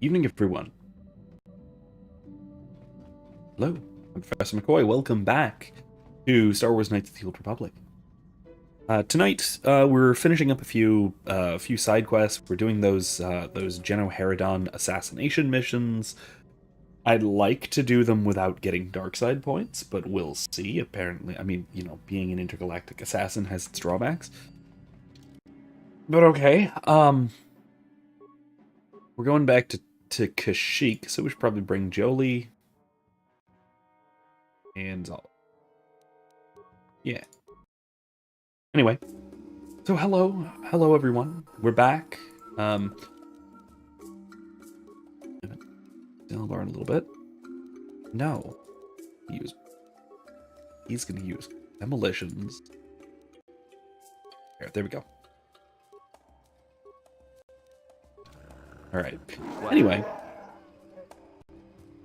Evening, everyone. Hello, I'm Professor McCoy. Welcome back to Star Wars: Knights of the Old Republic. Tonight, we're finishing up a few side quests. We're doing those Geno Herodon assassination missions. I'd like to do them without getting dark side points, but we'll see. Apparently, I mean, being an intergalactic assassin has its drawbacks. But okay, we're going back to Kashyyyk, so we should probably bring Jolie and Zal. Yeah. Anyway, so hello everyone. We're back. Still learn a little bit. No, he's gonna use demolitions. There we go. All right. Anyway,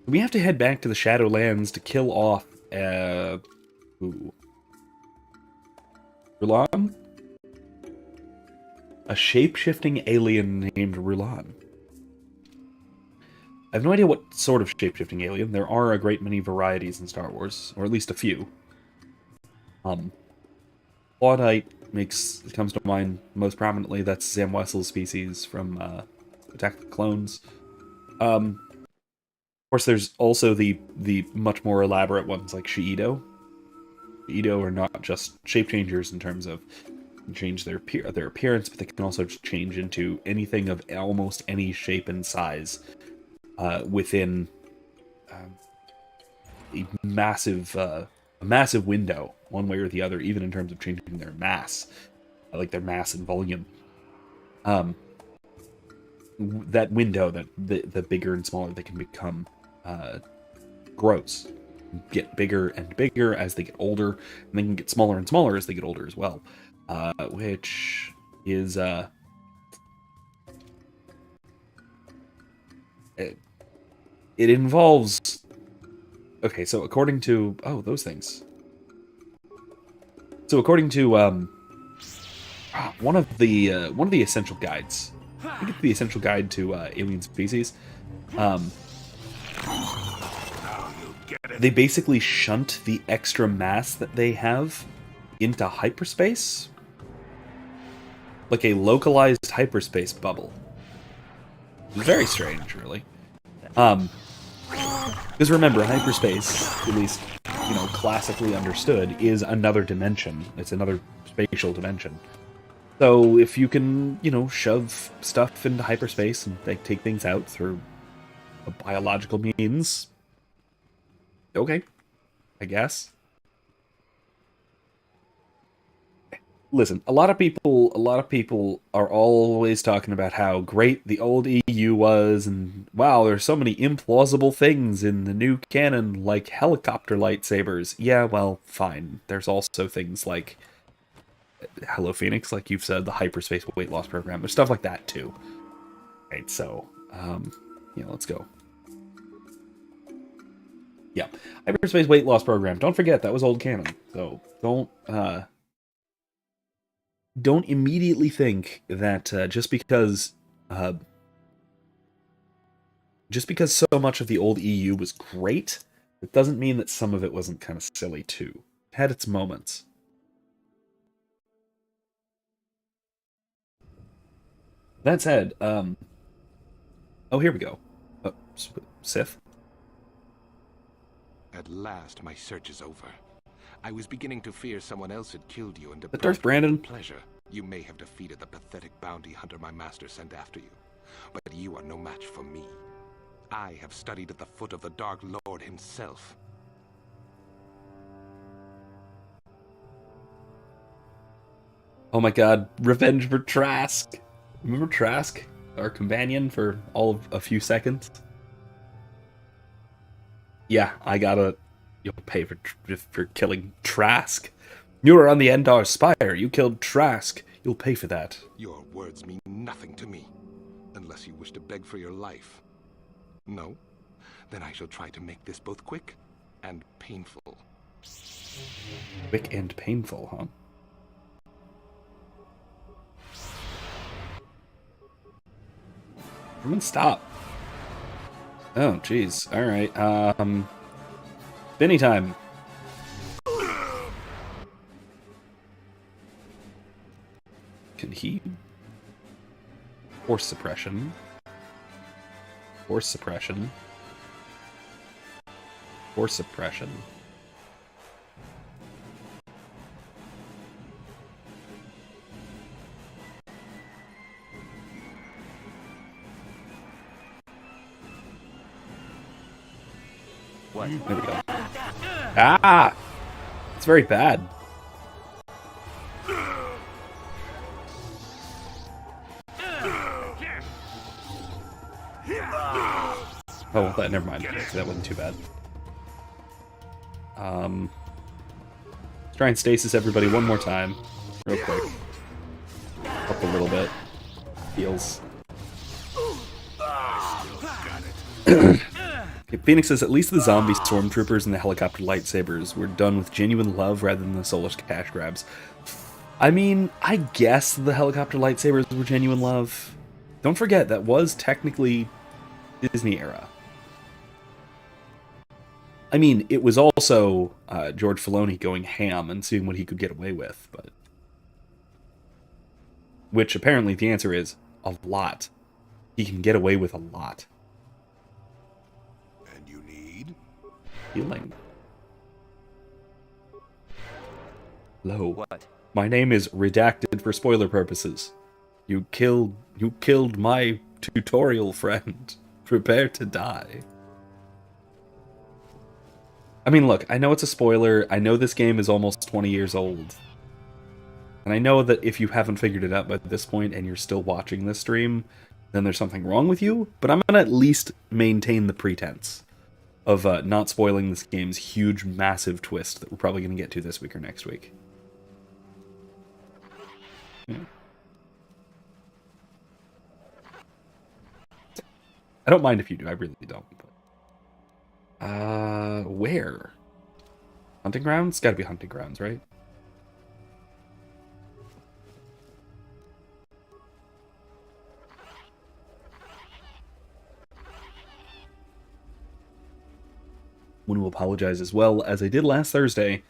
we have to head back to the Shadowlands to kill off Rulan? A shape-shifting alien named Rulan. I have no idea what sort of shape-shifting alien. There are a great many varieties in Star Wars, or at least a few. Claudite comes to mind most prominently. That's Zam Wessel's species from Attack of the Clones. Of course, there's also the much more elaborate ones like Shiido. Shiido are not just shape changers in terms of change their appearance, but they can also change into anything of almost any shape and size within a massive window, one way or the other, even in terms of changing their mass, like their mass and volume. That window, that the bigger and smaller they can become, grows, get bigger and bigger as they get older, and they can get smaller and smaller as they get older as well, which is it involves. Okay, so according to those things. So according to one of the essential guides, I think it's the essential guide to alien species. They basically shunt the extra mass that they have into hyperspace, like a localized hyperspace bubble. It's very strange, really. Because remember, hyperspace, at least classically understood, is another dimension. It's another spatial dimension. So if you can, shove stuff into hyperspace and take things out through a biological means, okay, I guess. Listen, a lot of people are always talking about how great the old EU was, and wow, there's so many implausible things in the new canon, like helicopter lightsabers. Yeah, well, fine. There's also things like Hello Phoenix, like you've said, the hyperspace weight loss program. There's stuff like that too. Right, so, let's go. Yeah, hyperspace weight loss program. Don't forget, that was old canon. So, don't immediately think that just because so much of the old EU was great, it doesn't mean that some of it wasn't kind of silly too. It had its moments. That said, oh, here we go. Sith. At last, my search is over. I was beginning to fear someone else had killed you and The Darth Brandon. Pleasure. You may have defeated the pathetic bounty hunter my master sent after you, but you are no match for me. I have studied at the foot of the Dark Lord himself. Oh my god, revenge for Trask. Remember Trask, our companion, for all of a few seconds? Yeah, you'll pay for killing Trask. You were on the Endar Spire. You killed Trask. You'll pay for that. Your words mean nothing to me, unless you wish to beg for your life. No? Then I shall try to make this both quick and painful. Quick and painful, huh? Everyone stop. Oh, jeez. All right. Spinny time. Can he? Force suppression. Force suppression. Force suppression. What? There we go. Ah! It's very bad. Oh, well, never mind. That wasn't too bad. Let's try and stasis everybody one more time. Real quick. Up a little bit. Heals. Phoenix says, at least the zombie stormtroopers and the helicopter lightsabers were done with genuine love rather than the soulless cash grabs. I mean, I guess the helicopter lightsabers were genuine love. Don't forget, that was technically Disney era. I mean, it was also George Filoni going ham and seeing what he could get away with, but... Which, apparently, the answer is a lot. He can get away with a lot. And you need? Healing. Hello. What? My name is redacted for spoiler purposes. You killed my tutorial friend. Prepare to die. I mean, look, I know it's a spoiler. I know this game is almost 20 years old. And I know that if you haven't figured it out by this point and you're still watching this stream, then there's something wrong with you. But I'm going to at least maintain the pretense of not spoiling this game's huge, massive twist that we're probably going to get to this week or next week. Yeah. I don't mind if you do. I really don't. But... where? Hunting grounds? It's gotta be hunting grounds, right? Want to apologize as well, as I did last Thursday.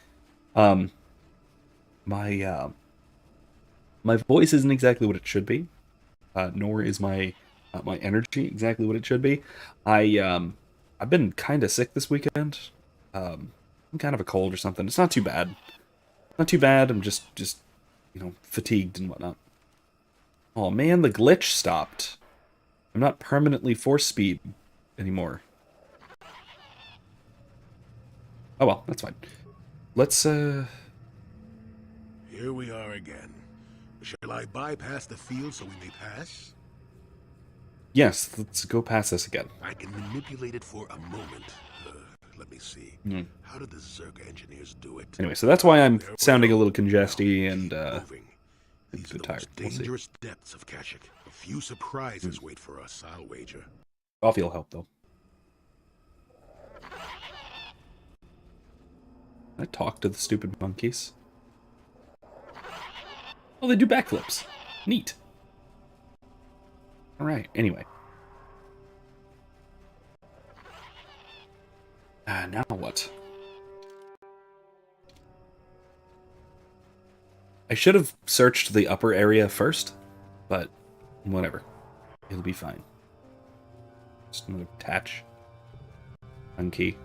My voice isn't exactly what it should be, nor is my energy exactly what it should be. I've been kind of sick this weekend. I'm kind of a cold or something. It's not too bad. Not too bad. I'm just fatigued and whatnot. Oh man, the glitch stopped. I'm not permanently force speed anymore. Oh well, that's fine. Let's Here we are again. Shall I bypass the field so we may pass? Yes, let's go past this again. I can manipulate it for a moment. Let me see. How did the Zerg engineers do it? Anyway, so that's why I'm sounding a little congesty and These are the tired. most We'll see. dangerous depths of Kashyyyk. A few surprises wait for us, I'll wager. Coffee will help though. Can I talk to the stupid monkeys? Oh, they do backflips. Neat. Alright, anyway. Now what? I should have searched the upper area first, but whatever. It'll be fine. Just another attach. Unkey.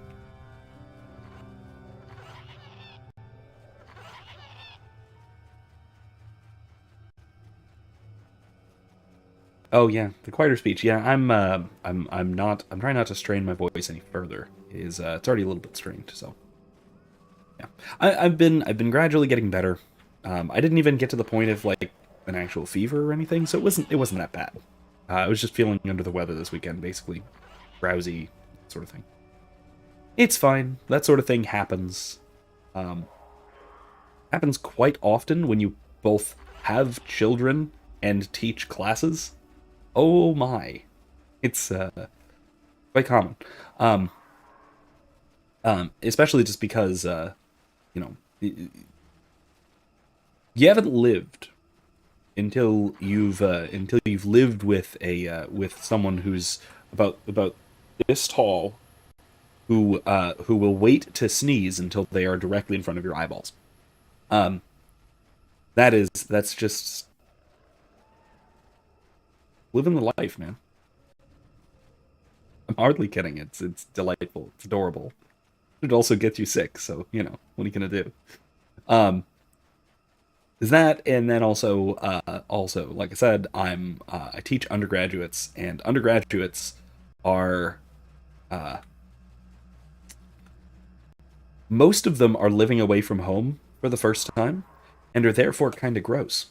Oh yeah, the quieter speech. Yeah, I'm trying not to strain my voice any further. It's already a little bit strained, so yeah. I've been gradually getting better. I didn't even get to the point of like an actual fever or anything, so it wasn't that bad. I was just feeling under the weather this weekend, basically drowsy, sort of thing. It's fine. That sort of thing happens. Happens quite often when you both have children and teach classes. Oh my. It's quite common. Especially just because you haven't lived until you've lived with a with someone who's about this tall who will wait to sneeze until they are directly in front of your eyeballs. Um, that's just living the life, man. I'm hardly kidding. It's delightful. It's adorable. It also gets you sick, so you know what are you gonna do? Um, is that, and then also like I said, I teach undergraduates, and undergraduates are uh, most of them are living away from home for the first time, and are therefore kind of gross.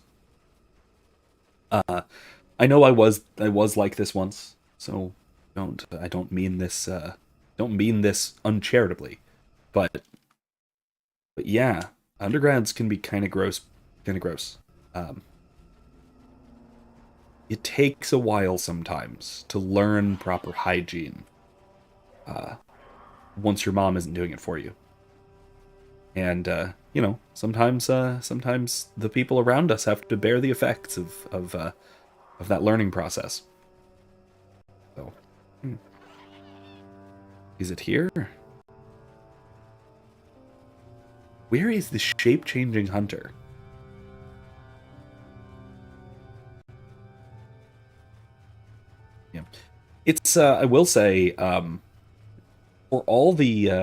Uh, I know I was like this once, so I don't mean this uncharitably, but yeah, undergrads can be kind of gross. Um, it takes a while sometimes to learn proper hygiene. Uh, once your mom isn't doing it for you, and you know, sometimes the people around us have to bear the effects of that learning process. So, hmm. Is it here? Where is the shape-changing hunter? Yeah, it's. I will say, for all the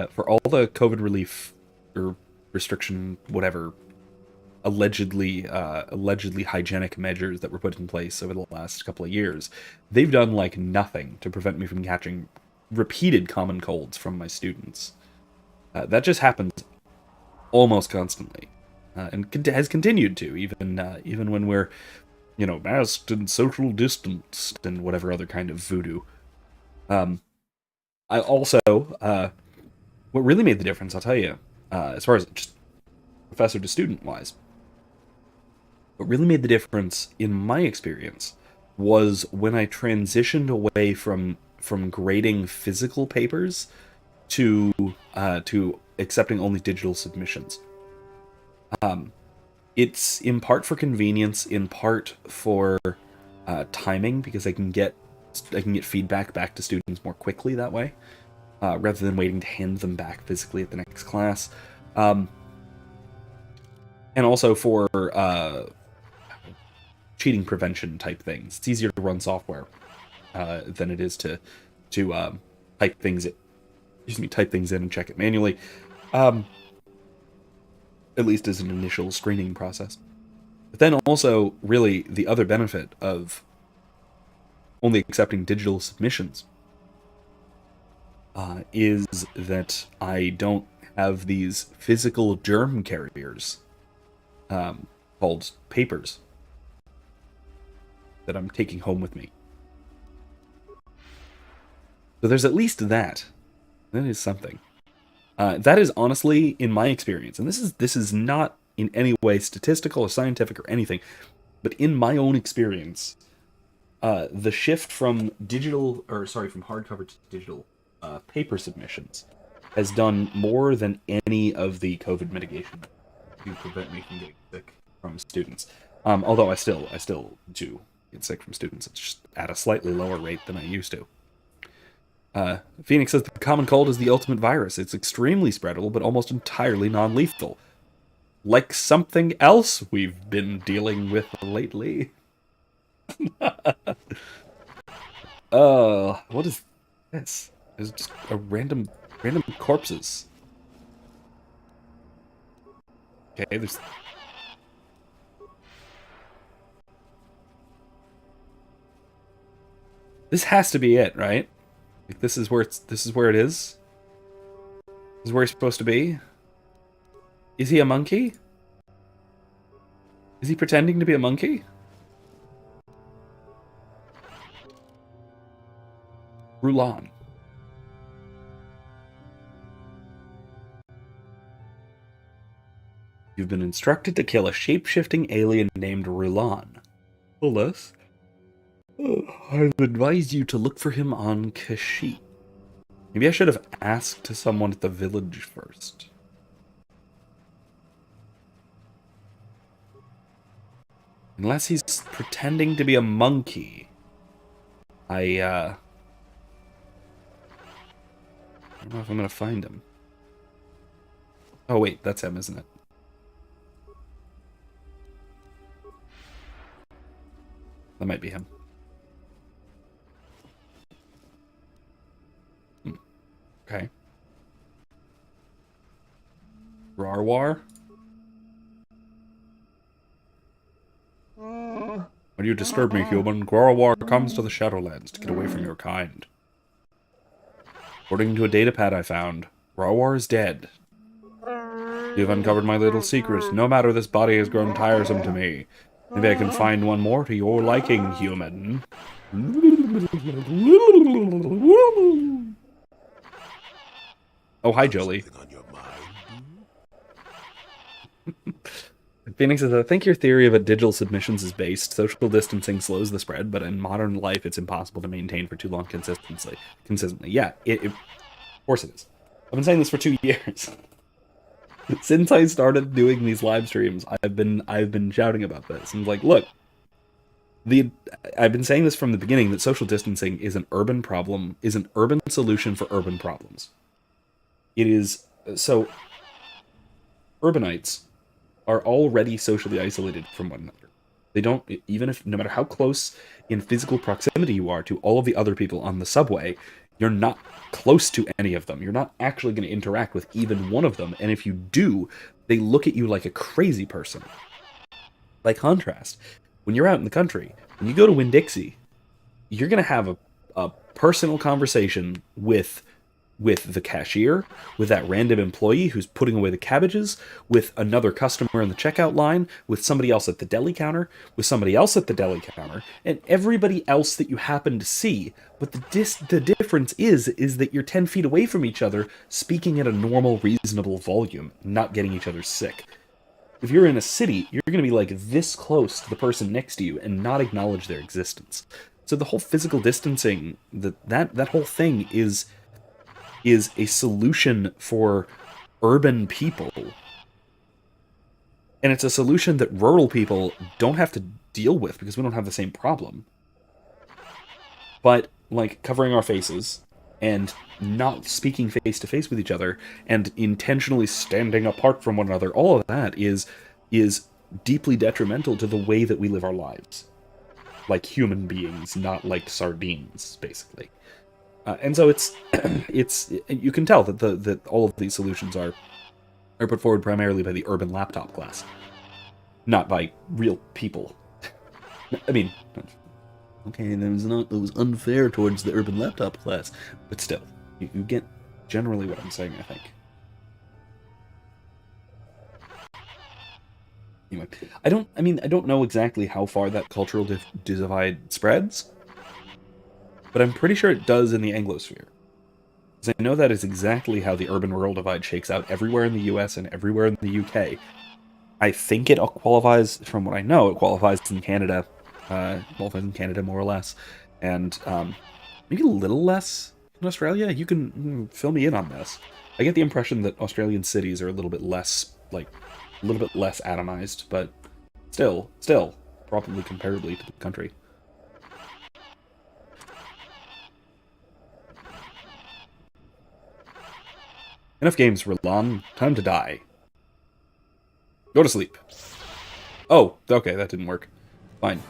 COVID relief or restriction, whatever, allegedly hygienic measures that were put in place over the last couple of years, they've done like nothing to prevent me from catching repeated common colds from my students. That just happens almost constantly, and has continued to even when we're, you know, masked and social distanced and whatever other kind of voodoo. Um, I also what really made the difference, I'll tell you, as far as just professor to student wise, what really made the difference in my experience was when I transitioned away from grading physical papers to accepting only digital submissions. Um, it's in part for convenience, in part for timing, because I can get feedback back to students more quickly that way, rather than waiting to hand them back physically at the next class. Um, and also for cheating prevention type things. It's easier to run software than it is to type things. Type things in and check it manually. Um, at least as an initial screening process. But then also, really, the other benefit of only accepting digital submissions is that I don't have these physical germ carriers called papers that I'm taking home with me. So there's at least that. That is something. That is honestly, in my experience, and this is not in any way statistical or scientific or anything, but in my own experience, the shift from from hardcover to digital paper submissions has done more than any of the COVID mitigation to prevent me from getting sick from students. Although I still do get sick from students. It's just at a slightly lower rate than I used to. Phoenix says the common cold is the ultimate virus. It's extremely spreadable, but almost entirely non-lethal. Like something else we've been dealing with lately. What is this? It's just a random corpses. Okay, there's. This has to be it, right? Like this is where it is. This is where he's supposed to be. Is he a monkey? Is he pretending to be a monkey? Rulon. You've been instructed to kill a shape-shifting alien named Rulon. Alas, I've advised you to look for him on Kashyyyk. Maybe I should have asked someone at the village first. Unless he's pretending to be a monkey. I don't know if I'm gonna find him. Oh wait, that's him, isn't it? That might be him. Okay. Rarwar? When you disturb me, human, Rarwar comes to the Shadowlands to get away from your kind. According to a datapad I found, Rarwar is dead. You've uncovered my little secret. No matter, this body has grown tiresome to me. Maybe I can find one more to your liking, human. Oh, hi, Jolie. Something on your mind? Phoenix says, I think your theory of a digital submissions is based. Social distancing slows the spread, but in modern life, it's impossible to maintain for too long consistently. Yeah, of course it is. I've been saying this for 2 years. Since I started doing these live streams, I've been shouting about this. And like, look, I've been saying this from the beginning that social distancing is an urban problem, is an urban solution for urban problems. It is so urbanites are already socially isolated from one another. They don't, even if, no matter how close in physical proximity you are to all of the other people on the subway, you're not close to any of them. You're not actually going to interact with even one of them. And if you do, they look at you like a crazy person. By contrast, when you're out in the country, when you go to Winn-Dixie, you're going to have a personal conversation with the cashier, with that random employee who's putting away the cabbages, with another customer in the checkout line, with somebody else at the deli counter, with somebody else at the deli counter, and everybody else that you happen to see. But the difference is that you're 10 feet away from each other, speaking at a normal, reasonable volume, not getting each other sick. If you're in a city, you're going to be like this close to the person next to you and not acknowledge their existence. So the whole physical distancing, that whole thing is a solution for urban people. And it's a solution that rural people don't have to deal with because we don't have the same problem. But, like, covering our faces and not speaking face to face with each other and intentionally standing apart from one another, all of that is deeply detrimental to the way that we live our lives. Like human beings, not like sardines, basically. And so it's you can tell that all of these solutions are put forward primarily by the urban laptop class, not by real people. I mean, okay, it was unfair towards the urban laptop class, but still, you get generally what I'm saying, I think. Anyway, I don't know exactly how far that cultural divide spreads, but I'm pretty sure it does in the Anglosphere. Because I know that is exactly how the urban-rural divide shakes out everywhere in the US and everywhere in the UK. I think it qualifies, from what I know, it qualifies in Canada. Qualifies in Canada, more or less. And maybe a little less in Australia? You can fill me in on this. I get the impression that Australian cities are a little bit less, atomized, but still, probably comparably to the country. Enough games, R'Lan. Time to die. Go to sleep. Oh, okay, that didn't work. Fine.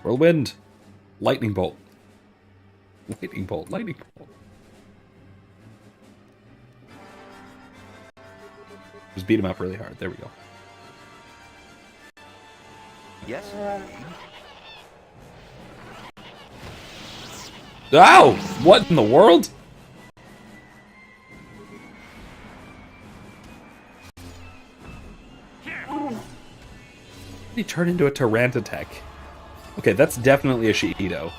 Whirlwind. Lightning bolt. Lightning bolt. Lightning bolt. Just beat him up really hard. There we go. Yes, indeed. Ow! What in the world? He turned into a Tyranitar. Okay, that's definitely a Shiido.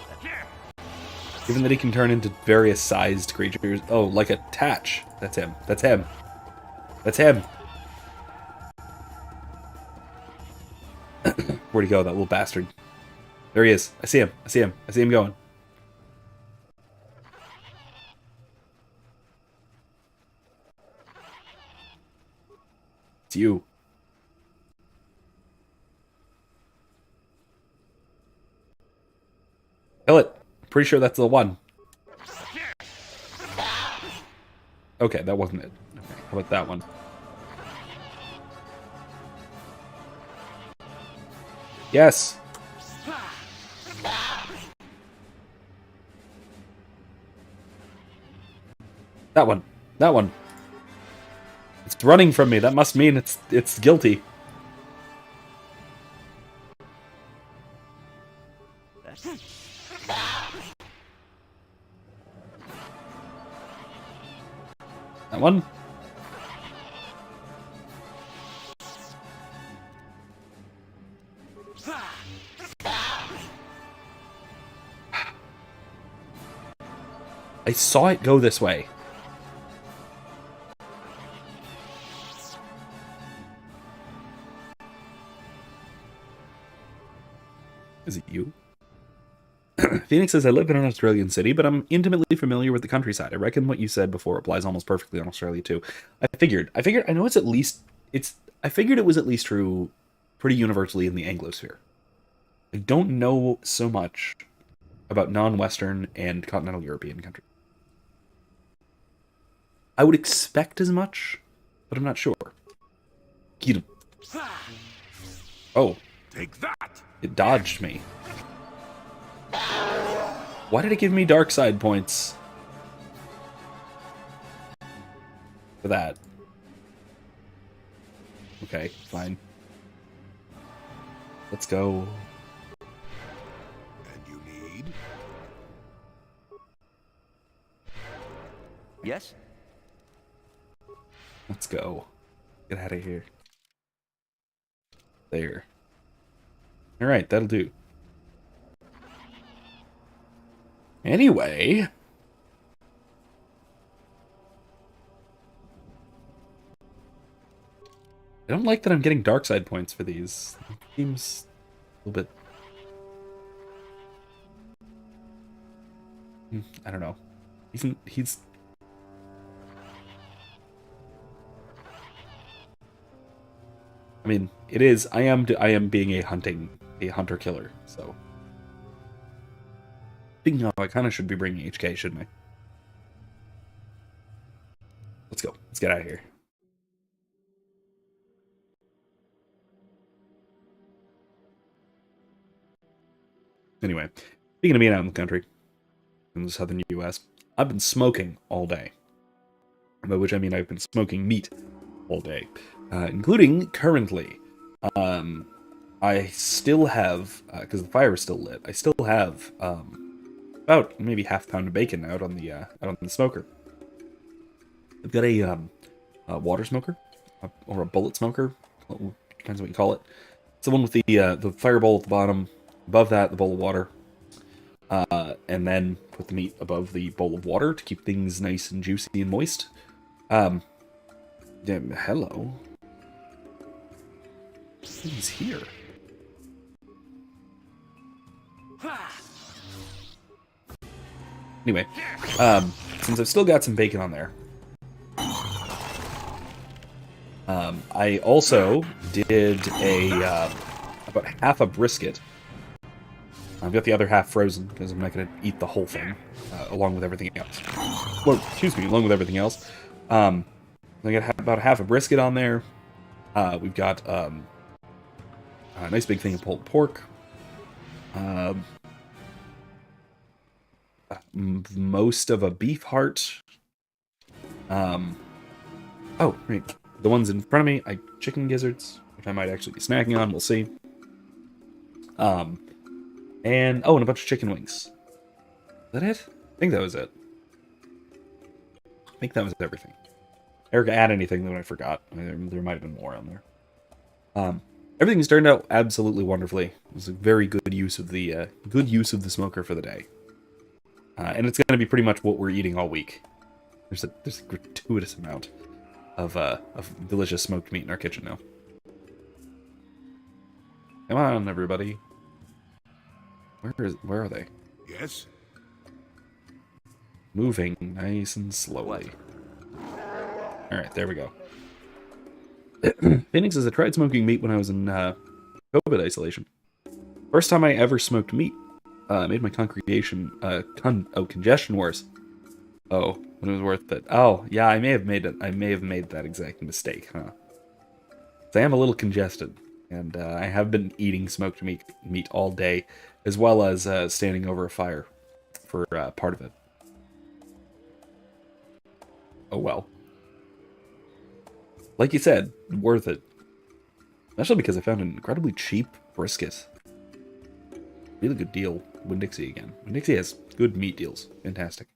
Given that he can turn into various sized creatures. Oh, like a Tatch. That's him. That's him. That's him. Where'd he go, that little bastard? There he is. I see him. I see him. I see him going. It's you. pretty sure that's the one. Okay, that wasn't it. Okay, how about that one? Yes. That one. That one. It's running from me. That must mean it's guilty. That one. I saw it go this way. Is it you? Phoenix says, I live in an Australian city, but I'm intimately familiar with the countryside. I reckon what you said before applies almost perfectly on Australia too. I figured, I know I figured it was at least true pretty universally in the Anglosphere. I don't know so much about non-Western and continental European countries. I would expect as much, but I'm not sure. Get him. Oh. Take that! It dodged me. Why did it give me dark side points? For that. Okay, fine. Let's go. And you need? Yes? Let's go. Get out of here. There. Alright, that'll do. Anyway. I don't like that I'm getting dark side points for these. It seems a little bit... I don't know. He's... I mean, it is. I am being a hunter killer. So, speaking of, I kind of should be bringing HK, shouldn't I? Let's go. Let's get out of here. Anyway, speaking of being out in the country, in the southern U.S., I've been smoking all day. By which I mean I've been smoking meat all day. Including currently, I still have, because the fire is still lit, I still have about maybe half a pound of bacon out on the smoker. I've got a water smoker, or a bullet smoker, depends what you call it. It's the one with the fire bowl at the bottom, above that the bowl of water, and then put the meat above the bowl of water to keep things nice and juicy and moist. Yeah, hello. He's here. Anyway, since I've still got some bacon on there, I also did about half a brisket. I've got the other half frozen because I'm not going to eat the whole thing along with everything else. Well, excuse me, along with everything else. I got about half a brisket on there. We've got a nice big thing of pulled pork. Most of a beef heart. Oh, right. The ones in front of me, chicken gizzards, which I might actually be snacking on. We'll see. And a bunch of chicken wings. Is that it? I think that was it. I think that was everything. Erica, add anything that I forgot. There might have been more on there. Everything's turned out absolutely wonderfly. It was a very good use of the smoker for the day. And it's going to be pretty much what we're eating all week. There's a gratuitous amount of delicious smoked meat in our kitchen now. Come on, everybody. Where are they? Yes? Moving nice and slowly. Alright, there we go. Phoenix says, I tried smoking meat when I was in COVID isolation. First time I ever smoked meat. made my congestion worse. Oh, it was worth it. Oh, yeah, I may have made it. I may have made that exact mistake, huh? So I am a little congested, and I have been eating smoked meat all day, as well as standing over a fire for part of it. Oh well. Like you said, worth it. Especially because I found an incredibly cheap brisket. Really good deal. Winn-Dixie again. Winn-Dixie has good meat deals. Fantastic.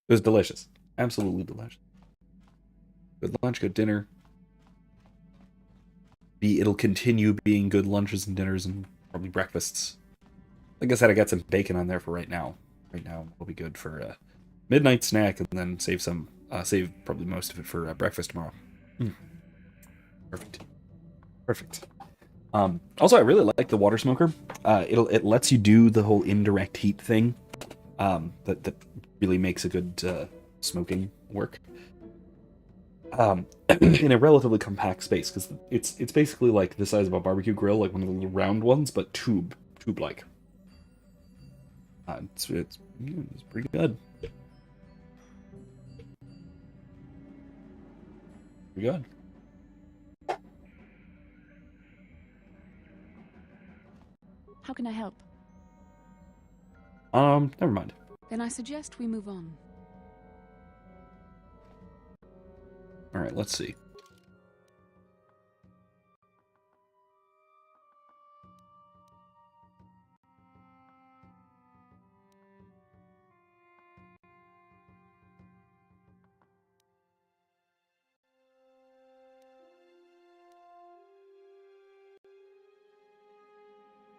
It was delicious. Absolutely delicious. Good lunch, good dinner. It'll continue being good lunches and dinners and probably breakfasts. Like I said, I got some bacon on there for right now. Right now will be good for a midnight snack, and then save probably most of it for breakfast tomorrow. Perfect. Perfect. Also, I really like the water smoker. It lets you do the whole indirect heat thing. That really makes a good smoking work. In a relatively compact space, because it's basically like the size of a barbecue grill, like one of the little round ones, but tube-like. It's pretty good. Pretty good. How can I help? Never mind. Then I suggest we move on. All right, let's see.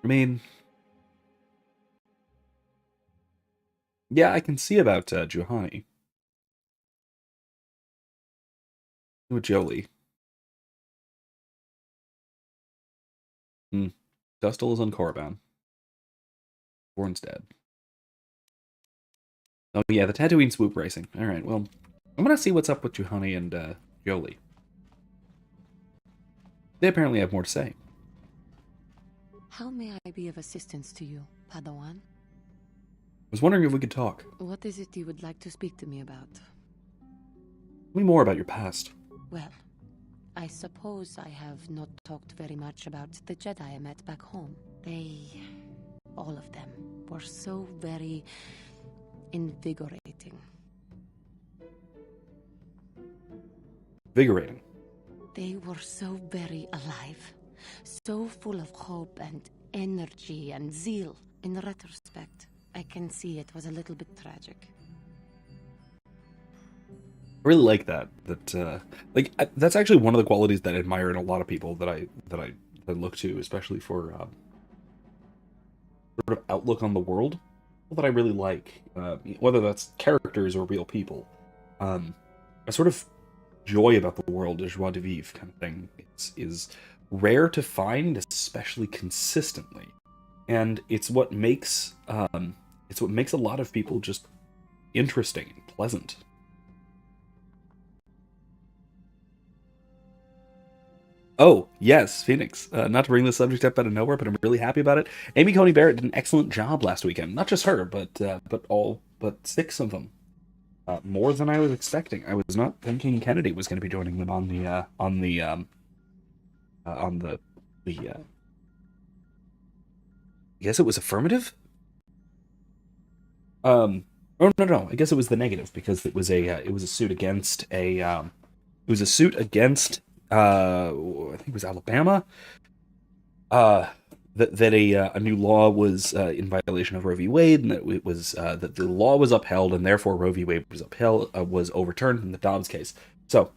I mean, yeah, I can see about Juhani. With Jolie. Dustil is on Korriban. Born's dead. Oh yeah, the Tatooine swoop racing. Alright, well, I'm gonna see what's up with Juhani and Jolie. They apparently have more to say. How may I be of assistance to you, Padawan? I was wondering if we could talk. What is it you would like to speak to me about? Tell me more about your past. Well, I suppose I have not talked very much about the Jedi I met back home. All of them, were so very invigorating. Invigorating. They were so very alive, so full of hope and energy and zeal. In retrospect, I can see it was a little bit tragic. I really like that. That's actually one of the qualities that I admire in a lot of people that I look to, especially for sort of outlook on the world that I really like. Whether that's characters or real people, a sort of joy about the world, a joie de vivre kind of thing, is rare to find, especially consistently, and it's what makes a lot of people just interesting and pleasant. Oh, yes, Phoenix. Not to bring this subject up out of nowhere, but I'm really happy about it. Amy Coney Barrett did an excellent job last weekend. Not just her, but all but 6 of them. More than I was expecting. I was not thinking Kennedy was going to be joining them on the I guess it was affirmative. Oh no, I guess it was the negative, because it was a suit against I think it was Alabama, that a new law was in violation of Roe v. Wade, and that it was that the law was upheld, and therefore Roe v. Wade was overturned in the Dobbs case. So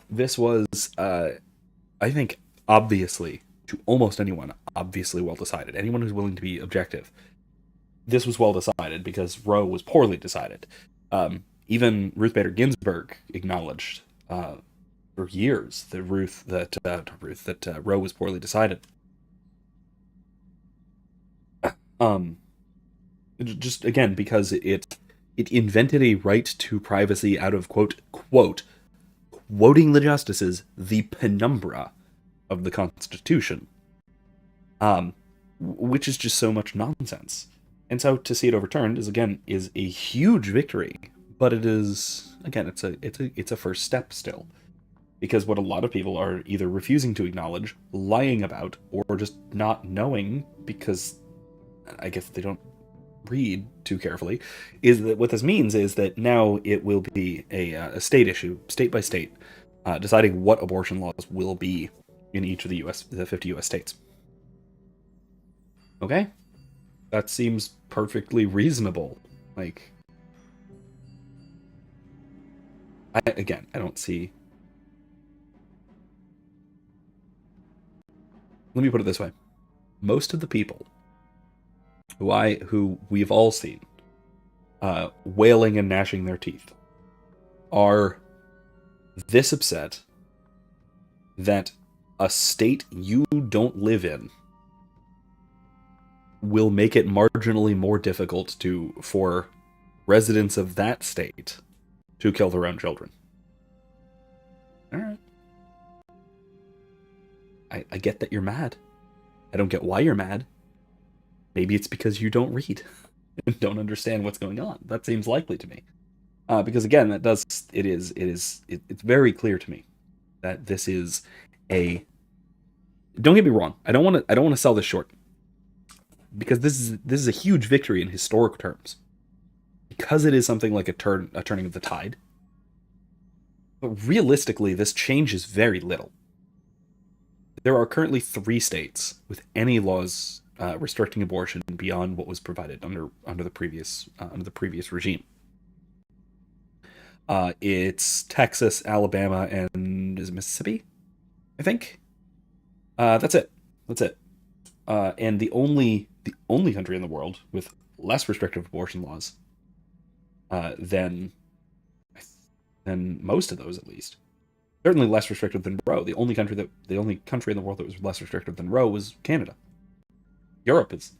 this was, I think, obviously, to almost anyone, obviously well decided. Anyone who's willing to be objective, this was well decided because Roe was poorly decided. Even Ruth Bader Ginsburg acknowledged for years that Roe was poorly decided. Just again, because it invented a right to privacy out of quoting the justices, the penumbra of the Constitution, which is just so much nonsense. And so to see it overturned is a huge victory, but it is again it's a first step still. Because what a lot of people are either refusing to acknowledge, lying about, or just not knowing because I guess they don't read too carefully, is that what this means is that now it will be a state issue, state by state, deciding what abortion laws will be in each of the 50 U.S. states. Okay, that seems perfectly reasonable. Like, I don't see. Let me put it this way: most of the people who we've all seen wailing and gnashing their teeth are this upset that a state you don't live in will make it marginally more difficult for residents of that state to kill their own children. All right. I get that you're mad. I don't get why you're mad. Maybe it's because you don't read and don't understand what's going on. That seems likely to me. Because again, it's very clear to me that this is a. Don't get me wrong. I don't want to sell this short, because this is a huge victory in historic terms. Because it is something like a turning of the tide. But realistically, this changes very little. There are currently 3 states with any laws restricting abortion beyond what was provided under the previous regime. It's Texas, Alabama, and is it Mississippi? I think. That's it. And the only country in the world with less restrictive abortion laws than most of those, at least. Certainly less restrictive than Roe. The only country in the world that was less restrictive than Roe was Canada. Europe is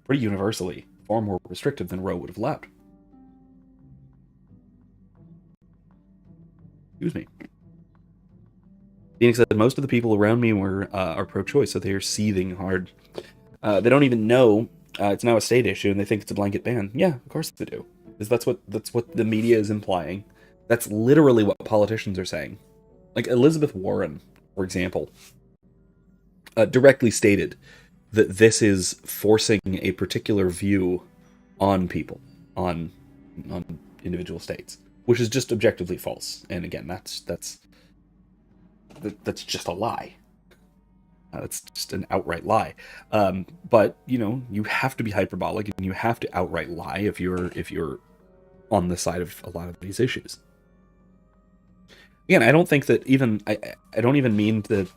pretty universally far more restrictive than Roe would have allowed. Excuse me. Phoenix said most of the people around me are pro-choice, so they are seething hard. They don't even know it's now a state issue, and they think it's a blanket ban. Yeah, of course they do, because that's what the media is implying. That's literally what politicians are saying. Like Elizabeth Warren, for example, directly stated that this is forcing a particular view on people, on individual states, which is just objectively false. And again, that's just a lie. That's just an outright lie. But you have to be hyperbolic and you have to outright lie if you're on the side of a lot of these issues. Again, I don't think that even I don't even mean to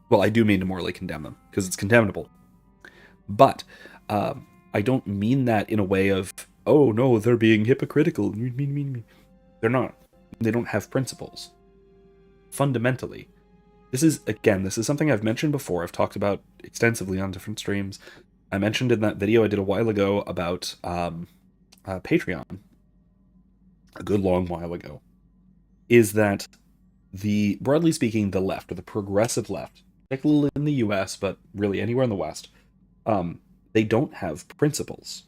well, I do mean to morally condemn them because it's condemnable. But I don't mean that in a way of, oh no, they're being hypocritical. They're not. They don't have principles. Fundamentally, this is something I've mentioned before. I've talked about extensively on different streams. I mentioned in that video I did a while ago about Patreon, a good long while ago, is that broadly speaking, the left, or the progressive left, particularly in the US, but really anywhere in the West, they don't have principles.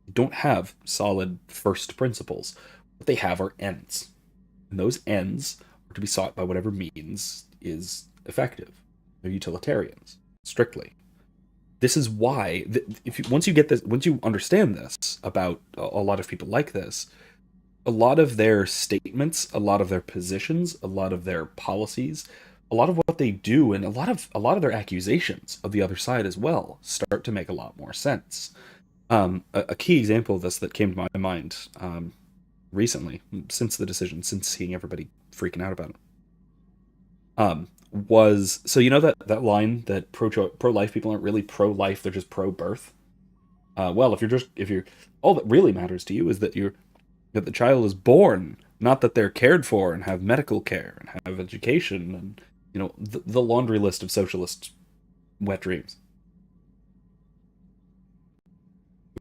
They don't have solid first principles. What they have are ends. And those ends are to be sought by whatever means is effective. They're utilitarians, strictly. This is why, once you understand this about a lot of people like this, a lot of their statements, a lot of their positions, a lot of their policies, a lot of what they do, and a lot of their accusations of the other side as well start to make a lot more sense. A key example of this that came to my mind recently, since the decision, since seeing everybody freaking out about it, was, so that line that pro-life people aren't really pro-life, they're just pro-birth. Well, if you're all that really matters to you is that the child is born, not that they're cared for and have medical care and have education and the laundry list of socialist wet dreams.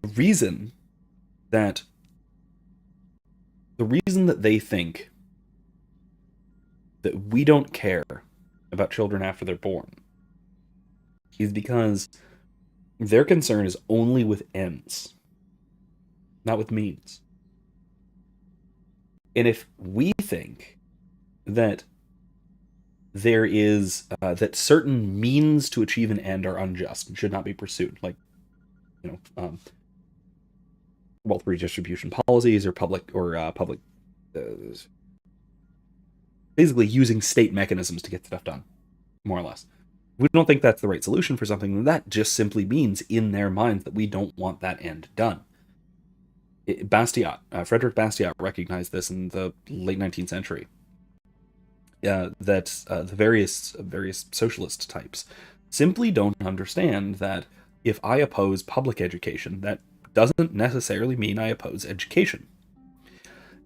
The reason that they think that we don't care about children after they're born is because Their concern is only with ends, not with means. And if we think that there is that certain means to achieve an end are unjust and should not be pursued, like wealth redistribution policies or public, uh, basically using state mechanisms to get stuff done, more or less. If we don't think that's the right solution for something, then that just simply means in their minds that we don't want that end done. Frederick Bastiat recognized this in the late 19th century. That the various socialist types simply don't understand that if I oppose public education, that doesn't necessarily mean I oppose education.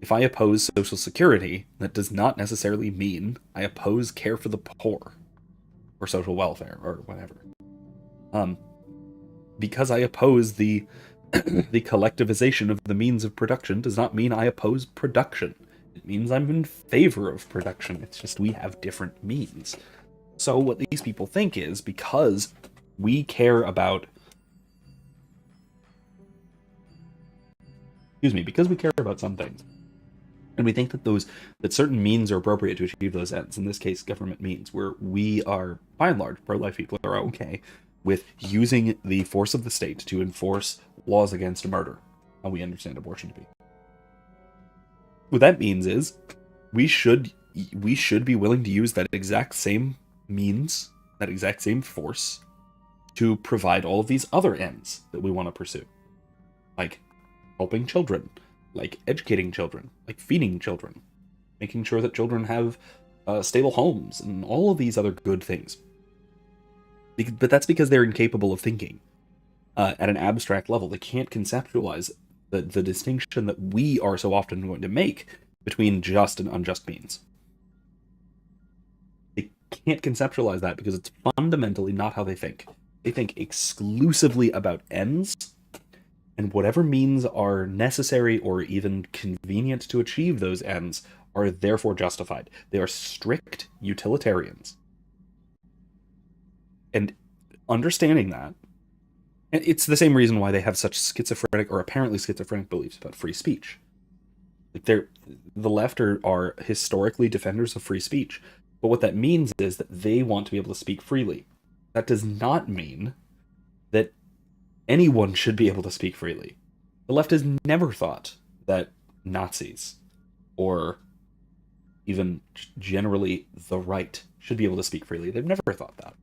If I oppose Social Security, that does not necessarily mean I oppose care for the poor or social welfare or whatever. Because I oppose the the collectivization of the means of production does not mean I oppose production. It means I'm in favor of production. It's just we have different means. So what these people think is because we care about because we care about some things, and we think that certain means are appropriate to achieve those ends, in this case government means, where we are by and large pro-life people are okay with using the force of the state to enforce laws against murder, how we understand abortion to be. What that means is we should be willing to use that exact same means, that exact same force, to provide all of these other ends that we want to pursue, like helping children, like educating children, like feeding children, making sure that children have stable homes, and all of these other good things. But that's because they're incapable of thinking at an abstract level. They can't conceptualize the distinction that we are so often going to make between just and unjust means. They can't conceptualize that because it's fundamentally not how they think. They think exclusively about ends, and whatever means are necessary or even convenient to achieve those ends are therefore justified. They are strict utilitarians. And understanding that, and it's the same reason why they have such schizophrenic or apparently schizophrenic beliefs about free speech. Like the left are historically defenders of free speech, but what that means is that they want to be able to speak freely. That does not mean that anyone should be able to speak freely. The left has never thought that Nazis, or even generally the right, should be able to speak freely. They've never thought that.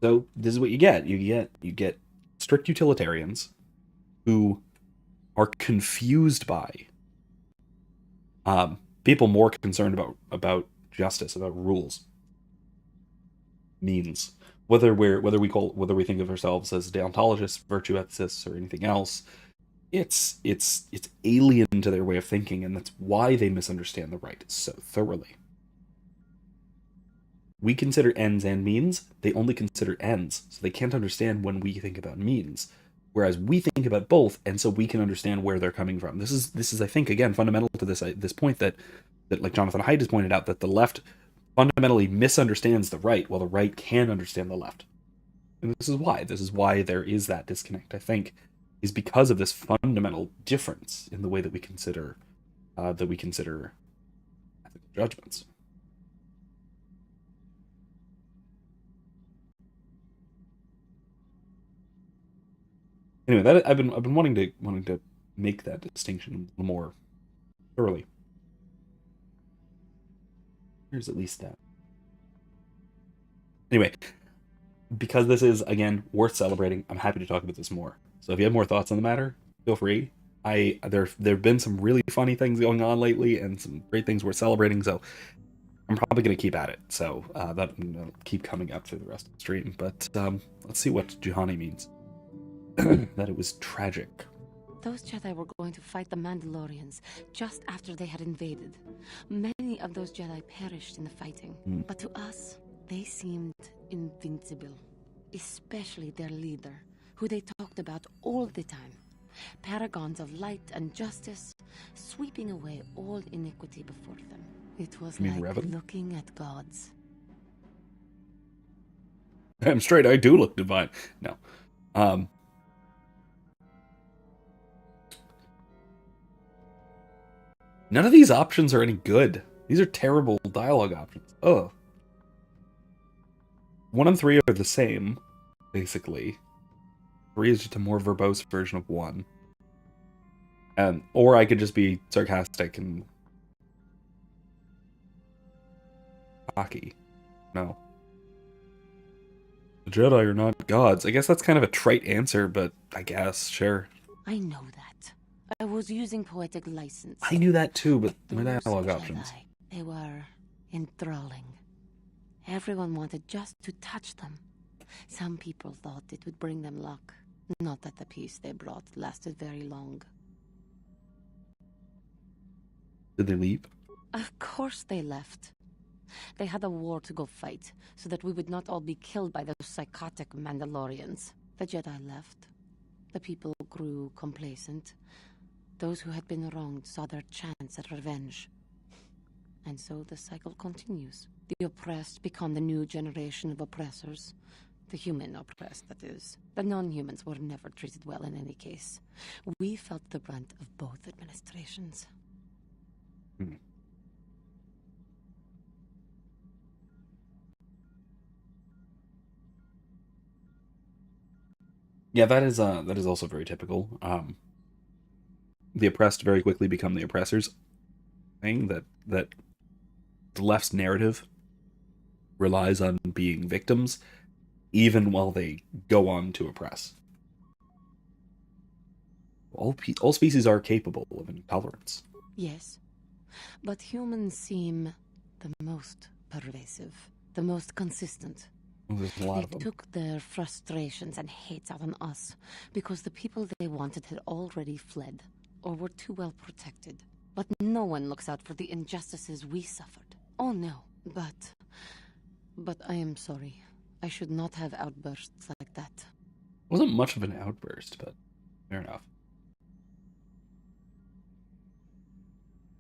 So this is what you get. You get strict utilitarians who are confused by people more concerned about justice, about rules, means. Whether we think of ourselves as deontologists, virtue ethicists, or anything else, it's alien to their way of thinking, and that's why they misunderstand the right so thoroughly. We consider ends and means. They only consider ends, so they can't understand when we think about means. Whereas we think about both, and so we can understand where they're coming from. This is I think, again, fundamental to this point that like Jonathan Haidt has pointed out, that the left fundamentally misunderstands the right, while the right can understand the left. And this is why there is that disconnect, I think, is because of this fundamental difference in the way that we consider ethical judgments. Anyway, that I've been wanting to make that distinction a little more thoroughly. Here's at least that. Anyway, because this is, again, worth celebrating, I'm happy to talk about this more. So if you have more thoughts on the matter, feel free. There've been some really funny things going on lately, and some great things worth celebrating. So I'm probably going to keep at it. So that'll keep coming up through the rest of the stream. But let's see what Juhani means. That it was tragic. Those Jedi were going to fight the Mandalorians just after they had invaded. Many of those Jedi perished in the fighting. But to us, they seemed invincible. Especially their leader, who they talked about all the time. Paragons of light and justice, sweeping away all iniquity before them. It was like Revan? looking at gods. I'm straight, I do look divine. No. Um, none of these options are any good. These are terrible dialogue options. Ugh. 1 and 3 are the same, basically. 3 is just a more verbose version of 1. Or I could just be sarcastic and cocky. No. The Jedi are not gods. I guess that's kind of a trite answer, but I guess, sure. I know that. I was using poetic license. I knew that too, but my Those dialogue Jedi, options. they were enthralling. Everyone wanted just to touch them. Some people thought it would bring them luck. Not that the peace they brought lasted very long. Did they leave? Of course they left. They had a war to go fight, so that we would not all be killed by those psychotic Mandalorians. The Jedi left. The people grew complacent. Those who had been wronged saw their chance at revenge. And so the cycle continues. The oppressed become the new generation of oppressors. The human oppressed, that is. The non-humans were never treated well in any case. We felt the brunt of both administrations. Yeah, that is also very typical. The oppressed very quickly become the oppressors. Thing that the left's narrative relies on being victims, even while they go on to oppress. All species are capable of intolerance. Yes, but humans seem the most pervasive, the most consistent. There's a lot They of them. took their frustrations and hates out on us because the people they wanted had already fled or were too well protected. But no one looks out for the injustices we suffered. Oh no, but I am sorry. I should not have outbursts like that. Wasn't much of an outburst, but fair enough.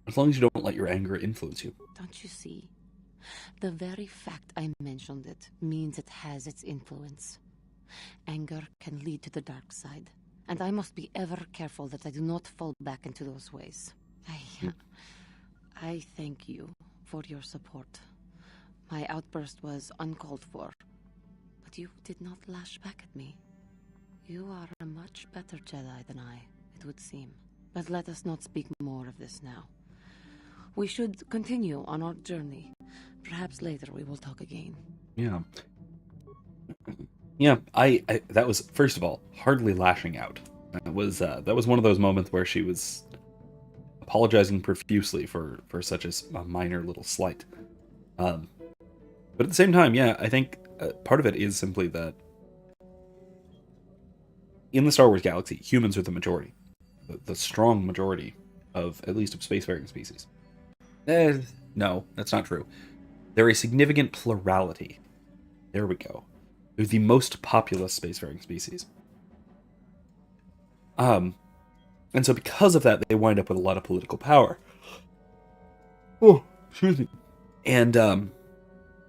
As long as you don't let your anger influence you. Don't you see? The very fact I mentioned it means it has its influence. Anger can lead to the dark side, and I must be ever careful that I do not fall back into those ways. I thank you for your support. My outburst was uncalled for, but you did not lash back at me. You are a much better Jedi than I, it would seem. But let us not speak more of this now. We should continue on our journey. Perhaps later we will talk again. Yeah. Yeah, I that was, first of all, hardly lashing out. That was one of those moments where she was apologizing profusely for such a minor little slight. But at the same time, yeah, I think part of it is simply that in the Star Wars galaxy, humans are the majority, the strong majority of at least of spacefaring species. No, that's not true. They're a significant plurality. There we go. They're the most populous spacefaring species. And so because of that, they wind up with a lot of political power. Oh, excuse me. And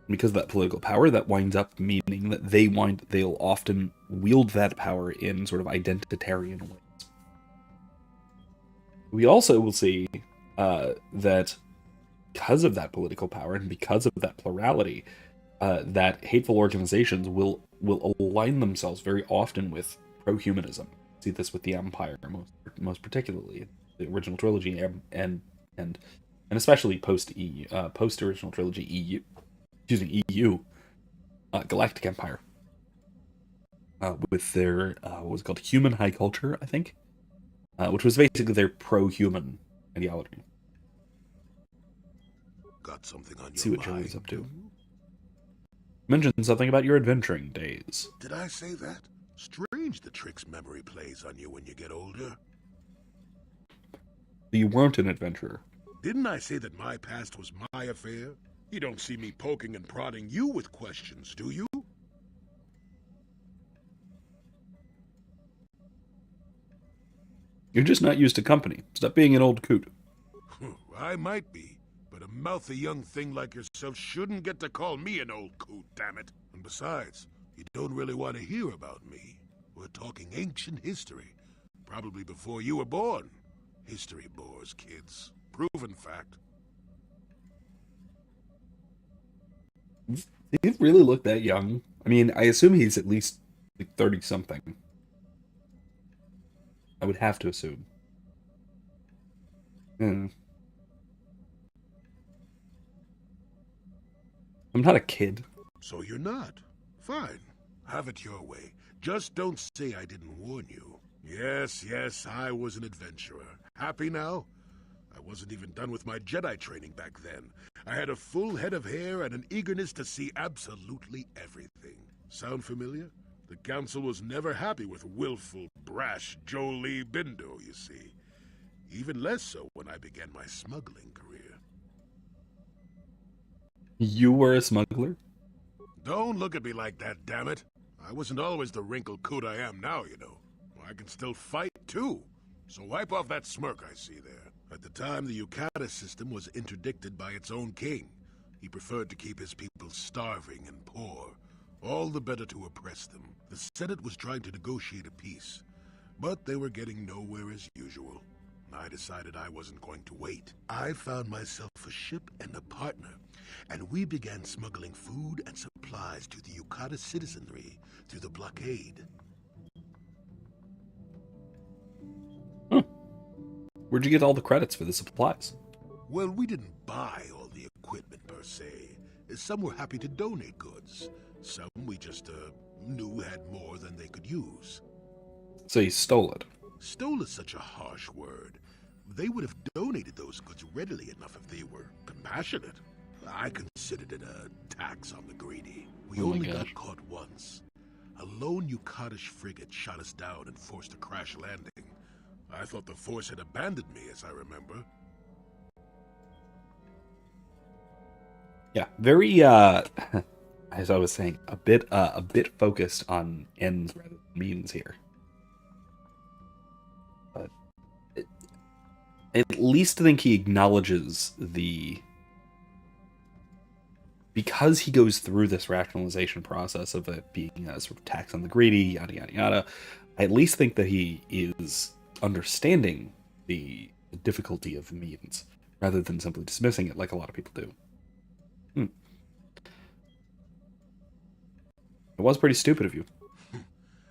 because of that political power, that winds up meaning that they'll often wield that power in sort of identitarian ways. We also will see that because of that political power and because of that plurality, that hateful organizations will align themselves very often with pro-humanism. See this with the Empire most particularly, the original trilogy and especially post original trilogy EU, Galactic Empire, with their what was it called, human high culture, I think, which was basically their pro-human ideology. Got something on your See what mind? Joey's up to. Mentioned something about your adventuring days. Did I say that? Strange the tricks memory plays on you when you get older. You weren't an adventurer. Didn't I say that my past was my affair? You don't see me poking and prodding you with questions, do you? You're just not used to company. Stop being an old coot. I might be, but a mouthy young thing like yourself shouldn't get to call me an old coot, damn it. And besides, You don't really want to hear about me. We're talking ancient history. Probably before you were born. History bores kids. Proven fact. Did he really look that young? I mean, I assume he's at least like 30-something. I would have to assume. Hmm. I'm not a kid. So you're not. Fine. Have it your way. Just don't say I didn't warn you. Yes, I was an adventurer. Happy now? I wasn't even done with my Jedi training back then. I had a full head of hair and an eagerness to see absolutely everything. Sound familiar? The Council was never happy with willful, brash Jolie Bindo, you see. Even less so when I began my smuggling career. You were a smuggler? Don't look at me like that, damn it. I wasn't always the wrinkled coot I am now, you know. I can still fight, too. So wipe off that smirk I see there. At the time, the Yukata system was interdicted by its own king. He preferred to keep his people starving and poor, all the better to oppress them. The Senate was trying to negotiate a peace, but they were getting nowhere as usual. I decided I wasn't going to wait. I found myself a ship and a partner, and we began smuggling food and supplies to the Yukata citizenry through the blockade. Where'd you get all the credits for the supplies? Well, we didn't buy all the equipment per se. Some were happy to donate goods. Some we just knew had more than they could use. So you stole it. Stole is such a harsh word. They would have donated those goods readily enough if they were compassionate. I considered it a tax on the greedy. We Oh my only gosh. got caught once. A lone Yukatish frigate shot us down and forced a crash landing. I thought the Force had abandoned me, as I remember. Yeah, very as I was saying, a bit focused on ends rather than means here. But at least I think he acknowledges because he goes through this rationalization process of it being a sort of tax on the greedy, yada yada yada. I at least think that he is understanding the difficulty of means rather than simply dismissing it like a lot of people do. It was pretty stupid of you.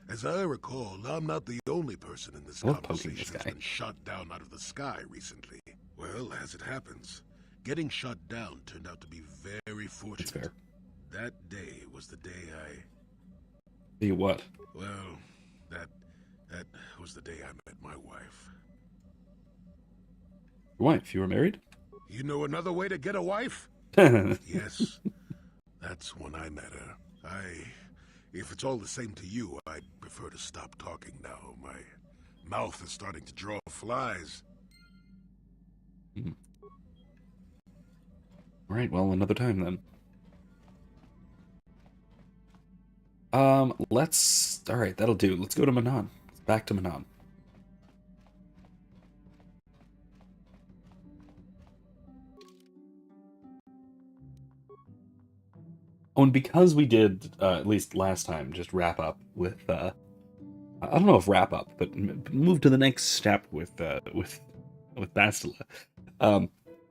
As I recall, I'm not the only person in this I love poking conversation this who's guy. been shot down out of the sky recently. Well, as it happens, getting shot down turned out to be very fortunate. That's fair. That day was the day See what? well, that was the day I met my wife. Your wife? You were married? You know another way to get a wife? Well, Yes. That's when I met her. If it's all the same to you, I'd prefer to stop talking now. My mouth is starting to draw flies. Alright, well, another time then. Alright, that'll do. Let's go to Manaan. Back to Manaan. Oh, and because we did, at least last time, just wrap up with, I don't know if wrap up, but move to the next step with Bastila. I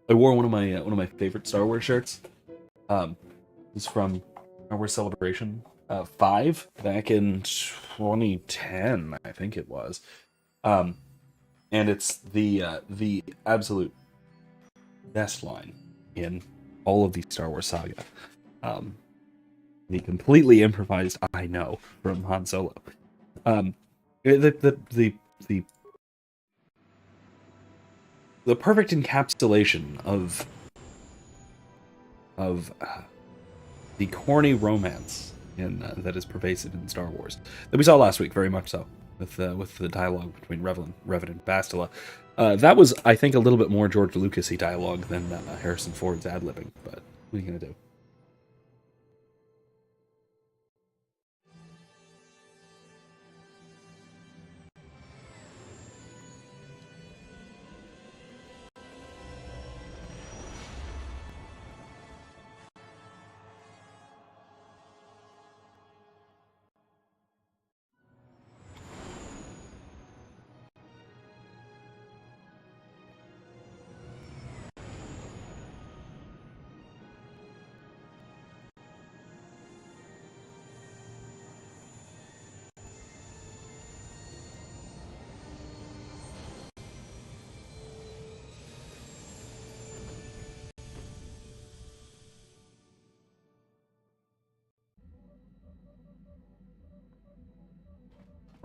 wore one of my favorite Star Wars shirts. It's from Star Wars Celebration 5 back in 2010, I think it was. And it's the absolute best line in all of the Star Wars saga. The completely improvised "I know" from Han Solo. The perfect encapsulation of the corny romance that is pervasive in Star Wars that we saw last week, very much so, with the dialogue between Revan and Bastila. That was, I think, a little bit more George Lucas-y dialogue than Harrison Ford's ad-libbing, but what are you gonna do?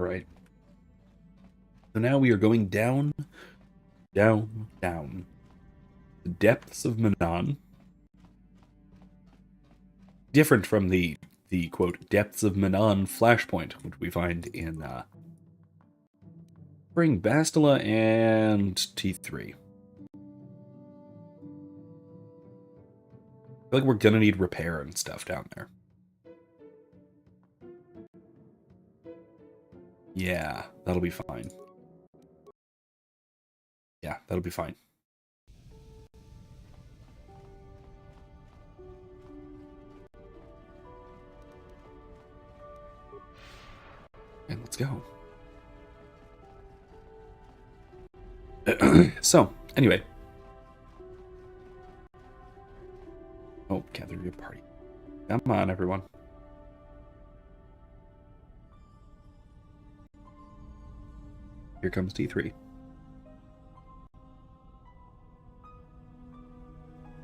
Alright. So now we are going down, down, down. The depths of Manaan. Different from the quote, depths of Manaan flashpoint, which we find in Spring Bastila and T3. I feel like we're gonna need repair and stuff down there. Yeah, that'll be fine. Yeah, that'll be fine. And let's go. So, anyway. Oh, gather your party. Come on, everyone. Here comes T3.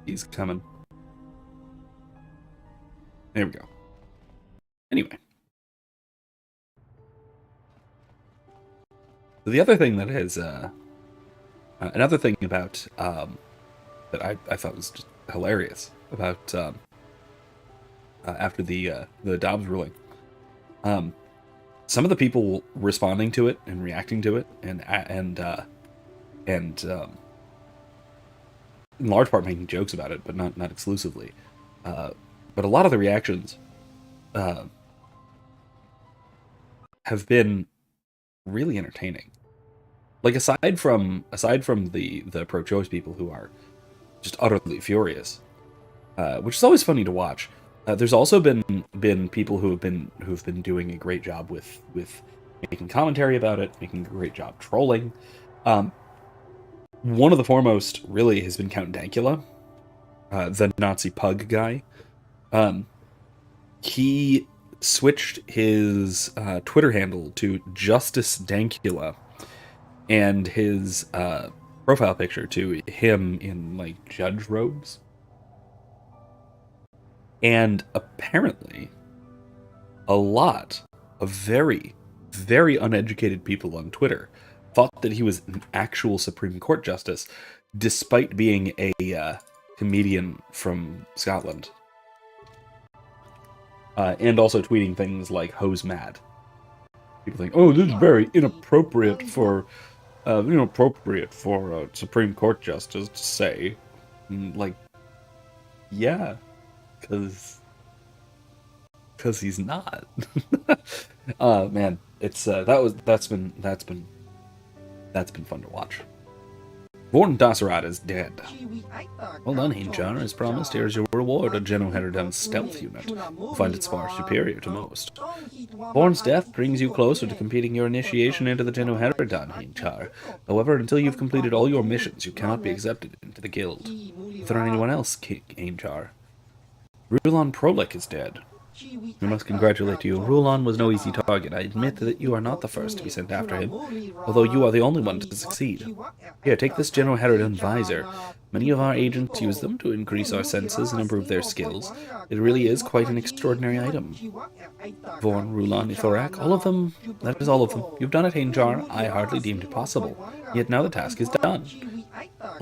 He's coming. There we go. Anyway. So the other thing that is, another thing about, that I thought was just hilarious about, after the Dobbs ruling, some of the people responding to it and reacting to it and in large part making jokes about it, but not exclusively. But a lot of the reactions have been really entertaining. Like aside from the pro-choice people who are just utterly furious, which is always funny to watch. There's also been people who've been doing a great job with making commentary about it, making a great job trolling. One of the foremost really has been Count Dankula, the Nazi pug guy. He switched his Twitter handle to Justice Dankula, and his profile picture to him in like judge robes. And apparently, a lot of very, very uneducated people on Twitter thought that he was an actual Supreme Court justice, despite being a comedian from Scotland. And also tweeting things like "Ho's mad." People think, "Oh, this is very inappropriate for a Supreme Court justice to say." Like, yeah, because he's not. Man, it's that's been fun to watch. Vorn Dassarat is dead. Well done, Hinchar. As promised, here's your reward, a General Herodon's stealth unit. You'll find its far superior to most. Vorn's death brings you closer to completing your initiation into the General Herodon, Hinchar. However, until you've completed all your missions, you cannot be accepted into the guild. Is there anyone else, King Hinchar? Rulon Prolek is dead. We must congratulate you. Rulon was no easy target. I admit that you are not the first to be sent after him, although you are the only one to succeed. Here, take this General Herodon visor. Many of our agents use them to increase our senses and improve their skills. It really is quite an extraordinary item. Vorn, Rulon, Ithorak, all of them. That is all of them. You've done it, Hainjar. I hardly deemed it possible. Yet now the task is done.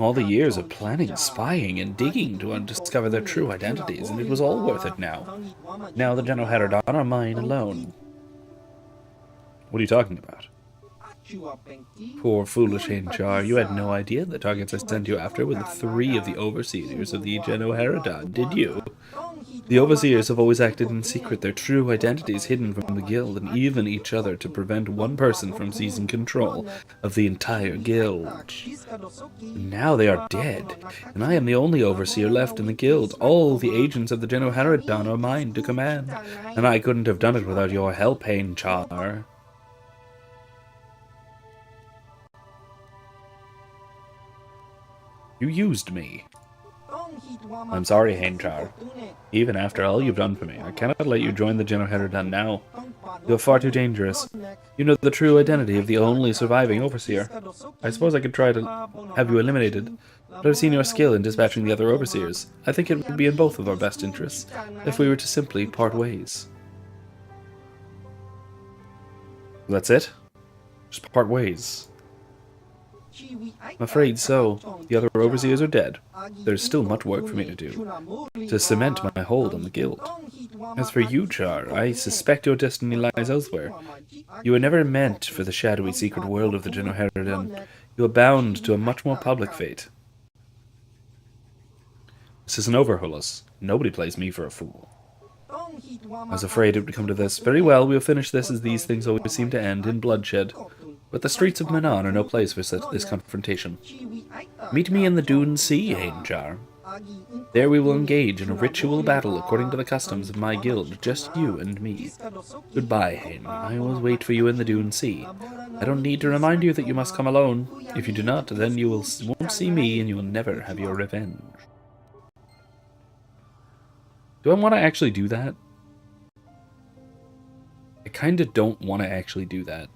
All the years of planning, spying, and digging to discover their true identities, and it was all worth it now. Now the General Herodon are mine alone. What are you talking about? Poor foolish Hinchar, you had no idea the targets I sent you after were the 3 of the overseers of the General Herodon, did you? The overseers have always acted in secret, their true identities hidden from the guild and even each other to prevent one person from seizing control of the entire guild. Now they are dead, and I am the only overseer left in the guild. All the agents of the General Herodon are mine to command, and I couldn't have done it without your help, Hinchar. You used me. I'm sorry, Hainchar. Even after all you've done for me, I cannot let you join the General Herodon now. You're far too dangerous. You know the true identity of the only surviving overseer. I suppose I could try to have you eliminated, but I've seen your skill in dispatching the other overseers. I think it would be in both of our best interests if we were to simply part ways. That's it? Just part ways. I'm afraid so. The other overseers are dead. There's still much work for me to do, to cement my hold on the guild. As for you, Char, I suspect your destiny lies elsewhere. You were never meant for the shadowy secret world of the Genoherodon. You are bound to a much more public fate. This isn't over, Hulas. Nobody plays me for a fool. I was afraid it would come to this. Very well, we'll finish this as these things always seem to end, in bloodshed. But the streets of Manaan are no place for this confrontation. Meet me in the Dune Sea, Hainjar. There we will engage in a ritual battle according to the customs of my guild, just you and me. Goodbye, Hain. I will wait for you in the Dune Sea. I don't need to remind you that you must come alone. If you do not, then you won't see me and you will never have your revenge. Do I want to actually do that? I kind of don't want to actually do that.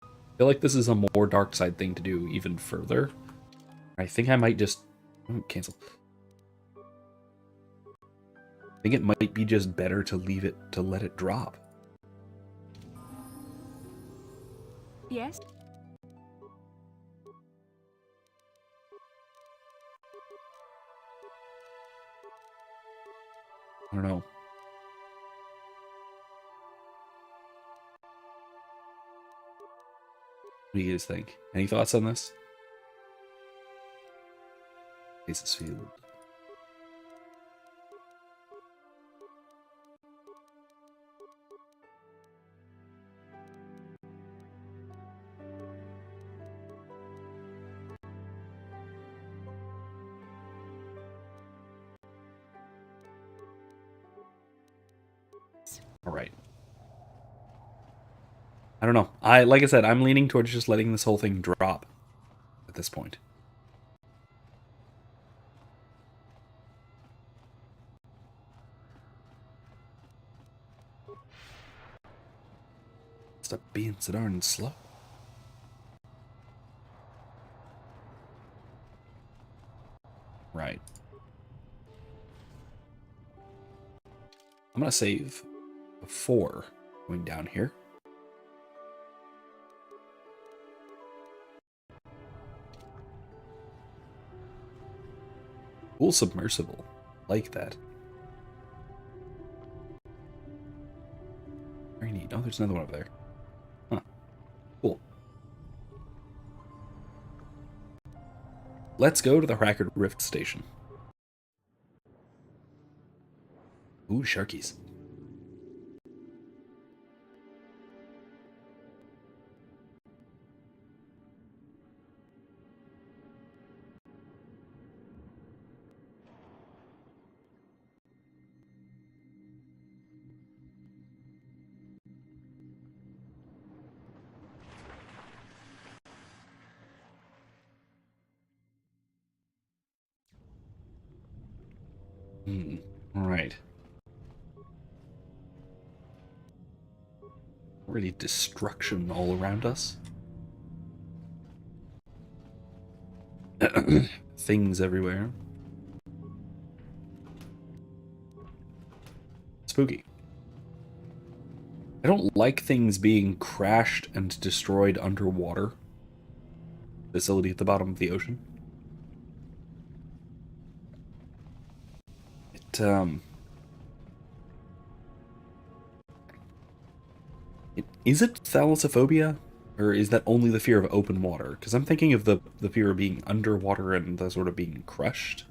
I feel like this is a more dark side thing to do even further. I think I might just... cancel. I think it might be just better to leave it, to let it drop. Yes? I don't know. What do you guys think? Any thoughts on this? Faces Field. All right. I don't know. Like I said, I'm leaning towards just letting this whole thing drop at this point. Stop being so darn slow. Right. I'm gonna save before going down here. Cool submersible. Like that. Very neat. Oh, there's another one over there. Huh. Cool. Let's go to the Hackard Rift Station. Ooh, sharkies. All right. Already destruction all around us. Things everywhere. Spooky. I don't like things being crashed and destroyed underwater. Facility at the bottom of the ocean. Is it thalassophobia? Or is that only the fear of open water? Because I'm thinking of the fear of being underwater and the sort of being crushed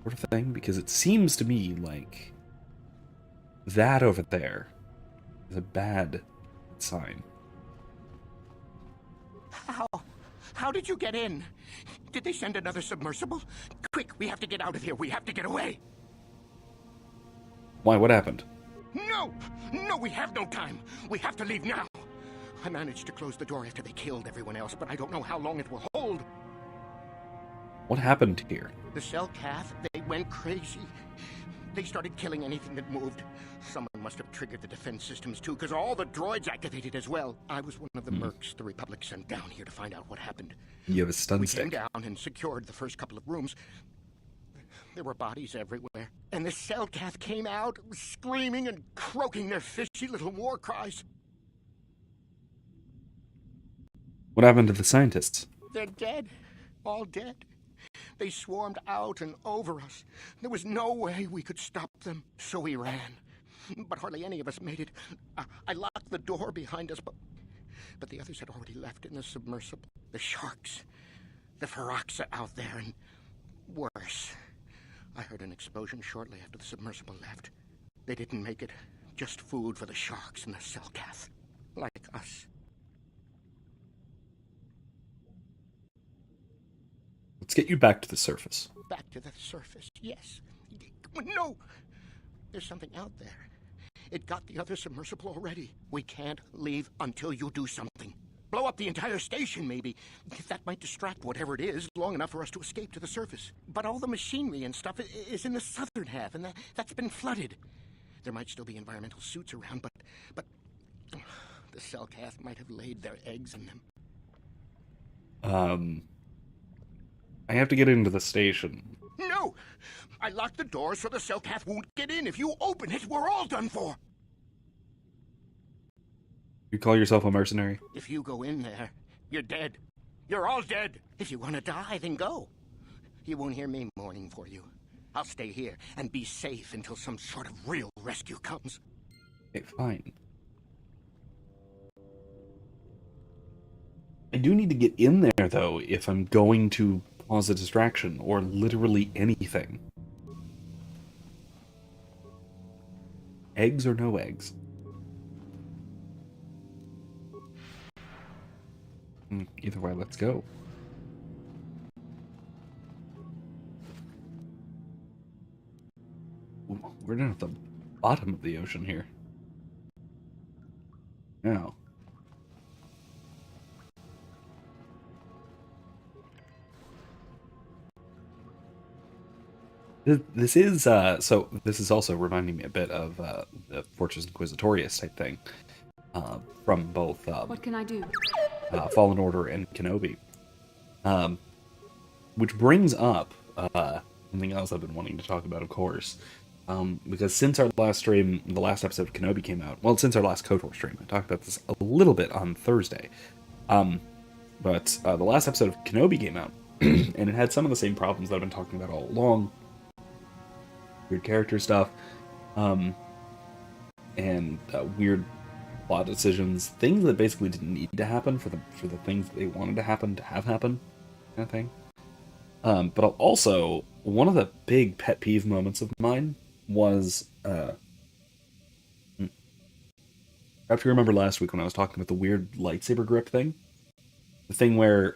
sort of thing. Because it seems to me like that over there is a bad sign. How did you get in? Did they send another submersible? Quick, we have to get out of here. We have to get away. Why? What happened? No! No, we have no time. We have to leave now. I managed to close the door after they killed everyone else, but I don't know how long it will hold. What happened here? The cell calf, they went crazy. They started killing anything that moved. Someone must have triggered the defense systems too, because all the droids activated as well. I was one of the mercs the Republic sent down here to find out what happened. You have a stun We stick. came down and secured the first couple of rooms. There were bodies everywhere. And the cell calf came out, screaming and croaking their fishy little war cries. What happened to the scientists? They're dead. All dead. They swarmed out and over us. There was no way we could stop them, so we ran. But hardly any of us made it. I locked the door behind us, but the others had already left in the submersible. The sharks. The Ferox are out there, and worse. I heard an explosion shortly after the submersible left. They didn't make it. Just food for the sharks and the Selkath. Like us. Let's get you back to the surface. Back to the surface, yes. No! There's something out there. It got the other submersible already. We can't leave until you do something. Blow up the entire station, maybe. That might distract whatever it is long enough for us to escape to the surface. But all the machinery and stuff is in the southern half, and that's been flooded. There might still be environmental suits around, but the Selkath might have laid their eggs in them. I have to get into the station. No! I locked the door so the Selkath won't get in. If you open it, we're all done for. You call yourself a mercenary? If you go in there, you're dead. You're all dead. If you want to die, then go. You won't hear me mourning for you. I'll stay here and be safe until some sort of real rescue comes. Okay, fine. I do need to get in there, though, if I'm going to cause a distraction, or literally anything. Eggs or no eggs? Either way, let's go. Ooh, we're down at the bottom of the ocean here. Now. This is, so this is also reminding me a bit of the Fortress Inquisitorius type thing from both What can I do? Fallen Order and Kenobi. Which brings up something else I've been wanting to talk about, of course. Because since our last stream, the last episode of Kenobi came out, well, since our last KOTOR stream, I talked about this a little bit on Thursday. But the last episode of Kenobi came out, and it had some of the same problems that I've been talking about all along. Weird character stuff, and weird plot decisions, things that basically didn't need to happen for the things that they wanted to happen, kind of thing. But also, one of the big pet peeve moments of mine was, perhaps you remember last week when I was talking about the weird lightsaber grip thing, the thing where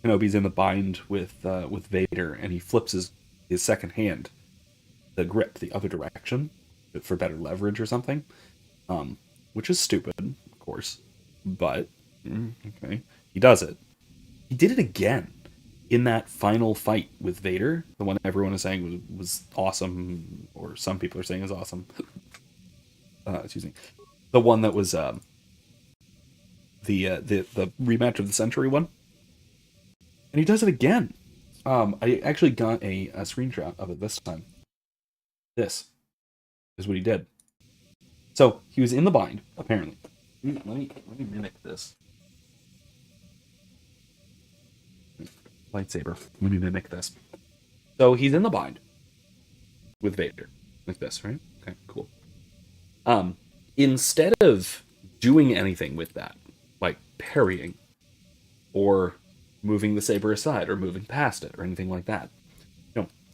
Kenobi's in the bind with Vader, and he flips his second hand, the grip, the other direction, for better leverage or something. Which is stupid, of course, but okay, he does it. He did it again in that final fight with Vader, the one everyone is saying was awesome, or some people are saying is awesome. Excuse me, the one that was the rematch of the century one, and he does it again. I actually got a screenshot of it this time. This is what he did. So, he was in the bind, apparently. Let me mimic this. Lightsaber. Let me mimic this. So, he's in the bind with Vader. Like this, right? Okay, cool. Instead of doing anything with that, like parrying, or moving the saber aside, or moving past it, or anything like that,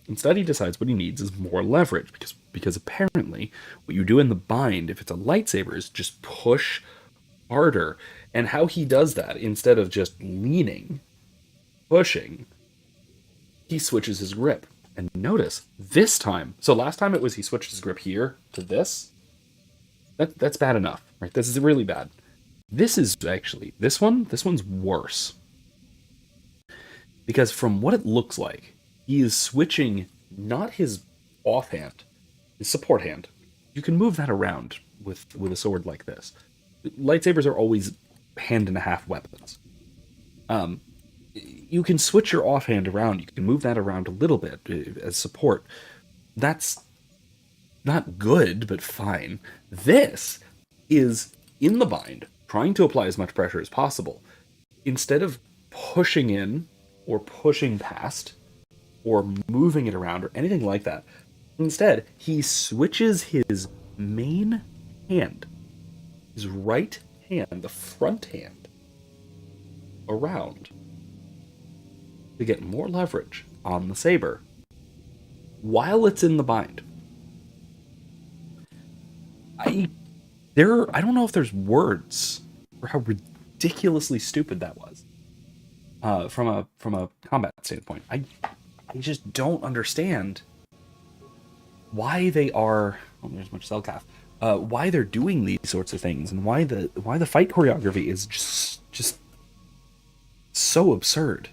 instead, he decides what he needs is more leverage, because apparently what you do in the bind, if it's a lightsaber, is just push harder. And how he does that, instead of just leaning, pushing, he switches his grip. And notice, this time, so last time it was he switched his grip here to this. That's bad enough, right? This is really bad. This is actually, this one's worse. Because from what it looks like, he is switching not his offhand, his support hand. You can move that around with a sword like this. Lightsabers are always hand and a half weapons. You can switch your offhand around. You can move that around a little bit as support. That's not good, but fine. This is in the bind, trying to apply as much pressure as possible. instead of pushing in or pushing past or moving it around or anything like that, instead he switches his main hand, his right hand, the front hand, around to get more leverage on the saber while it's in the bind. I don't know if there's words for how ridiculously stupid that was. From a combat standpoint, I just don't understand why they are. Oh, there's much Selkath. Why they're doing these sorts of things, and why the fight choreography is just so absurd.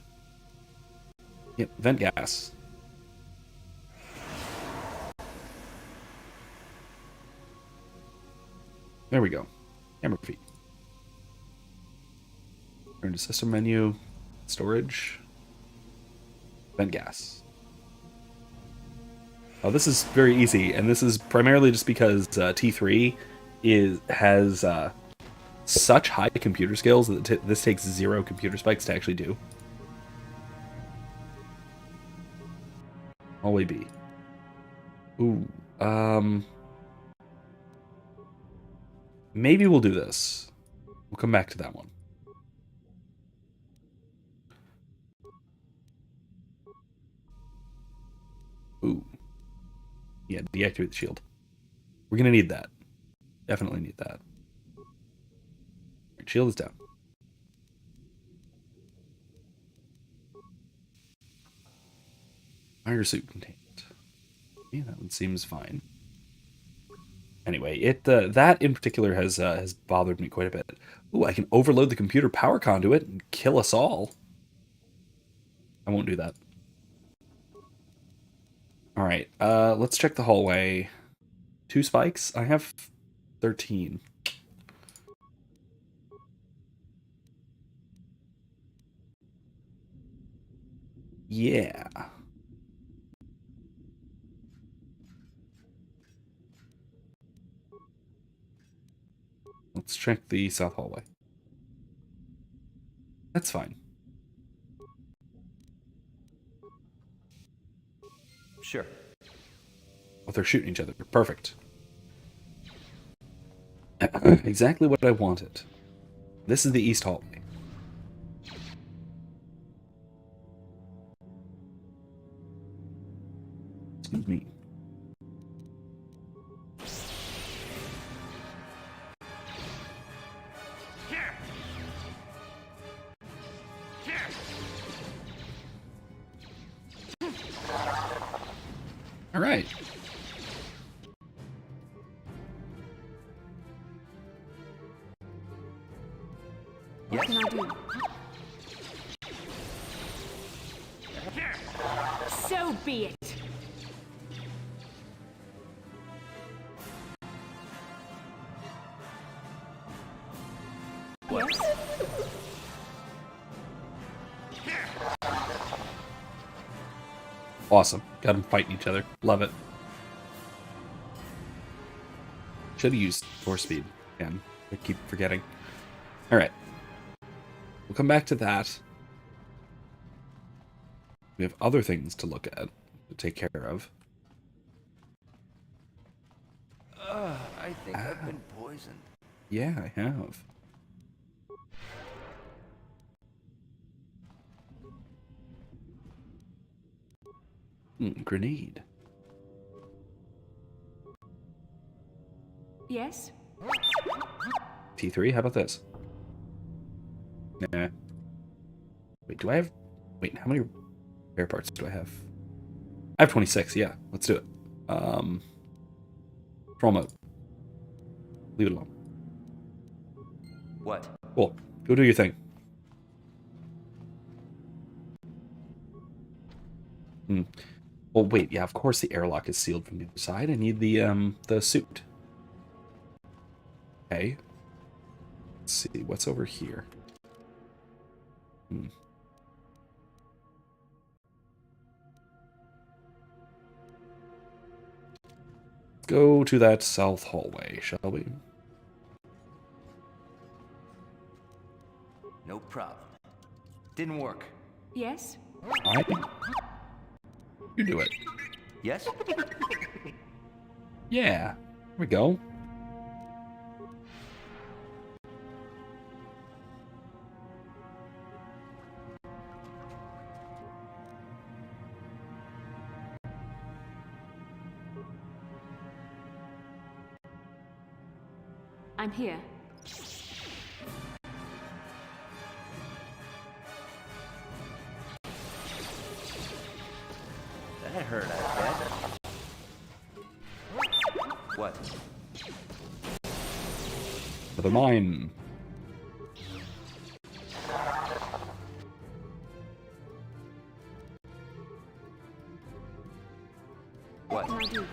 Yep, vent gas. There we go. Camera feed. Turn to system menu, storage, vent gas. Oh, this is very easy, and this is primarily just because T3 has such high computer skills that this takes 0 computer spikes to actually do. Hallway B. Ooh, maybe we'll do this. We'll come back to that one. Ooh. Yeah, deactivate the shield. We're gonna need that. Definitely need that. Right, shield is down. Fire suit contained. Yeah, that one seems fine. Anyway, that in particular has bothered me quite a bit. Ooh, I can overload the computer power conduit and kill us all. I won't do that. All right, let's check the hallway. 2 spikes. I have 13. Yeah. Let's check the south hallway. That's fine. Sure. Oh, they're shooting each other. Perfect. Exactly what I wanted. This is the east hallway. Excuse me. All right. What can I do? So be it. Yes? Awesome. Got them fighting each other. Love it. Should have used force speed again. I keep forgetting. All right. We'll come back to that. We have other things to look at, to take care of. I think I've been poisoned. Yeah, I have. Grenade. Yes? T3, how about this? Nah. Wait, do I have... Wait, how many spare parts do I have? I have 26, yeah. Let's do it. Control mode. Leave it alone. What? Cool. Go do your thing. Well, wait, yeah, of course the airlock is sealed from the other side. I need the suit. Okay. Let's see, what's over here? Go to that south hallway, shall we? No problem. Didn't work. Yes? Fine. You do it. Yes? Yeah. Here we go. I'm here. That hurt, I bet. What? For the mine. What? What can I do?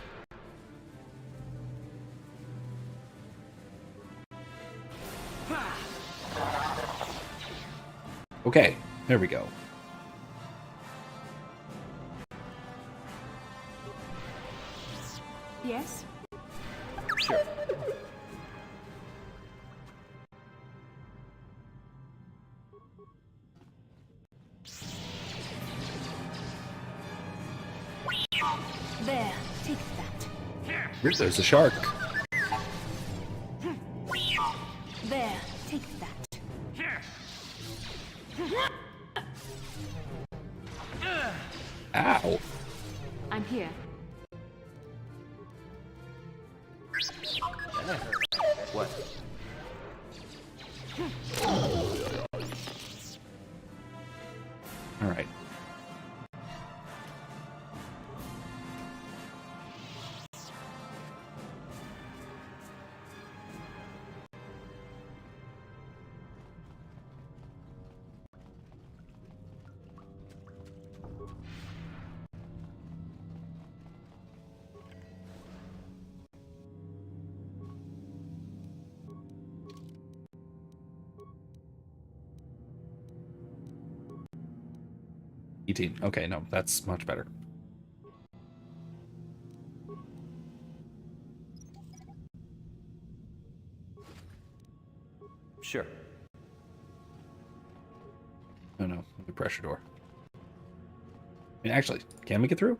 Okay, there we go. Yes? Sure. There, take that. There's a shark. There, take that. Ow. I'm here. That hurt. What? All right. Okay, no, that's much better. Sure. Oh no, the pressure door. I mean, actually, can we get through?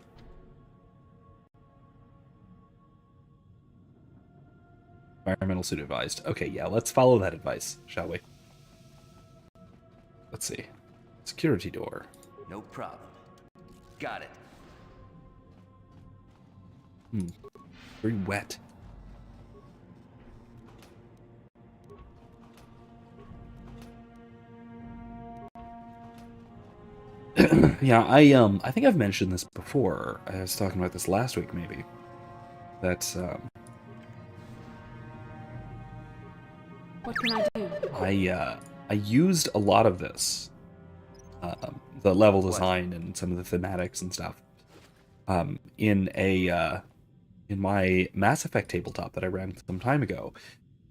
Environmental suit advised. Okay, yeah, let's follow that advice, shall we? Let's see. Security door. No problem. Got it. Very wet. Yeah, I think I've mentioned this before. I was talking about this last week, maybe. That What can I do? I used a lot of this, the level design and some of the thematics and stuff, in my Mass Effect tabletop that I ran some time ago.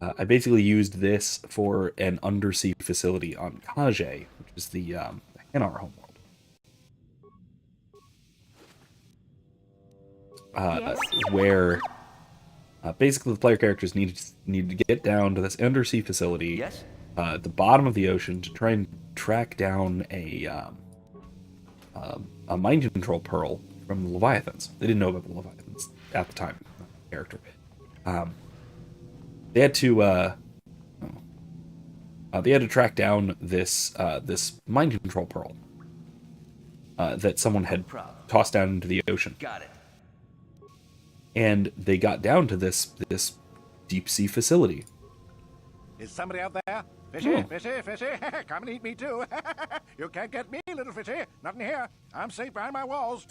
I basically used this for an undersea facility on Kage, which is the Hanar homeworld. Yes? Where basically the player characters need to get down to this undersea facility, Yes? at the bottom of the ocean, to try and track down a mind control pearl from the Leviathans. They didn't know about the Leviathans at the time. Character. They had to track down this mind control pearl that someone had tossed down into the ocean. Got it. And they got down to this deep sea facility. Is somebody out there? Fishy, fishy, fishy. Come and eat me too. You can't get me, little fishy. Not in here. I'm safe behind my walls.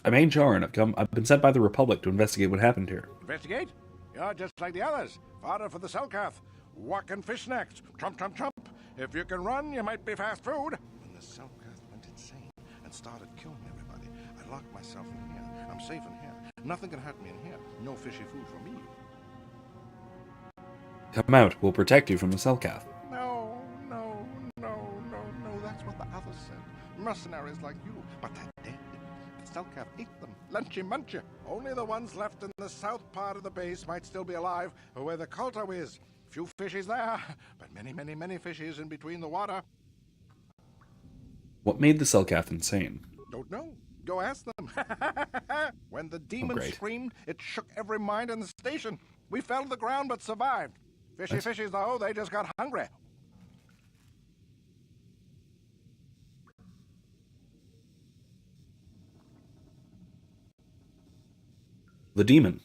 I'm Ain Charin. I've been sent by the Republic to investigate what happened here. Investigate? You're just like the others. Fodder for the Selkath. Walk and fish next. Trump, trump, trump. If you can run, you might be fast food. When the Selkath went insane and started killing everybody, I locked myself in here. I'm safe in here. Nothing can hurt me in here. No fishy food for me. Come out. We'll protect you from the Selkath. No. That's what the others said. Mercenaries like you. But they're dead. The Selkath ate them. Lunchy munchy. Only the ones left in the south part of the base might still be alive, where the Kulta is. Few fishies there, but many, many, many fishies in between the water. What made the Selkath insane? Don't know. Go ask them. When the demon great. screamed, it shook every mind in the station. We fell to the ground but survived. Fishies, though, they just got hungry. The demon.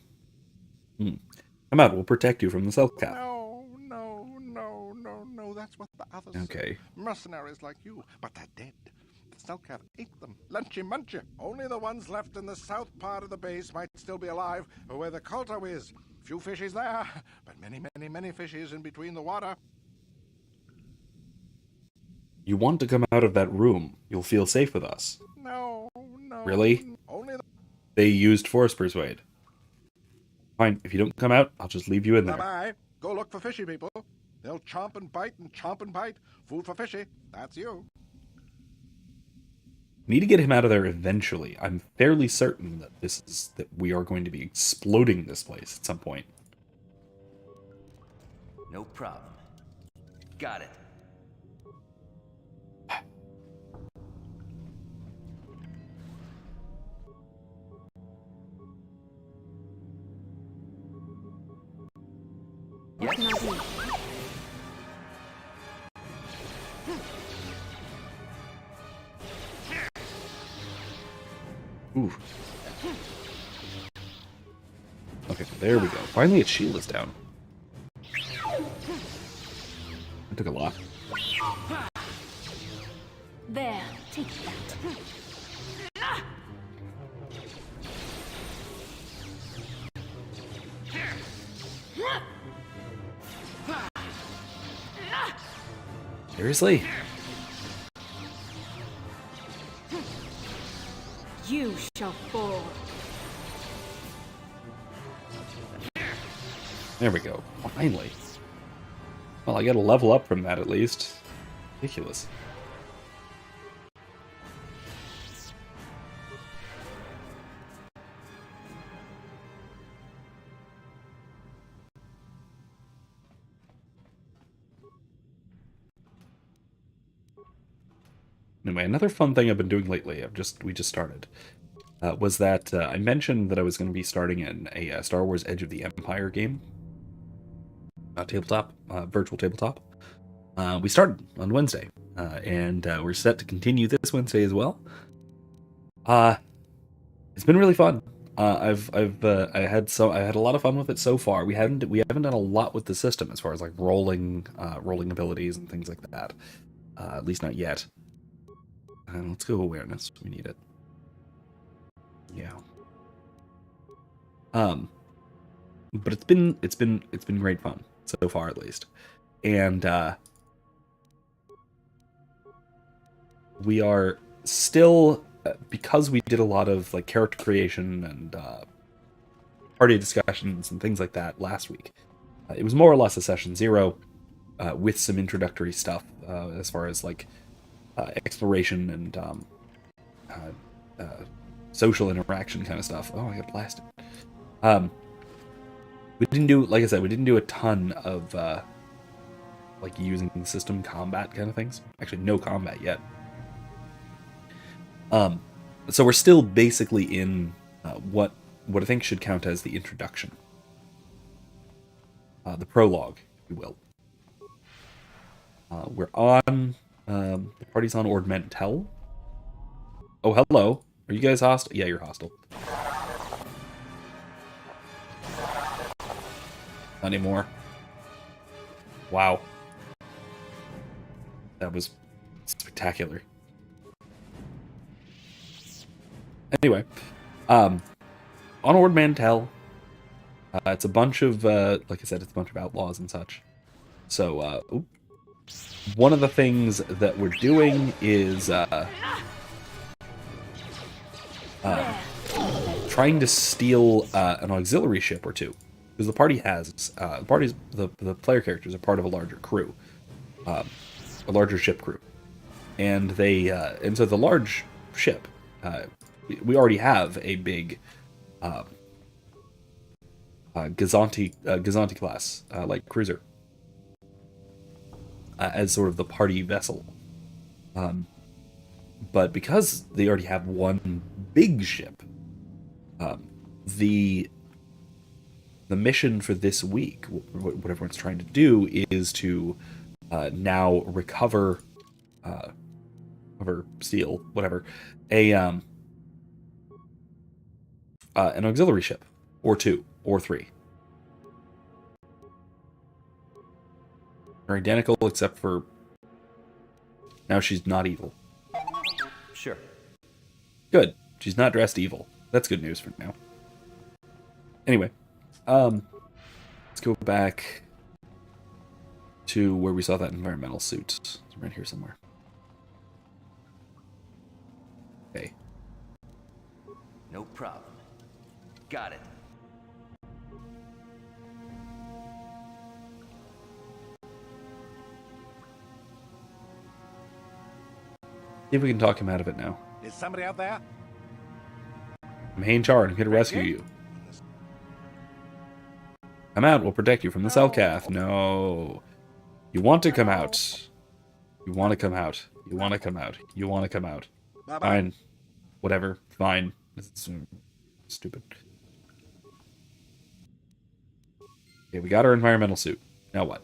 Come out, we'll protect you from the Selkath. No, that's what the others Okay. say. Mercenaries like you, but they're dead. The Selkath ate them. Lunchy munchy. Only the ones left in the south part of the base might still be alive, where the Culto is. Few fishies there, but many, many, many fishies in between the water. You want to come out of that room. You'll feel safe with us. No. Really? Only the... They used Force Persuade. Fine, if you don't come out, I'll just leave you in there. Bye-bye. Go look for fishy people. They'll chomp and bite. Food for fishy. That's you. We need to get him out of there eventually. I'm fairly certain that we are going to be exploding this place at some point. No problem. Got it. What can I do? Ooh. Okay, there we go. Finally, its shield is down. That took a lot. There, take that. Seriously? You shall fall. There we go. Finally. Well, I gotta level up from that at least. Ridiculous. Anyway, another fun thing I've been doing lately, we just started, was that I mentioned that I was going to be starting in a Star Wars Edge of the Empire game, tabletop, virtual tabletop. We started on Wednesday, and we're set to continue this Wednesday as well. It's been really fun. I had a lot of fun with it so far. We haven't done a lot with the system as far as like rolling abilities and things like that. At least not yet. Let's go awareness. We need it. Yeah. But it's been great fun so far, at least, and we are still, because we did a lot of like character creation and party discussions and things like that last week. It was more or less a session 0 with some introductory stuff as far as like exploration and social interaction kind of stuff. Oh, I got blasted. We didn't do, like I said, we didn't do a ton of like using the system combat kind of things. Actually, no combat yet. So we're still basically in what I think should count as the introduction, the prologue, if you will. We're on. The party's on Ord Mantell. Oh, hello. Are you guys hostile? Yeah, you're hostile. Not anymore. Wow. That was spectacular. Anyway, on Ord Mantell, it's a bunch of, like I said, it's a bunch of outlaws and such. So, one of the things that we're doing is trying to steal an auxiliary ship or two, because the party has the player characters are part of a larger crew, a larger ship crew, and so the large ship, we already have a big Gazanti class like cruiser as sort of the party vessel. But because they already have one big ship, the mission for this week, what everyone's trying to do, is to now recover, steal, whatever, an auxiliary ship, or 2, or 3. They're identical, except for now she's not evil. Sure. Good. She's not dressed evil. That's good news for now. Anyway, let's go back to where we saw that environmental suit. It's right here somewhere. Okay. No problem. Got it. See if we can talk him out of it now. Is somebody out there? I'm Hain Char, and I'm here to rescue you. Come out, we'll protect you from the Selkath. No. You want to come out. You want to come out. You want to come out. You want to come out. Bye-bye. Fine. Whatever. Fine. It's stupid. Okay, we got our environmental suit. Now what?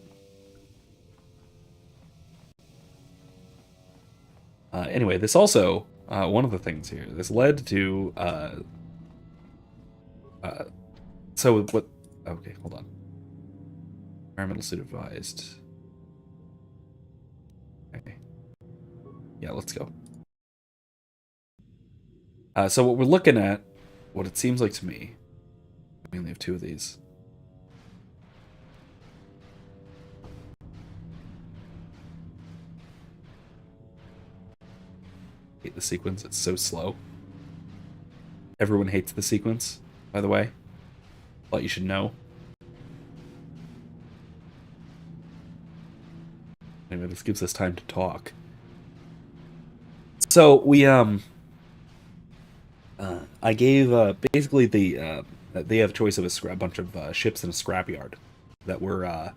Anyway, this also, one of the things here, this led to, so what, okay, hold on. Environmental suit advised. Okay. Yeah, let's go. So what we're looking at, what it seems like to me, we only have 2 of these. Hate the sequence, it's so slow. Everyone hates the sequence, by the way. Thought you should know. Anyway, this gives us time to talk. So we I gave basically they have a choice of a bunch of ships in a scrapyard that were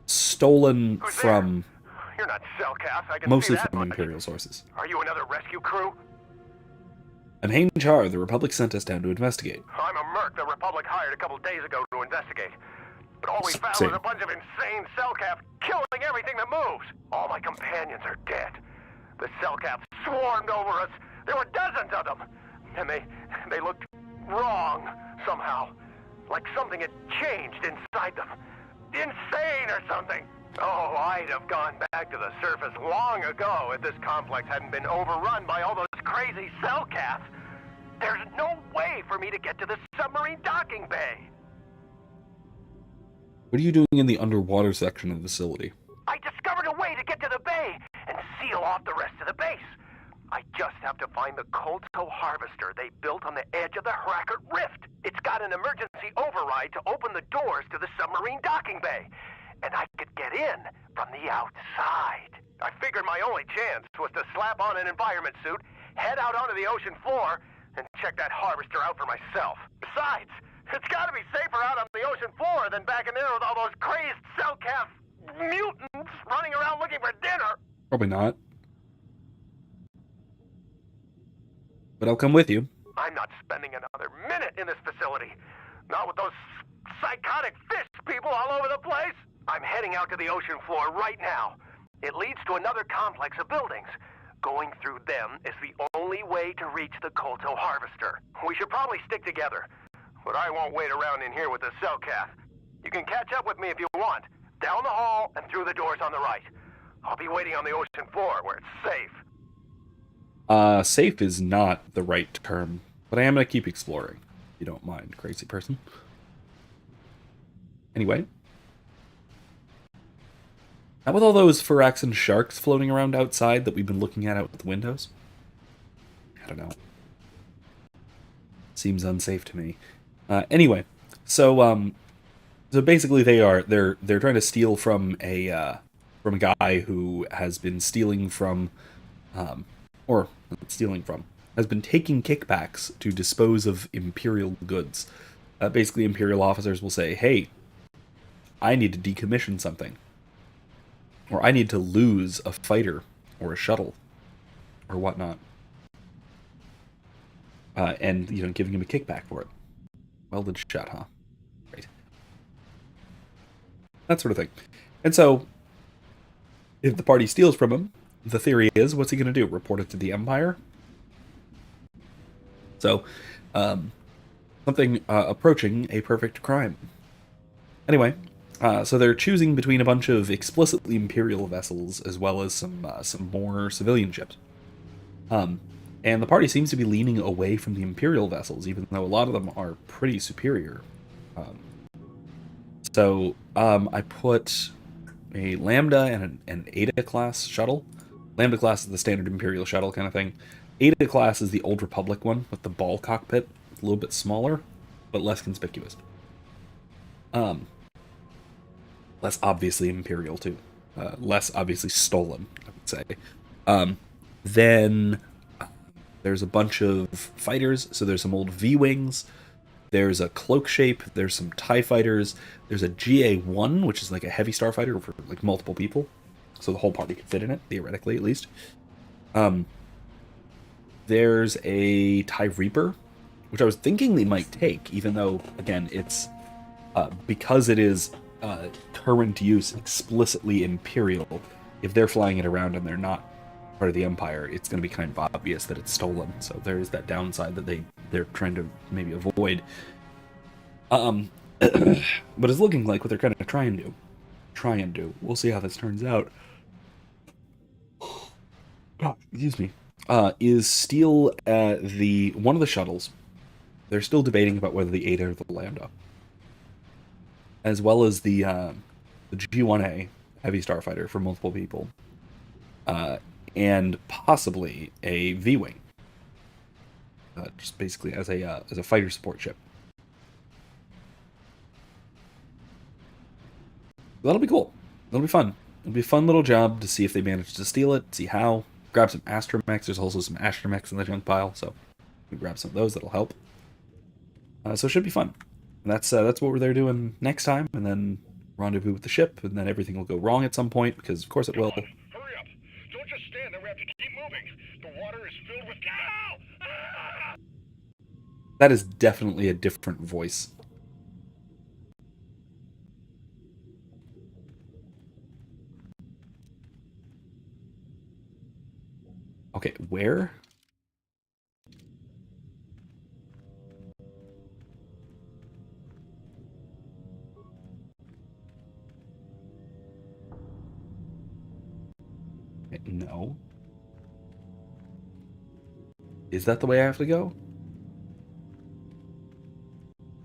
stolen from You're not Selkath, I can mostly see that from much. Imperial sources. Are you another rescue crew? I'm Hain Char. The Republic sent us down to investigate. I'm a merc the Republic hired a couple days ago to investigate. But all we found Same. was a bunch of insane Selkath killing everything that moves. All my companions are dead. The Selkath swarmed over us. There were dozens of them. And they looked wrong somehow. Like something had changed inside them. Insane or something. Oh, I'd have gone back to the surface long ago if this complex hadn't been overrun by all those crazy Selkaths. There's no way for me to get to the submarine docking bay. What are you doing in the underwater section of the facility? I discovered a way to get to the bay and seal off the rest of the base. I just have to find the Kolto harvester they built on the edge of the Hrackert Rift. It's got an emergency override to open the doors to the submarine docking bay. And I could get in from the outside. I figured my only chance was to slap on an environment suit, head out onto the ocean floor, and check that harvester out for myself. Besides, it's gotta be safer out on the ocean floor than back in there with all those crazed Selkath mutants running around looking for dinner. Probably not. But I'll come with you. I'm not spending another minute in this facility. Not with those psychotic fish people all over the place. I'm heading out to the ocean floor right now. It leads to another complex of buildings. Going through them is the only way to reach the Kolto harvester. We should probably stick together. But I won't wait around in here with the Selkath. You can catch up with me if you want. Down the hall and through the doors on the right. I'll be waiting on the ocean floor where it's safe. Safe is not the right term, but I am going to keep exploring, if you don't mind, crazy person. Anyway. How with all those Phyraxan sharks floating around outside that we've been looking at out the windows? I don't know. Seems unsafe to me. Anyway, so basically they're trying to steal from a guy who has been stealing from, has been taking kickbacks to dispose of Imperial goods. Basically, Imperial officers will say, hey, I need to decommission something. Or I need to lose a fighter or a shuttle or whatnot. And, you know, giving him a kickback for it. Welded shut, huh? Right. That sort of thing. And so, if the party steals from him, the theory is, what's he going to do? Report it to the Empire? So, something approaching a perfect crime. Anyway, so they're choosing between a bunch of explicitly Imperial vessels as well as some more civilian ships. And the party seems to be leaning away from the Imperial vessels, even though a lot of them are pretty superior. So I put a Lambda and an Eta class shuttle. Lambda class is the standard Imperial shuttle kind of thing. Eta class is the Old Republic one with the ball cockpit, a little bit smaller, but less conspicuous. Less obviously Imperial too. Less obviously stolen, I would say. Then there's a bunch of fighters. So there's some old V-Wings. There's a Cloak Shape. There's some TIE Fighters. There's a GA-1, which is like a heavy starfighter for like multiple people. So the whole party could fit in it, theoretically at least. There's a TIE Reaper, which I was thinking they might take, even though, again, it's because it is current use explicitly Imperial. If they're flying it around and they're not part of the Empire, it's going to be kind of obvious that it's stolen. So there is that downside that they're trying to maybe avoid. But it's looking like what they're kind of trying to do. We'll see how this turns out. Oh, excuse me. Is steal the one of the shuttles. They're still debating about whether the Eta or the Lambda, as well as the G1A heavy starfighter for multiple people, and possibly a V-Wing, just basically as a fighter support ship. That'll be cool. That'll be fun. It'll be a fun little job to see if they manage to steal it, see how. Grab some astromechs. There's also some astromechs in the junk pile, so we grab some of those. That'll help. So it should be fun. And that's what we're there doing next time, and then rendezvous with the ship, and then everything will go wrong at some point, because of course it will. Hurry up! Don't just stand there. We have to keep moving. The water is filled with cow. That is definitely a different voice. Okay, where? No. Is that the way I have to go?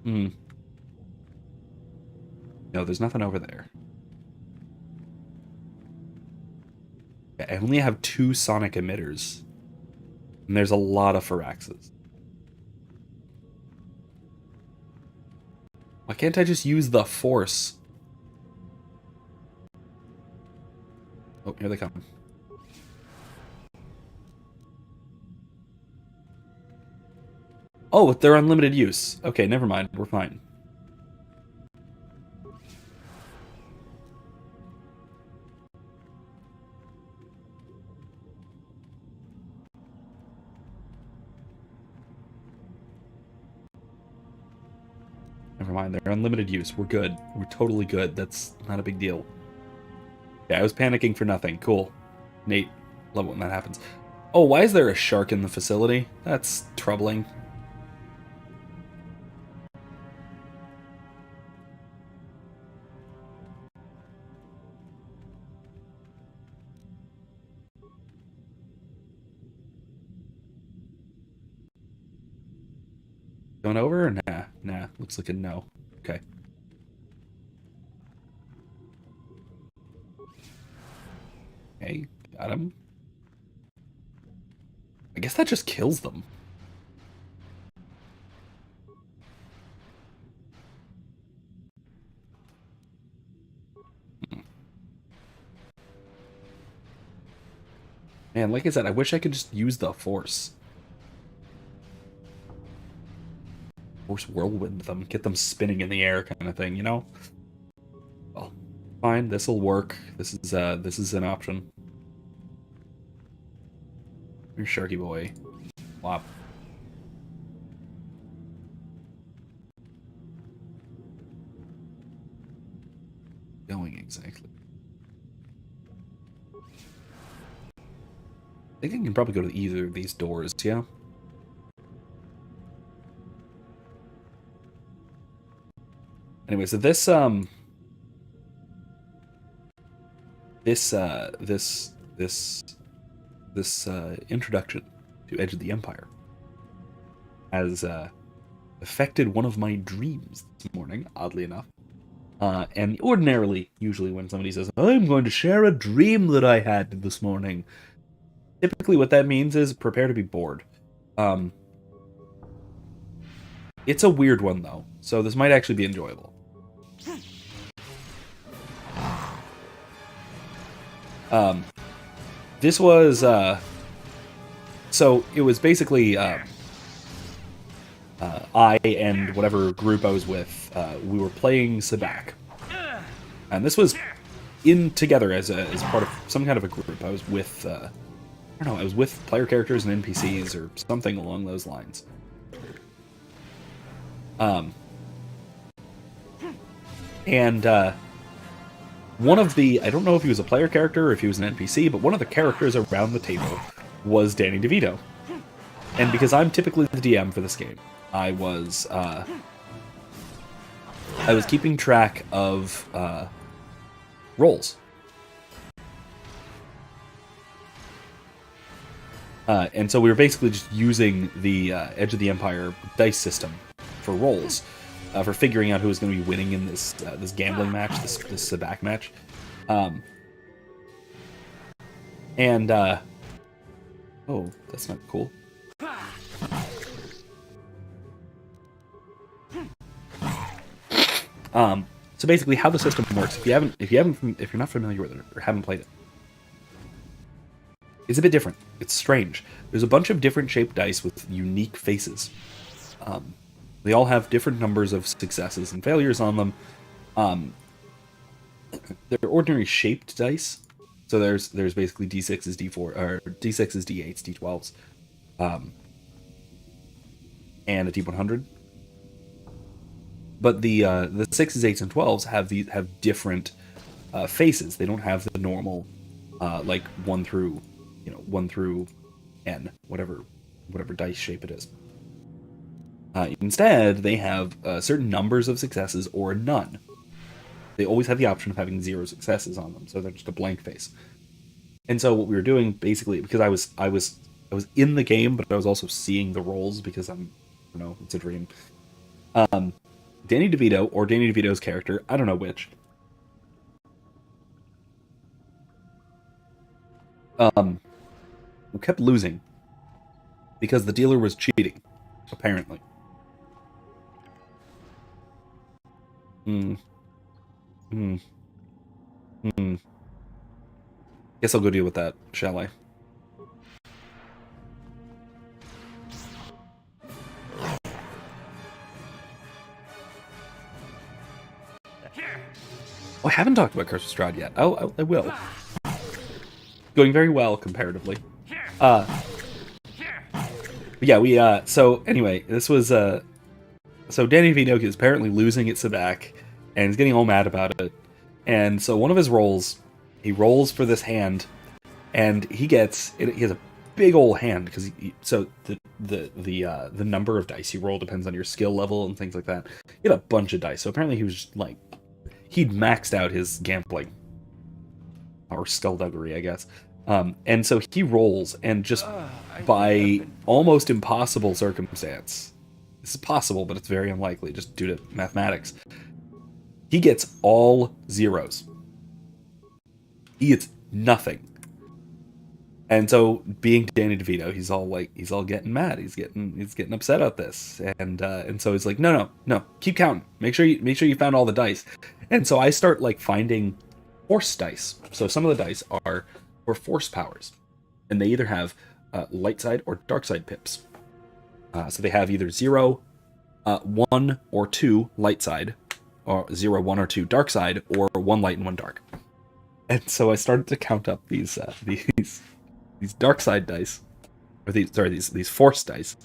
No, there's nothing over there. I only have 2 sonic emitters. And there's a lot of Firaxes. Why can't I just use the Force? Oh, here they come. Oh, they're unlimited use. Okay, never mind. We're fine. Never mind, they're unlimited use. We're good. We're totally good. That's not a big deal. Yeah, I was panicking for nothing. Cool. Nate, love it when that happens. Oh, why is there a shark in the facility? That's troubling. Going over or nah? Nah, looks like a no. Okay. Okay, got him. I guess that just kills them. Man, like I said, I wish I could just use the Force. Force whirlwind them, get them spinning in the air kind of thing, you know? Fine, this'll work. This is an option. You're Sharky Boy. Flop. Going exactly. I think I can probably go to either of these doors, yeah? Anyway, so this introduction to Edge of the Empire has affected one of my dreams this morning, oddly enough. And ordinarily, usually when somebody says, I'm going to share a dream that I had this morning, typically what that means is prepare to be bored. It's a weird one, though, so this might actually be enjoyable. This was, so it was basically, I and whatever group I was with, we were playing Sabak. And this was together as part of some kind of a group. I was with, I don't know, I was with player characters and NPCs or something along those lines. One of the, I don't know if he was a player character or if he was an NPC, but one of the characters around the table was Danny DeVito. And because I'm typically the DM for this game, I was keeping track of rolls. And so we were basically just using the Edge of the Empire dice system for rolls, for figuring out who was going to be winning in this this gambling match, this Sabak match. Oh, that's not cool. So basically, how the system works, if you're not familiar with it or haven't played it, it's a bit different. It's strange. There's a bunch of different shaped dice with unique faces. They all have different numbers of successes and failures on them. They're ordinary shaped dice. So there's basically D6s, D4, or D6s, D8s, D12s, and a D100. But the 6s, 8s, and 12s have different faces. They don't have the normal like 1 through N, whatever dice shape it is. Instead, they have certain numbers of successes or none. They always have the option of having 0 successes on them, so they're just a blank face. And so what we were doing, basically, because I was in the game, but I was also seeing the rolls because it's a dream. Danny DeVito, or Danny DeVito's character, I don't know which, we kept losing because the dealer was cheating, apparently. Guess I'll go deal with that, shall I? Oh, I haven't talked about Curse of Strahd yet. I will. Going very well, comparatively. Yeah, so anyway, this was, so Danny DeVito is apparently losing at Sabak, and he's getting all mad about it. And so one of his rolls, he rolls for this hand, and he has a big old hand, because so the number of dice you roll depends on your skill level and things like that. He had a bunch of dice, so apparently he was just, like, he'd maxed out his gambling, or skullduggery, I guess. And so he rolls, and just by almost impossible circumstance, this is possible, but it's very unlikely, just due to mathematics, he gets all 0s. He gets nothing. And so, being Danny DeVito, he's all getting mad. He's getting upset at this, and so he's like, no, keep counting. Make sure you found all the dice. And so I start like finding force dice. So some of the dice are for force powers, and they either have light side or dark side pips. So they have either 0, 1, or 2 light side, or 0, 1, or 2 dark side, or 1 light and 1 dark. And so I started to count up these dark side dice, or these force dice,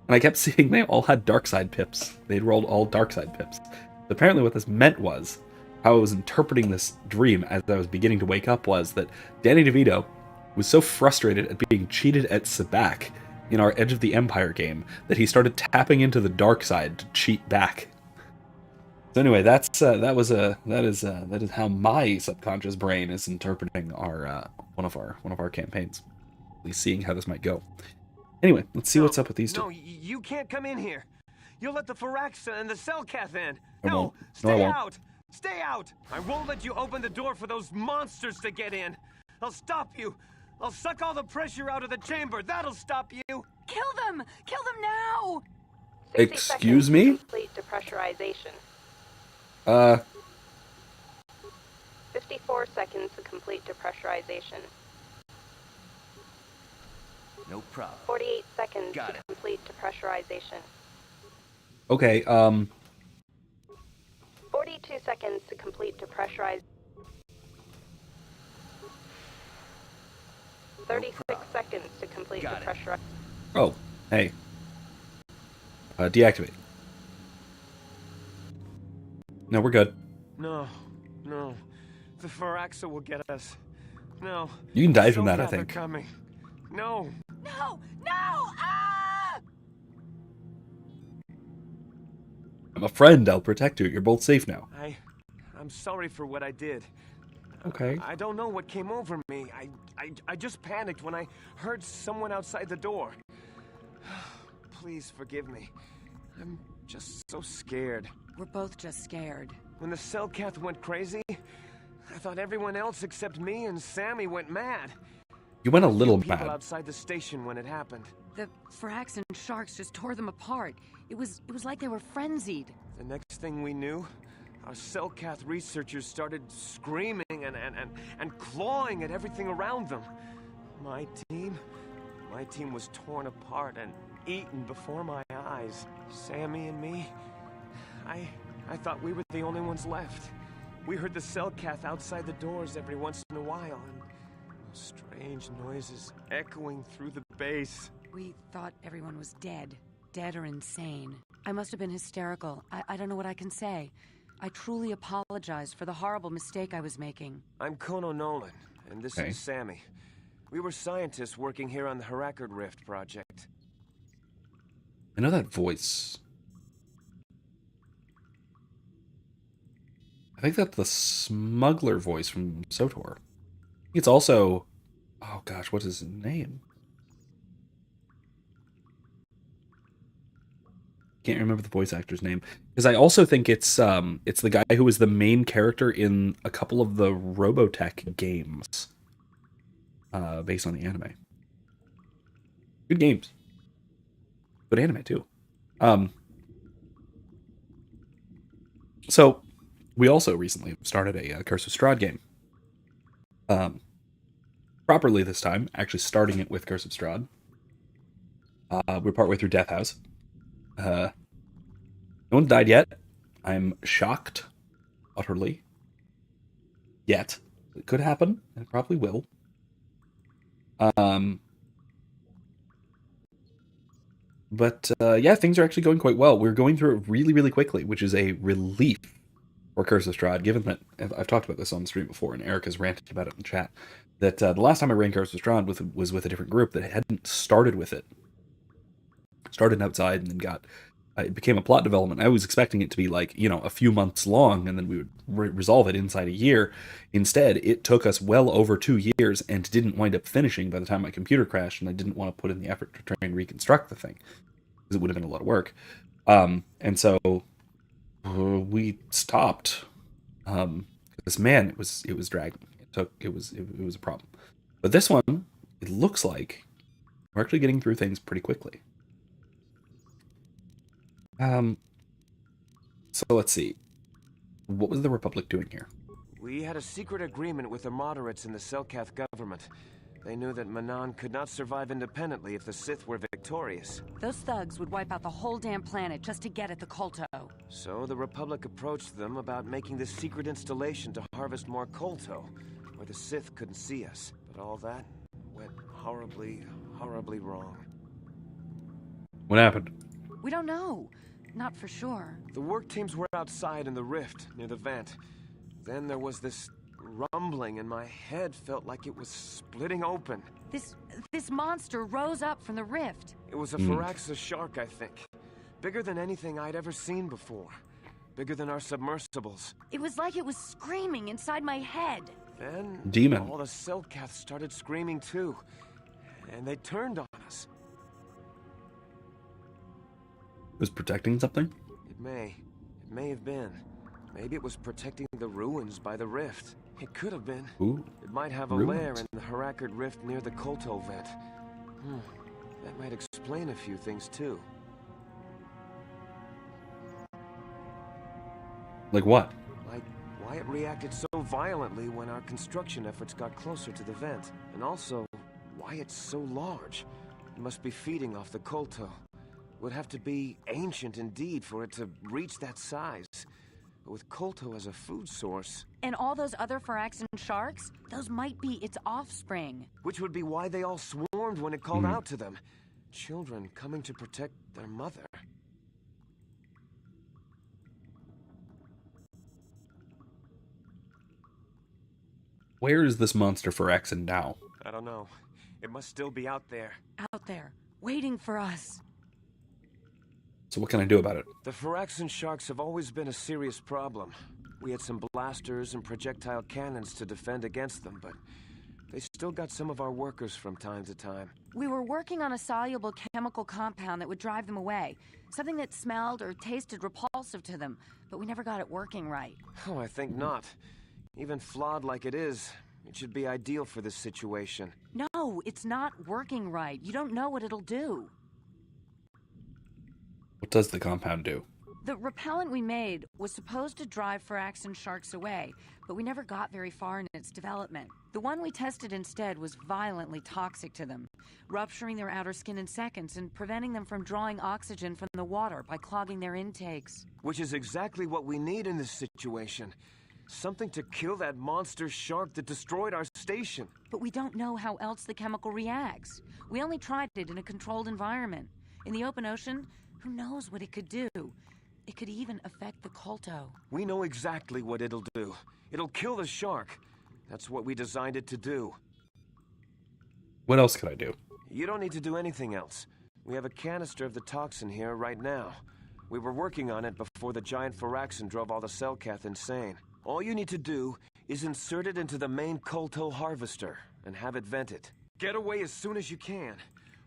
and I kept seeing they all had dark side pips. They'd rolled all dark side pips. But apparently, what this meant was how I was interpreting this dream as I was beginning to wake up was that Danny DeVito was so frustrated at being cheated at Sabak in our Edge of the Empire game that he started tapping into the dark side to cheat back. So anyway, that is how my subconscious brain is interpreting our one of our campaigns. At least seeing how this might go. Anyway, let's see what's up with these two. No, you can't come in here. You'll let the Firaxa and the Selkath in. I No, won't. No, I stay won't. out. Stay out. I won't let you open the door for those monsters to get in. I'll stop you. I'll suck all the pressure out of the chamber. That'll stop you. Kill them! Kill them now! 60 Excuse seconds me? to complete depressurization. 54 seconds to complete depressurization. No problem. 48 seconds Got to it. complete depressurization. Okay, 42 seconds to complete depressurization. 36 seconds to complete Got it. depressurization. oh, hey. Deactivate. No, we're good. No. The Firaxa will get us. No. You can die from the that, I Selkath are think. coming. No. No! No! Ah! I'm a friend, I'll protect you. You're both safe now. I'm sorry for what I did. Okay. I don't know what came over me. I just panicked when I heard someone outside the door. Please forgive me. I'm just so scared. We're both just scared. When the Selkath went crazy, I thought everyone else except me and Sammy went mad. You went a little People mad. outside the station when it happened. The Firax and sharks just tore them apart. It was like they were frenzied. The next thing we knew, our Selkath researchers started screaming and clawing at everything around them. My team was torn apart and eaten before my eyes. Sammy and me, I thought we were the only ones left. We heard the Selkath outside the doors every once in a while, and strange noises echoing through the base. We thought everyone was dead or insane. I must have been hysterical. I don't know what I can say. I truly apologize for the horrible mistake I was making. I'm Kono Nolan, and this Okay. is Sammy. We were scientists working here on the Harakard Rift project. I know that voice. I think that's the smuggler voice from SOTOR. It's also... Oh gosh, what is his name? Can't remember the voice actor's name. Because I also think it's the guy who was the main character in a couple of the Robotech games. Based on the anime. Good games. Good anime, too. So, we also recently started a Curse of Strahd game. Properly this time, actually starting it with Curse of Strahd. We're partway through Death House. No one's died yet. I'm shocked. Utterly. Yet. It could happen. It probably will. But yeah, things are actually going quite well. We're going through it really, really quickly, which is a relief for Curse of Strahd, given that I've talked about this on the stream before, and Eric has ranted about it in the chat, that the last time I ran Curse of Strahd was with a different group that hadn't started with it. Started outside and then it became a plot development. I was expecting it to be like, a few months long, and then we would resolve it inside a year. Instead, it took us well over 2 years and didn't wind up finishing by the time my computer crashed, and I didn't want to put in the effort to try and reconstruct the thing, because it would have been a lot of work. And so we stopped. Because man, it was dragging. It was a problem. But this one, it looks like we're actually getting through things pretty quickly. So let's see. What was the Republic doing here? We had a secret agreement with the moderates in the Selkath government. They knew that Manaan could not survive independently if the Sith were victorious. Those thugs would wipe out the whole damn planet just to get at the Kolto. So the Republic approached them about making this secret installation to harvest more Kolto, where the Sith couldn't see us. But all that went horribly, horribly wrong. What happened? We don't know. Not for sure. The work teams were outside in the rift, near the vent. Then there was this rumbling, and my head felt like it was splitting open. This monster rose up from the rift. It was a Firaxis shark, I think. Bigger than anything I'd ever seen before. Bigger than our submersibles. It was like it was screaming inside my head. Then Demon. all the Selkaths started screaming too. And they turned on us. It was protecting something? It may have been. Maybe it was protecting the ruins by the rift. It could have been. Ooh. It might have a Ruins. lair in the Harakard rift near the Kolto vent. That might explain a few things too. Like what? Like why it reacted so violently when our construction efforts got closer to the vent. And also, why it's so large. It must be feeding off the Kolto. Would have to be ancient indeed for it to reach that size. But with Kolto as a food source... And all those other Firaxan sharks? Those might be its offspring. Which would be why they all swarmed when it called out to them. Children coming to protect their mother. Where is this monster Firaxan now? I don't know. It must still be out there. Out there, waiting for us. So what can I do about it? The Firaxan sharks have always been a serious problem. We had some blasters and projectile cannons to defend against them, but they still got some of our workers from time to time. We were working on a soluble chemical compound that would drive them away. Something that smelled or tasted repulsive to them, but we never got it working right. Oh, I think not. Even flawed like it is, it should be ideal for this situation. No, it's not working right. You don't know what it'll do. What does the compound do? The repellent we made was supposed to drive Firaxan sharks away, but we never got very far in its development. The one we tested instead was violently toxic to them, rupturing their outer skin in seconds and preventing them from drawing oxygen from the water by clogging their intakes. Which is exactly what we need in this situation. Something to kill that monster shark that destroyed our station. But we don't know how else the chemical reacts. We only tried it in a controlled environment. In the open ocean, who knows what it could do? It could even affect the Kolto. We know exactly what it'll do. It'll kill the shark. That's what we designed it to do. What else could I do? You don't need to do anything else. We have a canister of the toxin here right now. We were working on it before the giant Firaxan drove all the Selkath insane. All you need to do is insert it into the main Kolto harvester and have it vented. Get away as soon as you can.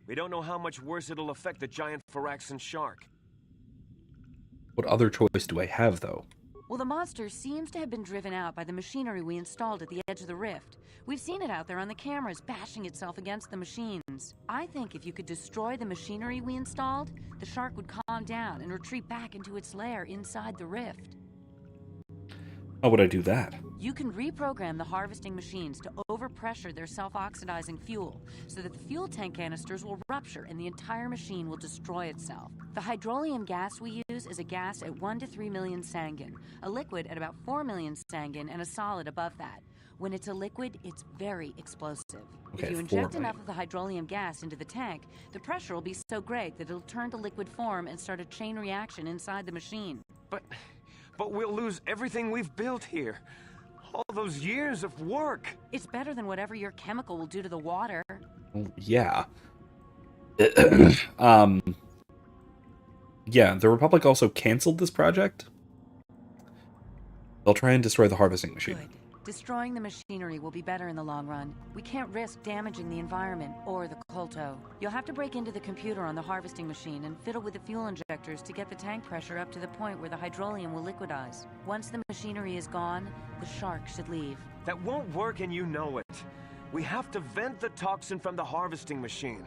We don't know how much worse it'll affect the giant Firaxan shark. What other choice do I have, though? Well, the monster seems to have been driven out by the machinery we installed at the edge of the rift. We've seen it out there on the cameras, bashing itself against the machines. I think if you could destroy the machinery we installed, the shark would calm down and retreat back into its lair inside the rift. How would I do that? You can reprogram the harvesting machines to overpressure their self-oxidizing fuel so that the fuel tank canisters will rupture and the entire machine will destroy itself. The hydrolium gas we use is a gas at 1 to 3 million Sangin, a liquid at about 4 million Sangin, and a solid above that. When it's a liquid, it's very explosive. Okay, if you 4 inject million. enough of the hydrolium gas into the tank, the pressure will be so great that it'll turn to liquid form and start a chain reaction inside the machine. But we'll lose everything we've built here. All those years of work. It's better than whatever your chemical will do to the water. Well, yeah. Yeah, the Republic also canceled this project. They'll try and destroy the harvesting machine. Good. Destroying the machinery will be better in the long run. We can't risk damaging the environment or the Kolto. You'll have to break into the computer on the harvesting machine and fiddle with the fuel injectors to get the tank pressure up to the point where the hydrolium will liquidize. Once the machinery is gone, the shark should leave. That won't work and you know it. We have to vent the toxin from the harvesting machine.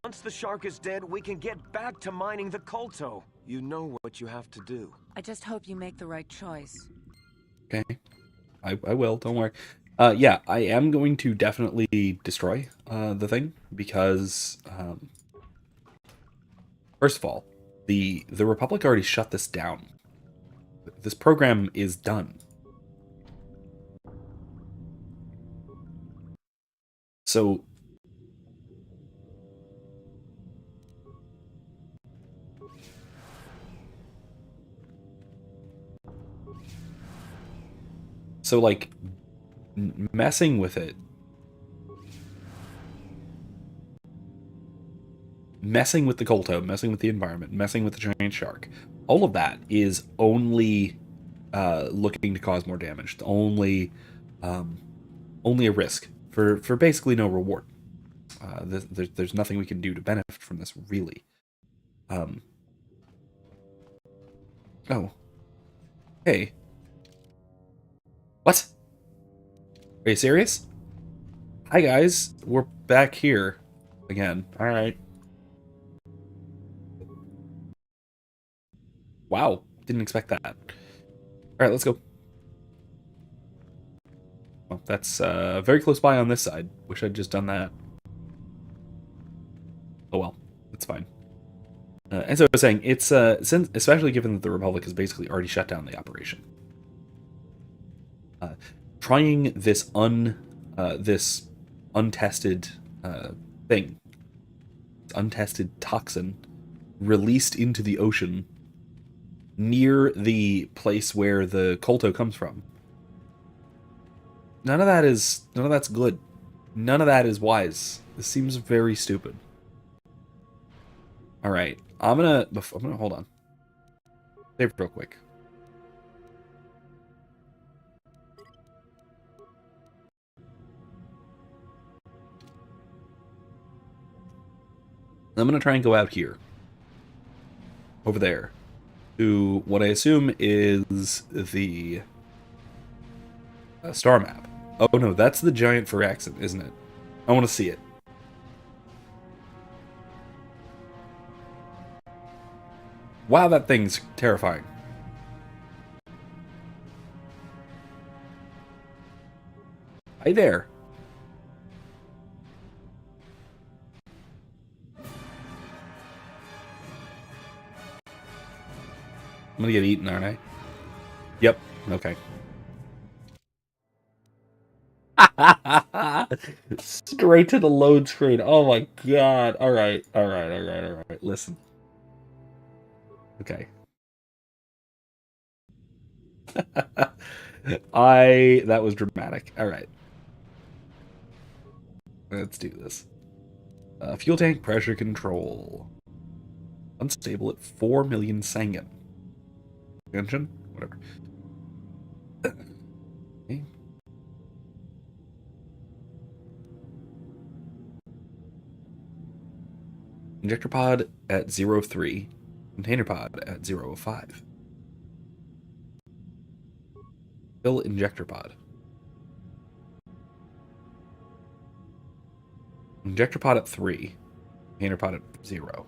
Once the shark is dead, we can get back to mining the Kolto. You know what you have to do. I just hope you make the right choice. Okay. I will, don't worry. Yeah, I am going to definitely destroy the thing because, first of all, the Republic already shut this down. This program is done. So like messing with it, messing with the Kolto, messing with the environment, messing with the giant shark, all of that is only looking to cause more damage. Only a risk for basically no reward. There's nothing we can do to benefit from this, really. Um, oh, hey, what? Are you serious? Hi guys, we're back here again. All right. Wow, didn't expect that. All right, let's go. Well, that's very close by on this side. Wish I'd just done that. Oh well, it's fine. And so I was saying, it's since, especially given that the Republic has basically already shut down the operation. Trying this this untested thing, untested toxin, released into the ocean near the place where the Kolto comes from. None of that's good. None of that is wise. This seems very stupid. All right, I'm gonna hold on. Save real quick. I'm gonna try and go out here, over there, to what I assume is the star map. Oh no, that's the giant Phyraxin, isn't it? I want to see it. Wow, that thing's terrifying. Hi there. I'm gonna get eaten, aren't I? Yep. Okay. Straight to the load screen. Oh my god. All right. All right. All right. All right. Listen. Okay. That was dramatic. All right. Let's do this. Fuel tank pressure control. Unstable at 4 million Sangan. Engine? Whatever. Okay. Injector pod at 0.3. Container pod at 0.5. Fill injector pod. Injector pod at 3. Container pod at 0.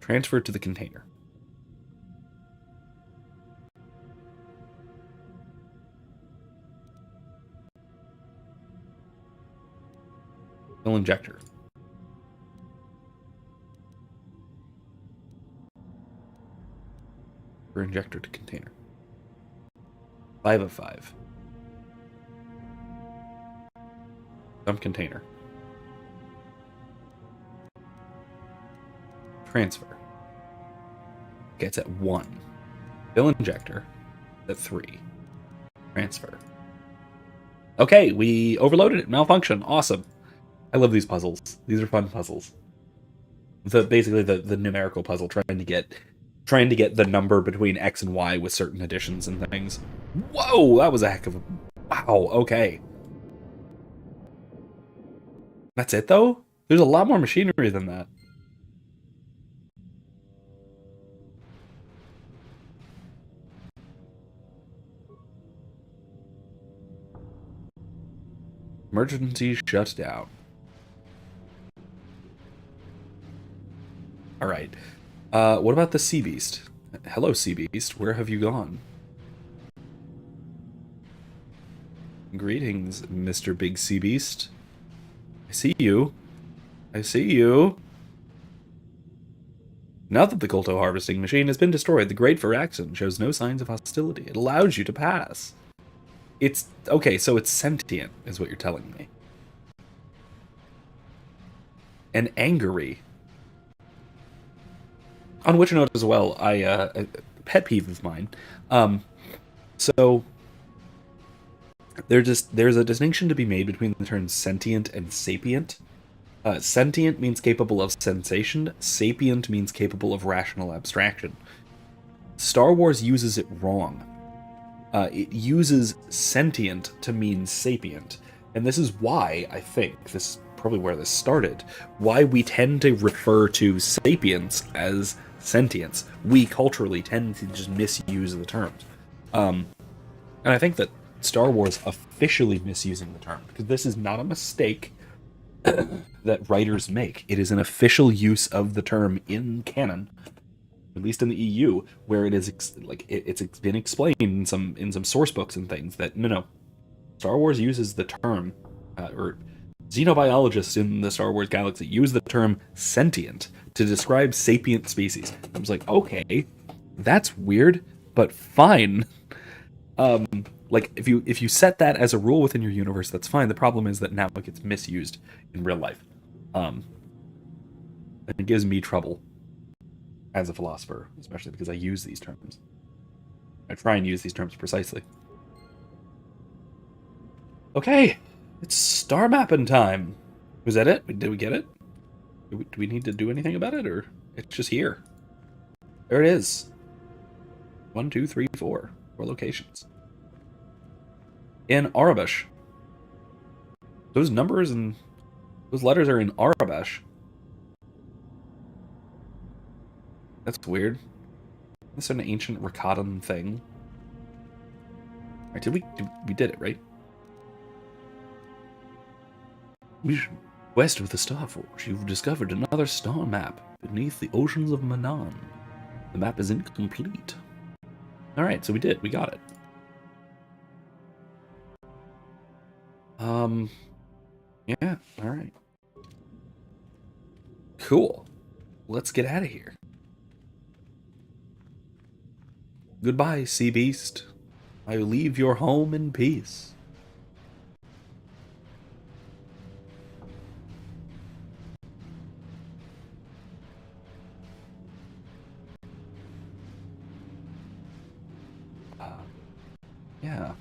Transfer to the container. Fill injector. For injector to container. 5 of 5. Dump container. Transfer. Gets at 1. Fill injector at 3. Transfer. Okay, we overloaded it. Malfunction. Awesome. I love these puzzles. These are fun puzzles. Basically the numerical puzzle, trying to get the number between X and Y with certain additions and things. Whoa, that was a heck of a... Wow, okay. That's it, though? There's a lot more machinery than that. Emergency shut down. Alright. What about the Sea Beast? Hello, Sea Beast. Where have you gone? Greetings, Mr. Big Sea Beast. I see you. I see you. Now that the Kolto harvesting machine has been destroyed, the Great Viraxen shows no signs of hostility. It allows you to pass. It's... okay, so it's sentient, is what you're telling me. And angry. On which note as well, a pet peeve of mine. So there's a distinction to be made between the terms sentient and sapient. Sentient means capable of sensation. Sapient means capable of rational abstraction. Star Wars uses it wrong. It uses sentient to mean sapient. And this is why, I think, this is probably where this started, why we tend to refer to sapience as sentience. We culturally tend to just misuse the terms. And I think that Star Wars officially misusing the term, because this is not a mistake that writers make. It is an official use of the term in canon, at least in the EU, where it is it's been explained in some source books and things that no, Star Wars uses the term, or xenobiologists in the Star Wars galaxy use the term sentient to describe sapient species. I was like, okay, that's weird, but fine. Like if you set that as a rule within your universe, that's fine. The problem is that now it gets misused in real life. And it gives me trouble as a philosopher, especially because I use these terms. I try and use these terms precisely. Okay, it's star mapping time. Was that it? Did we get it? Do we need to do anything about it, or it's just here? There it is. 1, 2, 3, 4. 4 locations. In Arabish. Those numbers and those letters are in Arabish. That's weird. That's an ancient Rakatan thing. Right, we did it, right? West of the Star Forge, you've discovered another star map beneath the oceans of Manaan. The map is incomplete. Alright, so we did. We got it. Yeah, alright. Cool. Let's get out of here. Goodbye, Sea Beast. I leave your home in peace. Yeah.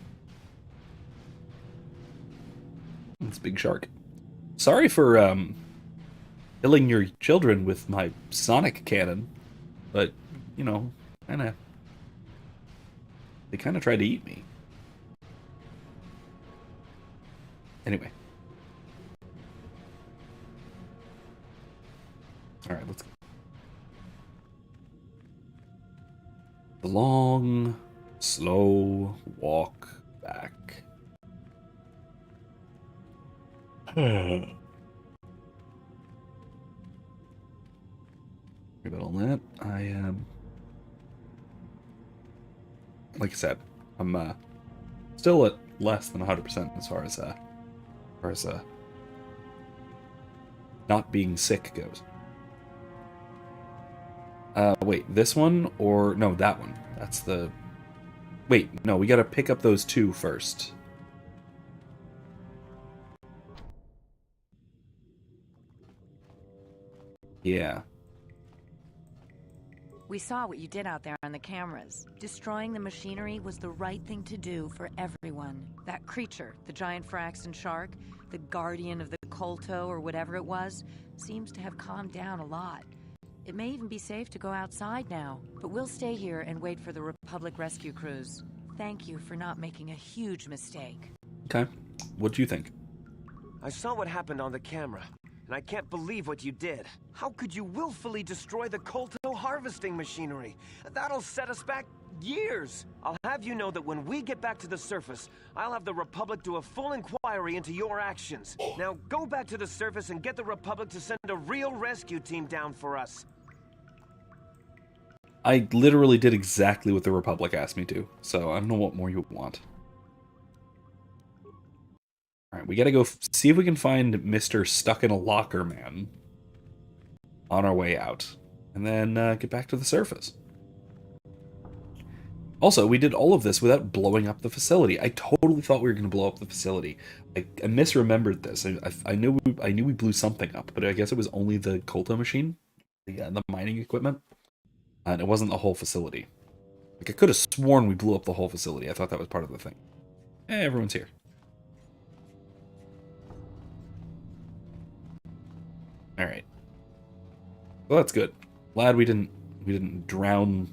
It's Big Shark. Sorry for, killing your children with my sonic cannon, but, you know, they kind of tried to eat me. Anyway. Alright, let's go. The long, slow walk back. Sorry about all that. I am... like I said, I'm still at less than 100% as far as not being sick goes. Wait, this one or no, that one? That's the... wait, no, we gotta pick up those two first. Yeah. We saw what you did out there on the cameras. Destroying the machinery was the right thing to do for everyone. That creature, the giant Viraxen shark, the guardian of the Kolto or whatever it was, seems to have calmed down a lot. It may even be safe to go outside now, but we'll stay here and wait for the Republic rescue crews. Thank you for not making a huge mistake. Okay. What do you think? I saw what happened on the camera, and I can't believe what you did. How could you willfully destroy the Kolto harvesting machinery? That'll set us back years. I'll have you know that when we get back to the surface, I'll have the Republic do a full inquiry into your actions. Now go back to the surface and get the Republic to send a real rescue team down for us. I literally did exactly what the Republic asked me to, so I don't know what more you want. Alright, we gotta go see if we can find Mr. Stuck in a Locker Man on our way out. And then get back to the surface. Also, we did all of this without blowing up the facility. I totally thought we were going to blow up the facility. I misremembered this. I knew we blew something up, but I guess it was only the Kolto machine, the mining equipment, and it wasn't the whole facility. Like, I could have sworn we blew up the whole facility. I thought that was part of the thing. Everyone's here. All right. Well, that's good. Glad we didn't drown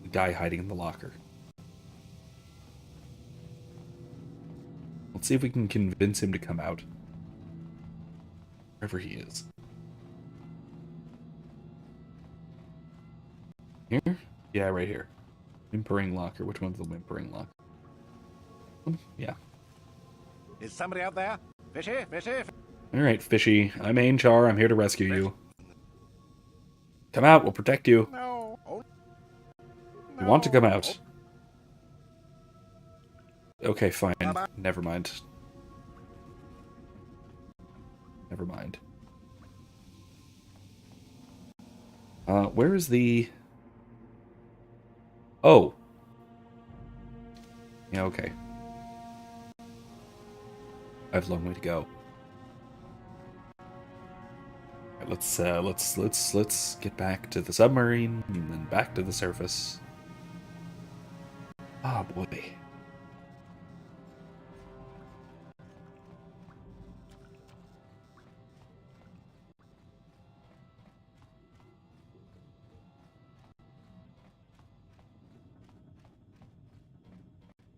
the guy hiding in the locker. Let's see if we can convince him to come out. Wherever he is. Here? Yeah, right here. Whimpering locker. Which one's the whimpering locker? Yeah. Is somebody out there? Fishy? Fishy? Alright, Fishy. I'm Ainchar. I'm here to rescue you. Come out. We'll protect you. No. Oh. You want to come out. Okay, fine. Never mind. Never mind. Where is the... Oh. Yeah, okay. I have a long way to go. Right, let's get back to the submarine and then back to the surface. Oh boy.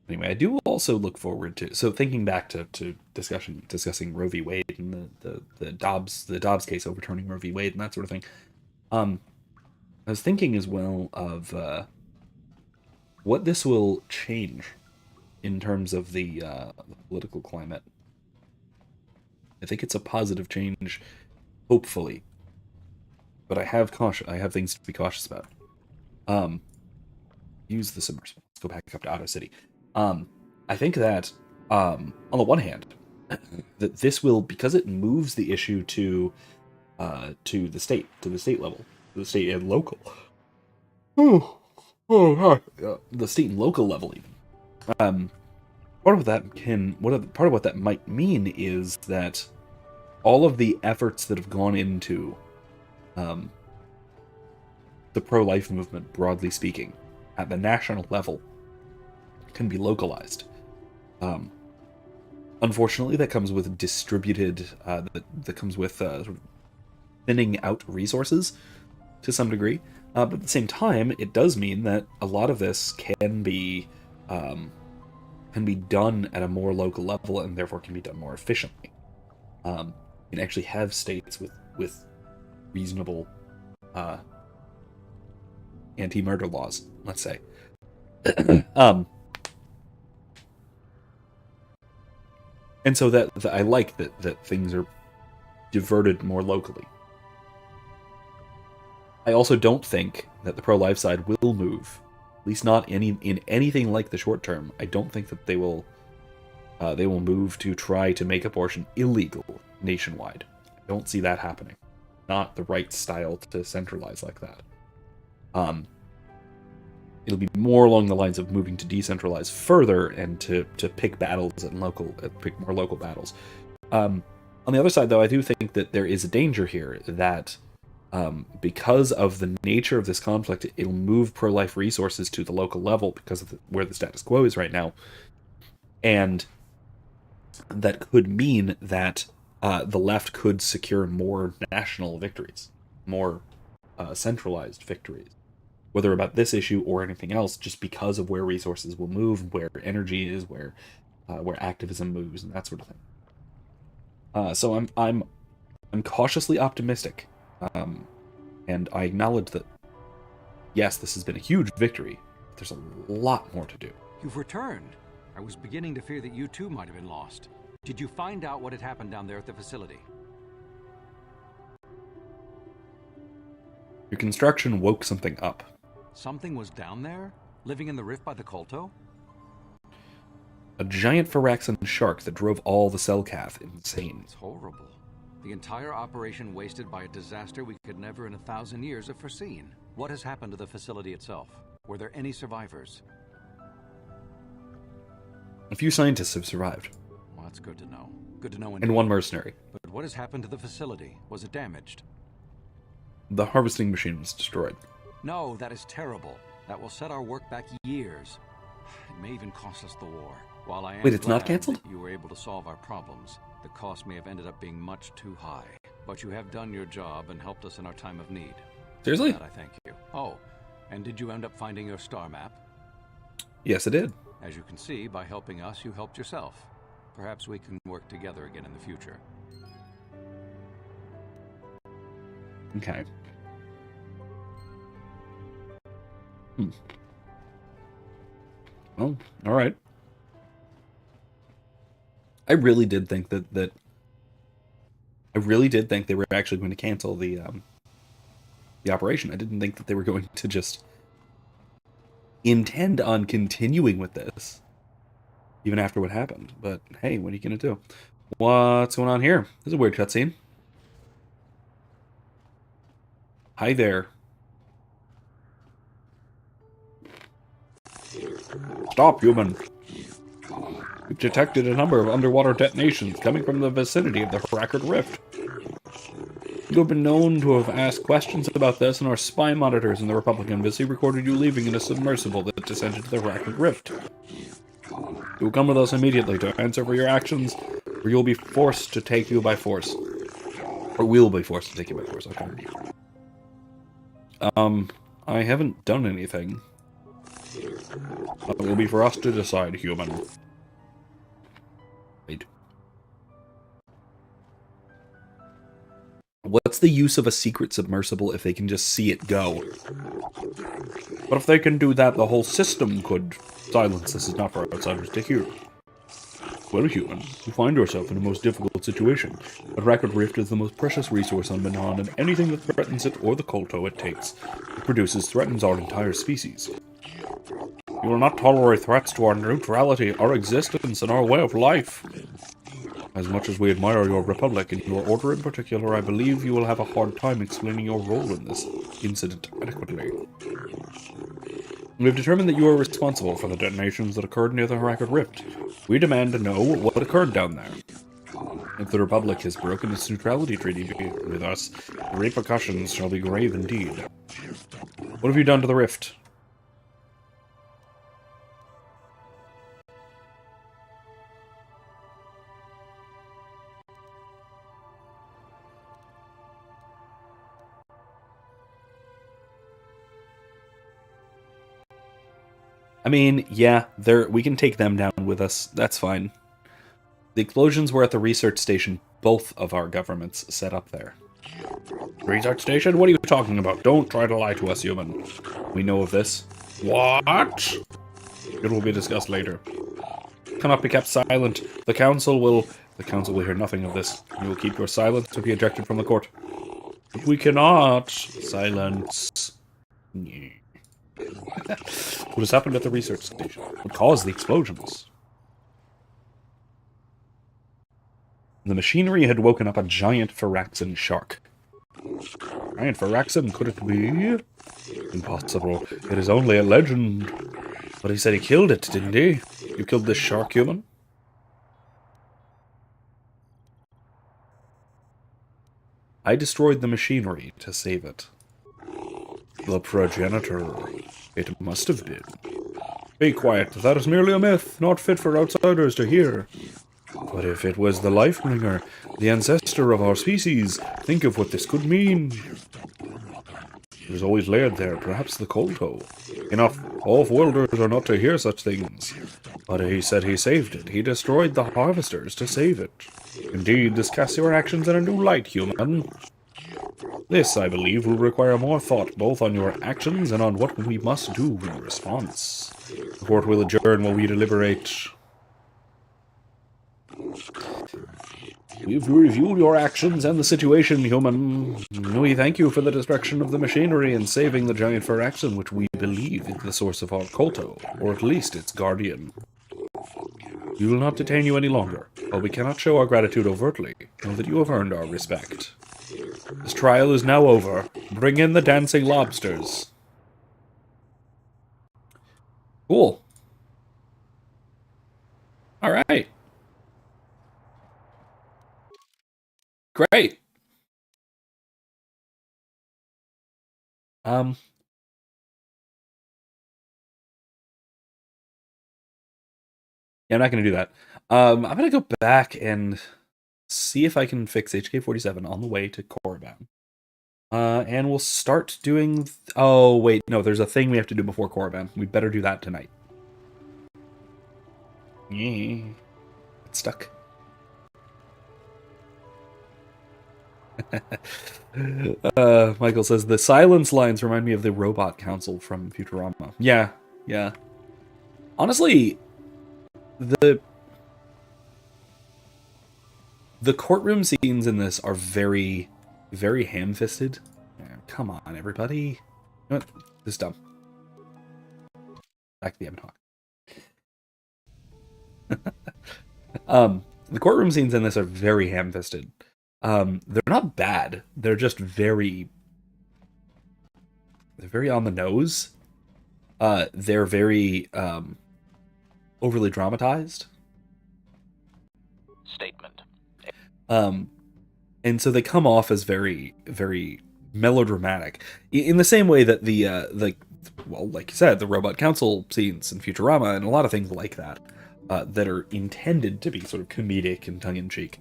Anyway, I do also look forward to thinking back to discussing Roe v. Wade and the Dobbs case overturning Roe v. Wade and that sort of thing. I was thinking as well of what this will change in terms of the political climate. I think it's a positive change, hopefully, but I have things to be cautious about. Use the submersible. Let's go back up to Otto City. I think that, on the one hand, that this will, because it moves the issue to the state level, to the state and local. The state and local level, even. Part of what that might mean is that all of the efforts that have gone into the pro-life movement, broadly speaking, at the national level, can be localized. Unfortunately, that comes with distributed, that comes with sort of thinning out resources to some degree. But at the same time, it does mean that a lot of this can be done at a more local level, and therefore can be done more efficiently. You can actually have states with reasonable anti-murder laws, let's say. And so that I like that things are diverted more locally. I also don't think that the pro-life side will move, at least not in anything like the short term. I don't think that they will move to try to make abortion illegal nationwide. I don't see that happening. Not the right style to centralize like that. It'll be more along the lines of moving to decentralize further and to pick battles and pick more local battles. On the other side, though, I do think that there is a danger here that because of the nature of this conflict, it'll move pro-life resources to the local level because of where the status quo is right now, and that could mean that the left could secure more national victories, more centralized victories. Whether about this issue or anything else, just because of where resources will move, where energy is, where activism moves, and that sort of thing. So I'm cautiously optimistic, and I acknowledge that yes, this has been a huge victory. But there's a lot more to do. You've returned. I was beginning to fear that you too might have been lost. Did you find out what had happened down there at the facility? Your construction woke something up. Something was down there? Living in the rift by the Kolto? A giant Phyraxan shark that drove all the Selkath insane. It's horrible. The entire operation wasted by a disaster we could never in 1,000 years have foreseen. What has happened to the facility itself? Were there any survivors? A few scientists have survived. Well, that's good to know. Good to know And one mercenary. But what has happened to the facility? Was it damaged? The harvesting machine was destroyed. No, that is terrible. That will set our work back years. It may even cost us the war. While I am Wait, it's not glad cancelled? that you were able to solve our problems, the cost may have ended up being much too high. But you have done your job and helped us in our time of need. Seriously? For that I thank you. Oh, and did you end up finding your star map? Yes, it did. As you can see, by helping us, you helped yourself. Perhaps we can work together again in the future. Okay. Well, alright. I really did think that I really did think they were actually going to cancel the operation. I didn't think that they were going to just intend on continuing with this even after what happened. But hey, what are you gonna do? What's going on here? This is a weird cutscene. Hi there. Stop, human. We've detected a number of underwater detonations coming from the vicinity of the Frackard Rift. You have been known to have asked questions about this, and our spy monitors in the Republic Embassy recorded you leaving in a submersible that descended to the Frackard Rift. You will come with us immediately to answer for your actions, or you'll be forced to take you by force. Or we'll be forced to take you by force, okay. I haven't done anything. It will be for us to decide, human. Wait. What's the use of a secret submersible if they can just see it go? But if they can do that, the whole system could silence. This is not for outsiders to hear. Well, human, you find yourself in a most difficult situation. A Frackard Rift is the most precious resource on Manaan, and anything that threatens it or the Kolto it produces threatens our entire species. You will not tolerate threats to our neutrality, our existence, and our way of life. As much as we admire your republic and your order in particular, I believe you will have a hard time explaining your role in this incident adequately. We have determined that you are responsible for the detonations that occurred near the Frackard Rift. We demand to know what occurred down there. If the Republic has broken its neutrality treaty with us, the repercussions shall be grave indeed. What have you done to the rift? I mean, yeah, we can take them down with us. That's fine. The explosions were at the research station both of our governments set up there. Research station? What are you talking about? Don't try to lie to us, human. We know of this. What? It will be discussed later. Cannot be kept silent. The council will hear nothing of this. You will keep your silence to be ejected from the court. But we cannot. Silence. What has happened at the research station? What caused the explosions? The machinery had woken up a giant Phyraxan shark. Giant Phyraxan, could it be? Impossible. It is only a legend. But he said he killed it, didn't he? You killed this shark, human? I destroyed the machinery to save it. The progenitor. It must have been. Be quiet. That is merely a myth, not fit for outsiders to hear. But if it was the life-bringer, the ancestor of our species, think of what this could mean. It was always laid there, perhaps the Kolto. Enough. Off-worlders are not to hear such things. But he said he saved it. He destroyed the harvesters to save it. Indeed, this casts your actions in a new light, human. This, I believe, will require more thought, both on your actions and on what we must do in response. The court will adjourn while we deliberate. We've reviewed your actions and the situation, human. We thank you for the destruction of the machinery and saving the giant Phyraxan, which we believe is the source of our Kolto, or at least its guardian. We will not detain you any longer. While we cannot show our gratitude overtly, know that you have earned our respect. This trial is now over. Bring in the dancing lobsters. Cool. Alright. Great. Yeah, I'm not going to do that. I'm going to go back and see if I can fix HK-47 on the way to Korriban. And we'll start doing... Oh, wait. No, there's a thing we have to do before Korriban. We better do that tonight. Yeah. It's stuck. Michael says, the silence lines remind me of the robot council from Futurama. Yeah, yeah. Honestly, the courtroom scenes in this are very, very ham-fisted. Yeah, come on, everybody. You know what? This is dumb. Back to the Ebon Hawk. The courtroom scenes in this are very ham-fisted. They're not bad. They're just very... They're very on the nose. They're very, overly dramatized. Statement. And so they come off as very, very melodramatic. In the same way that well, like you said, the Robot Council scenes in Futurama and a lot of things like that, that are intended to be sort of comedic and tongue-in-cheek.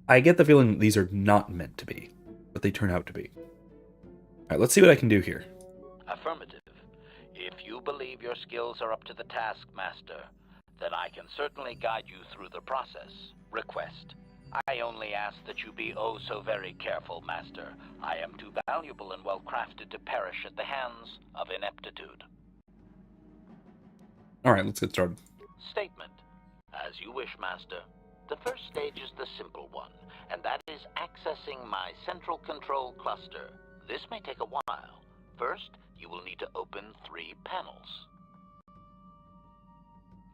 I get the feeling these are not meant to be, but they turn out to be. Alright, let's see what I can do here. Affirmative. If you believe your skills are up to the task, Master, then I can certainly guide you through the process. Request. I only ask that you be oh so very careful, Master. I am too valuable and well-crafted to perish at the hands of ineptitude. Alright, let's get started. Statement. As you wish, Master. The first stage is the simple one, and that is accessing my central control cluster. This may take a while. First, you will need to open 3 panels.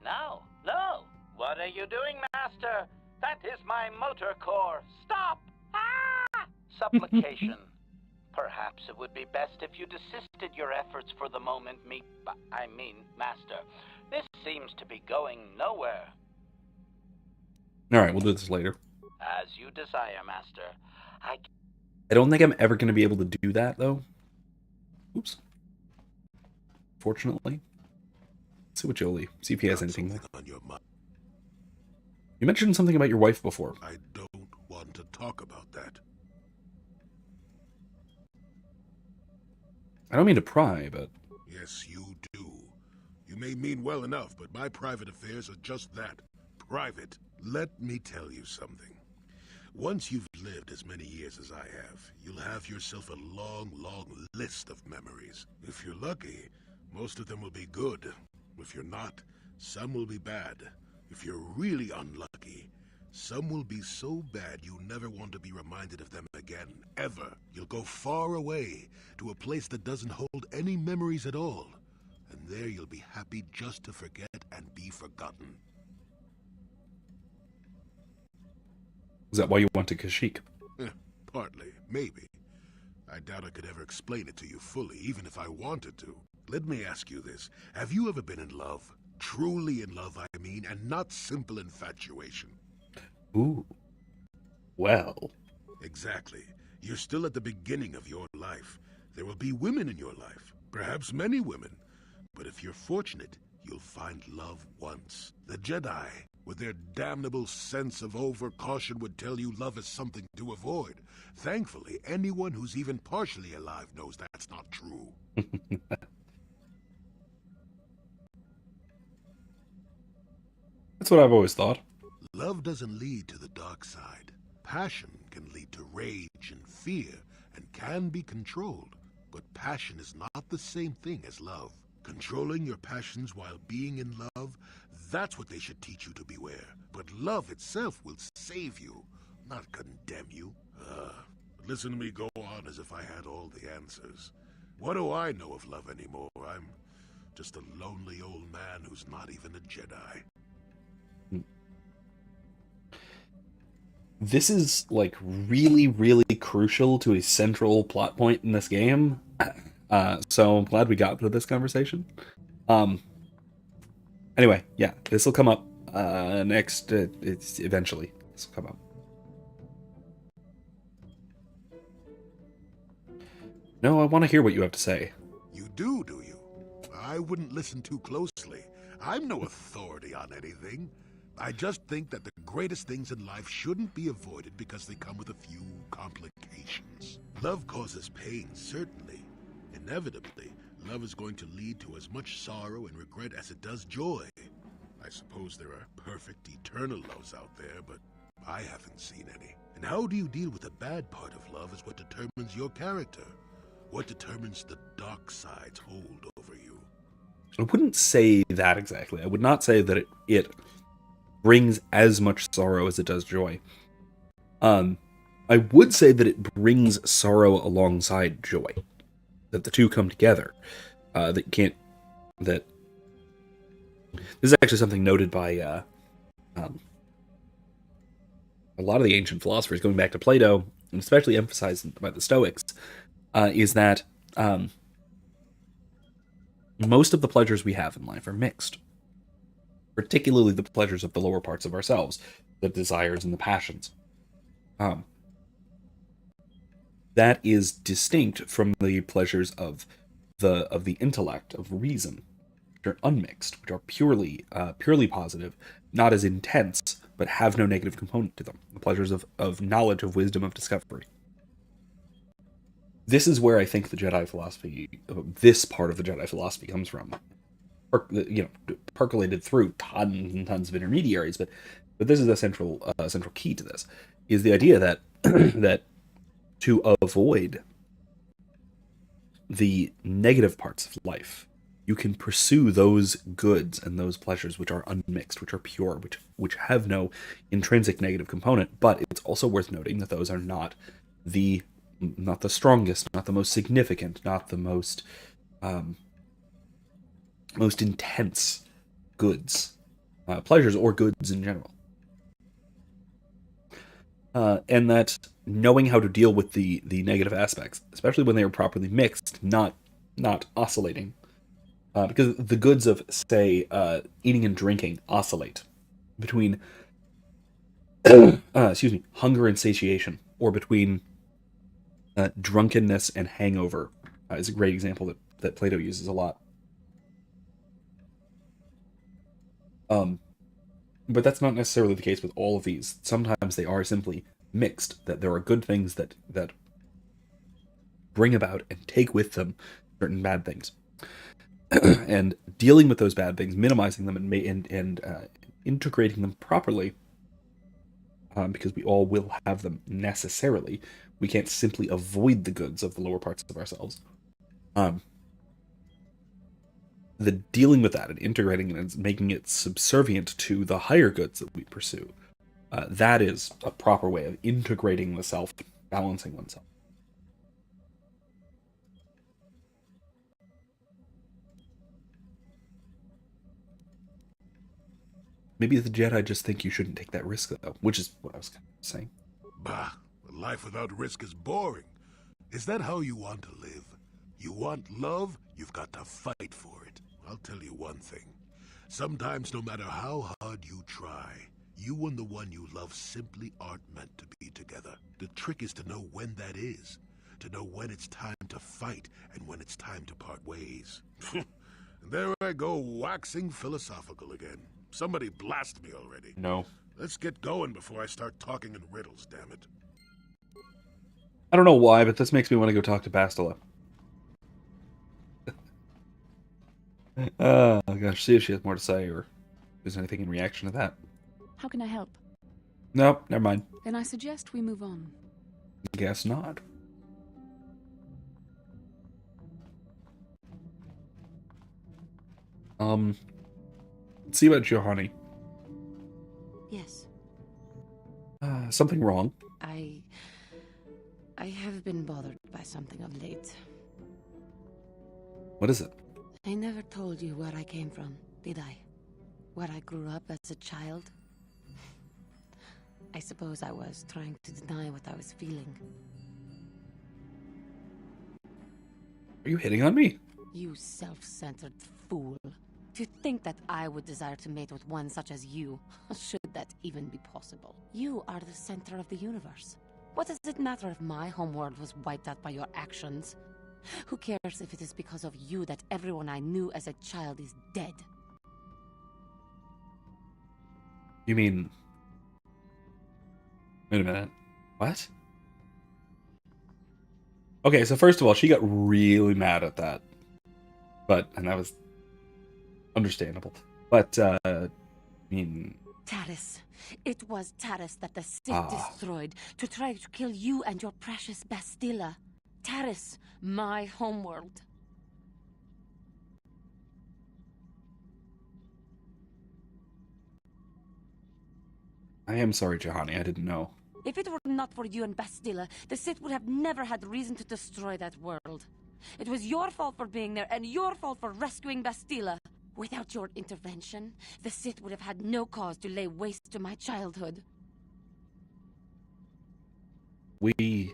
No! What are you doing, Master? That is my motor core. Stop! Ah! Supplication. Perhaps it would be best if you desisted your efforts for the moment, Master. This seems to be going nowhere. Alright, we'll do this later. As you desire, Master. I don't think I'm ever going to be able to do that, though. Oops. Fortunately. Let's see what Jolie. See if he has anything there. You mentioned something about your wife before. I don't want to talk about that. I don't mean to pry, but... Yes, you do. You may mean well enough, but my private affairs are just that. Private. Let me tell you something. Once you've lived as many years as I have, you'll have yourself a long, long list of memories. If you're lucky, most of them will be good. If you're not, some will be bad. If you're really unlucky, some will be so bad you never want to be reminded of them again, ever. You'll go far away, to a place that doesn't hold any memories at all. And there you'll be happy just to forget and be forgotten. Is that why you went to Kashyyyk? Partly, maybe. I doubt I could ever explain it to you fully, even if I wanted to. Let me ask you this. Have you ever been in love? Truly in love, I mean, and not simple infatuation. Ooh. Well. Exactly. You're still at the beginning of your life. There will be women in your life. Perhaps many women. But if you're fortunate, you'll find love once. The Jedi, with their damnable sense of over-caution, would tell you love is something to avoid. Thankfully, anyone who's even partially alive knows that's not true. That's what I've always thought. Love doesn't lead to the dark side. Passion can lead to rage and fear, and can be controlled. But passion is not the same thing as love. Controlling your passions while being in love, that's what they should teach you to beware. But love itself will save you, not condemn you. Listen to me go on as if I had all the answers. What do I know of love anymore? I'm just a lonely old man who's not even a Jedi. this is like really, really crucial to a central plot point in this game. So I'm glad we got through this conversation. Um, anyway, yeah, this will come up next. It's eventually this will come up. No, I want to hear what you have to say. You do you? I wouldn't listen too closely. I'm no authority on anything. I just think that the greatest things in life shouldn't be avoided because they come with a few complications. Love causes pain, certainly. Inevitably, love is going to lead to as much sorrow and regret as it does joy. I suppose there are perfect eternal loves out there, but I haven't seen any. And how do you deal with the bad part of love is what determines your character. What determines the dark side's hold over you. I wouldn't say that exactly. I would not say that it brings as much sorrow as it does joy. I would say that it brings sorrow alongside joy. That the two come together. That this is actually something noted by a lot of the ancient philosophers, going back to Plato, and especially emphasized by the Stoics, is that most of the pleasures we have in life are mixed. Particularly the pleasures of the lower parts of ourselves, the desires and the passions. That is distinct from the pleasures of the intellect, of reason, which are unmixed, which are purely positive, not as intense, but have no negative component to them. The pleasures of knowledge, of wisdom, of discovery. This is where I think the Jedi philosophy, this part of the Jedi philosophy, comes from. Percolated through tons and tons of intermediaries, but this is a central key to this, is the idea that that to avoid the negative parts of life, you can pursue those goods and those pleasures which are unmixed, which are pure, which have no intrinsic negative component. But it's also worth noting that those are not the strongest, not the most significant, not the most intense goods, pleasures, or goods in general. And that knowing how to deal with the negative aspects, especially when they are properly mixed, not oscillating, because the goods of, say, eating and drinking oscillate between hunger and satiation, or between drunkenness and hangover, is a great example that Plato uses a lot. But that's not necessarily the case with all of these. Sometimes they are simply mixed, that there are good things that bring about and take with them certain bad things. And dealing with those bad things, minimizing them, and integrating them properly, because we all will have them necessarily. We can't simply avoid the goods of the lower parts of ourselves. The dealing with that and integrating it and making it subservient to the higher goods that we pursue, that is a proper way of integrating the self, balancing oneself. Maybe the Jedi just think you shouldn't take that risk, though, which is what I was kind of saying. Bah, life without risk is boring. Is that how you want to live? You want love, you've got to fight for it. I'll tell you one thing. Sometimes, no matter how hard you try, you and the one you love simply aren't meant to be together. The trick is to know when that is. To know when it's time to fight and when it's time to part ways. There I go, waxing philosophical again. Somebody blast me already. No. Let's get going before I start talking in riddles, damn it. I don't know why, but this makes me want to go talk to Bastila. Oh gosh, see if she has more to say, or if there's anything in reaction to that. How can I help? Nope, never mind. Then I suggest we move on. Guess not. Let's see about Johanny. Yes. Something wrong. I have been bothered by something of late. What is it? I never told you where I came from, did I? Where I grew up as a child? I suppose I was trying to deny what I was feeling. Are you hitting on me? You self-centered fool. To think that I would desire to mate with one such as you, should that even be possible. You are the center of the universe. What does it matter if my homeworld was wiped out by your actions? Who cares if it is because of you that everyone I knew as a child is dead? You mean... Wait a minute. What? Okay, so first of all, she got really mad at that. And that was understandable. But, I mean... Taris. It was Taris that the Sith destroyed to try to kill you and your precious Bastilla. Taris, my homeworld. I am sorry, Juhani. I didn't know. If it were not for you and Bastilla, the Sith would have never had reason to destroy that world. It was your fault for being there, and your fault for rescuing Bastilla. Without your intervention, the Sith would have had no cause to lay waste to my childhood.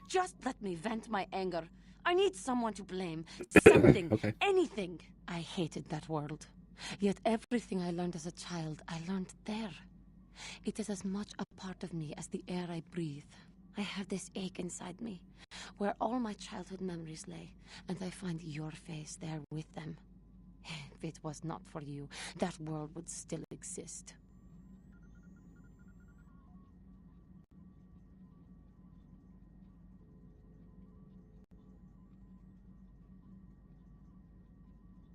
Just let me vent my anger. I need someone to blame. Something. Okay. Anything. I hated that world. Yet everything I learned as a child, I learned there. It is as much a part of me as the air I breathe. I have this ache inside me, where all my childhood memories lay, and I find your face there with them. If it was not for you, that world would still exist.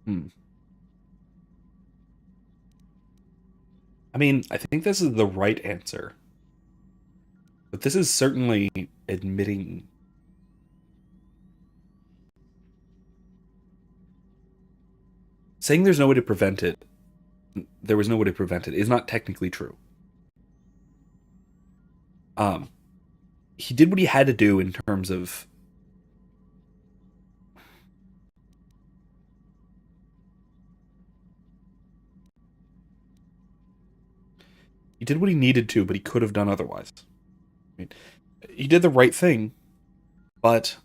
I mean, I think this is the right answer. But this is certainly admitting... Saying there's no way to prevent it, there was no way to prevent it, is not technically true. He did what he had to do in terms of... He did what he needed to, but he could have done otherwise. I mean, he did the right thing, but...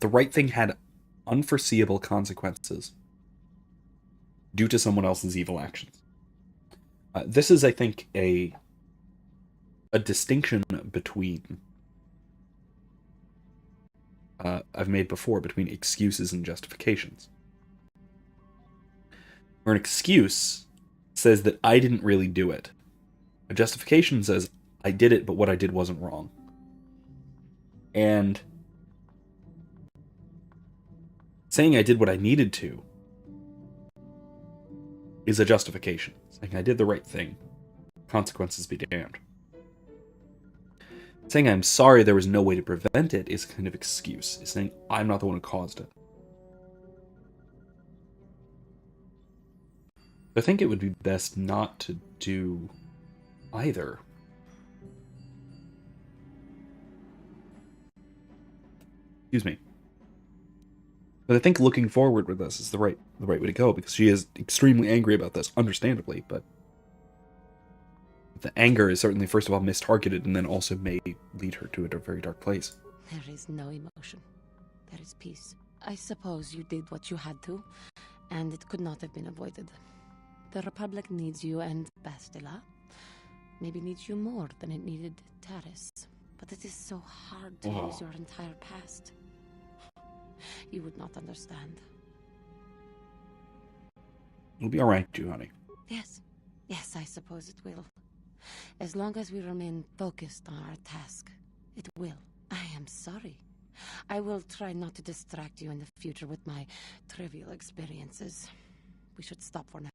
the right thing had unforeseeable consequences due to someone else's evil actions. This is, I think, a distinction between... I've made before, between excuses and justifications. Where an excuse says that I didn't really do it. A justification says, I did it, but what I did wasn't wrong. And saying I did what I needed to is a justification. Saying I did the right thing. Consequences be damned. Saying I'm sorry there was no way to prevent it is kind of excuse. It's saying I'm not the one who caused it. I think it would be best not to do either. Excuse me. But I think looking forward with this is the right way to go, because she is extremely angry about this, understandably, but the anger is certainly, first of all, mistargeted, and then also may lead her to a very dark place. There is no emotion. There is peace. I suppose you did what you had to, and it could not have been avoided. The Republic needs you, and Bastilla maybe needs you more than it needed Taris. But it is so hard to lose your entire past. You would not understand. It'll be alright, Juhani. Yes, I suppose it will. As long as we remain focused on our task, it will. I am sorry. I will try not to distract you in the future with my trivial experiences. We should stop for now.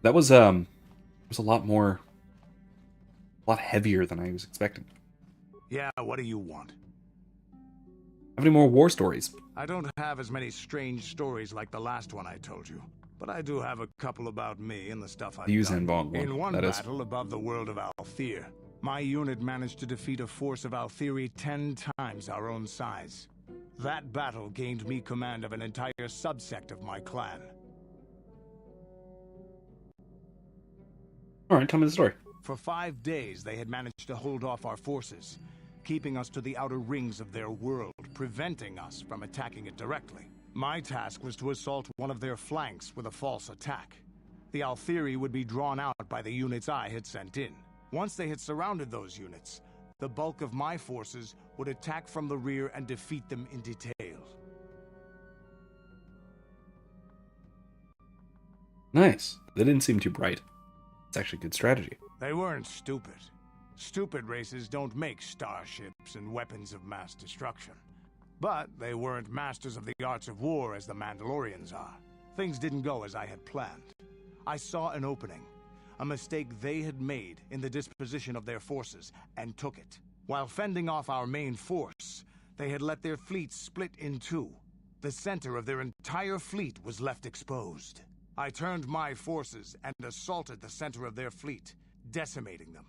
That was a lot heavier than I was expecting. Yeah, what do you want? Have any more war stories? I don't have as many strange stories like the last one I told you, but I do have a couple about me and the stuff I've The done. Yuzhan Vong one, In one that is. battle above the world of Althir, My unit managed to defeat a force of Altheri 10 times our own size. That battle gained me command of an entire subsect of my clan. All right, tell me the story. For 5 days, they had managed to hold off our forces, keeping us to the outer rings of their world, preventing us from attacking it directly. My task was to assault one of their flanks with a false attack. The Altheri would be drawn out by the units I had sent in. Once they had surrounded those units, the bulk of my forces would attack from the rear and defeat them in detail. Nice. They didn't seem too bright. It's actually good strategy. They weren't stupid. Stupid races don't make starships and weapons of mass destruction. But they weren't masters of the arts of war as the Mandalorians are. Things didn't go as I had planned. I saw an opening, a mistake they had made in the disposition of their forces, and took it. While fending off our main force, they had let their fleet split in two. The center of their entire fleet was left exposed. I turned my forces and assaulted the center of their fleet, decimating them.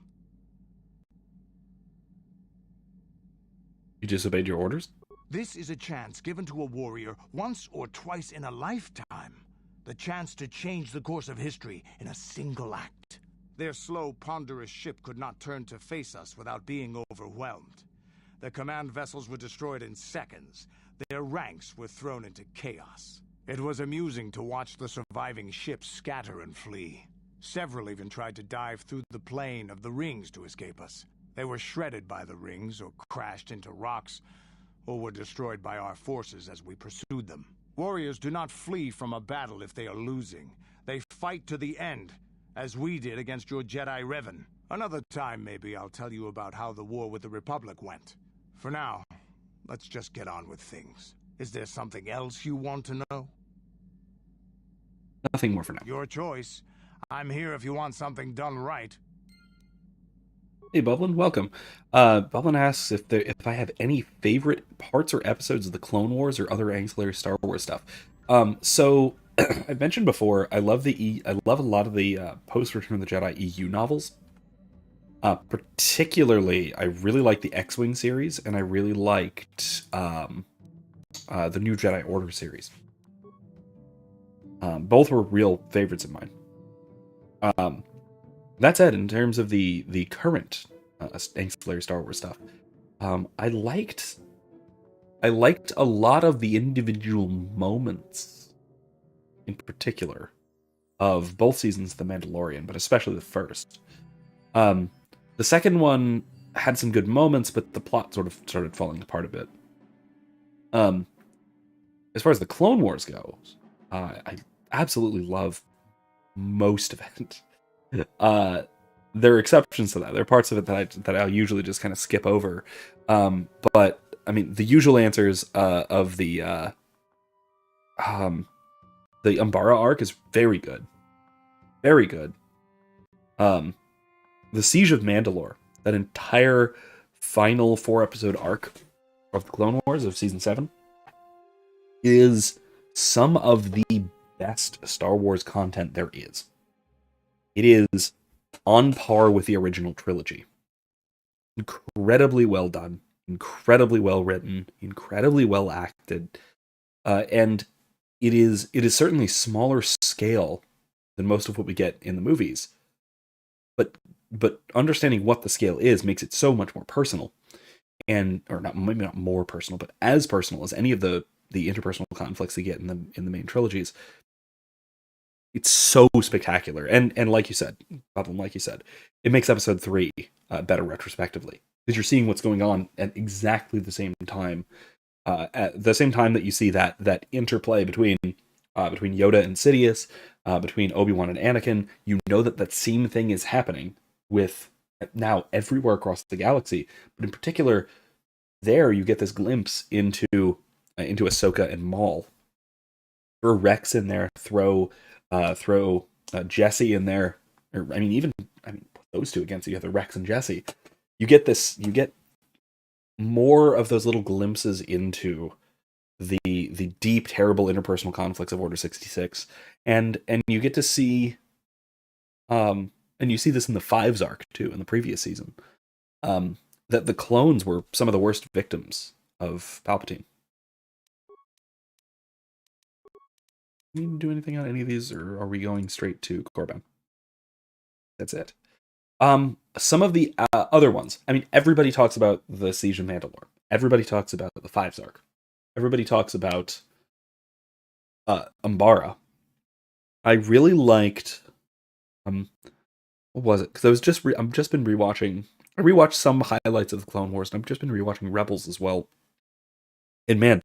You disobeyed your orders? This is a chance given to a warrior once or twice in a lifetime. The chance to change the course of history in a single act. Their slow, ponderous ship could not turn to face us without being overwhelmed. The command vessels were destroyed in seconds. Their ranks were thrown into chaos. It was amusing to watch the surviving ships scatter and flee. Several even tried to dive through the plane of the rings to escape us. They were shredded by the rings, or crashed into rocks, or were destroyed by our forces as we pursued them. Warriors do not flee from a battle if they are losing. They fight to the end, as we did against your Jedi Revan. Another time, maybe, I'll tell you about how the war with the Republic went. For now, let's just get on with things. Is there something else you want to know? Nothing more for now. Your choice. I'm here if you want something done right. Hey, Bublin, welcome. Bublin asks if I have any favorite parts or episodes of the Clone Wars or other ancillary Star Wars stuff. So I mentioned before, I love a lot of the post Return of the Jedi EU novels. Particularly, I really like the X-Wing series, and I really liked the New Jedi Order series. Both were real favorites of mine. That said, in terms of the current ancillary Star Wars stuff, I liked a lot of the individual moments, in particular, of both seasons of The Mandalorian, but especially the first. The second one had some good moments, but the plot sort of started falling apart a bit. As far as the Clone Wars goes, I absolutely love most of it. There are exceptions to that. There are parts of it that I'll usually just kind of skip over. But I mean, the usual answers of the Umbara arc is very good, very good. The Siege of Mandalore, that entire final 4-episode arc of the Clone Wars of season 7, is some of the best Star Wars content there is. It is on par with the original trilogy. Incredibly well done, incredibly well written, incredibly well acted, and it is certainly smaller scale than most of what we get in the movies. But understanding what the scale is makes it so much more personal, or not, maybe not more personal, but as personal as any of the interpersonal conflicts they get in the main trilogies. It's so spectacular, and like you said, it makes episode 3 better retrospectively, because you're seeing what's going on at exactly the same time, at the same time that you see that interplay between Yoda and Sidious, between Obi-Wan and Anakin. You know that same thing is happening with now everywhere across the galaxy, but in particular, there you get this glimpse into Ahsoka and Maul. Throw Rex in there, throw Jesse in there, or put those two against each other, Rex and Jesse. You get more of those little glimpses into the deep, terrible interpersonal conflicts of Order 66, and you get to see, and you see this in the Fives arc too, in the previous season. that the clones were some of the worst victims of Palpatine. We need to do anything on any of these, or are we going straight to Korriban? That's it. Some of the other ones. I mean, everybody talks about the Siege of Mandalore. Everybody talks about the Fives arc. Everybody talks about Umbara. I really liked what was it? Because I've just been rewatching. I rewatched some highlights of the Clone Wars, and I've just been rewatching Rebels as well. And man,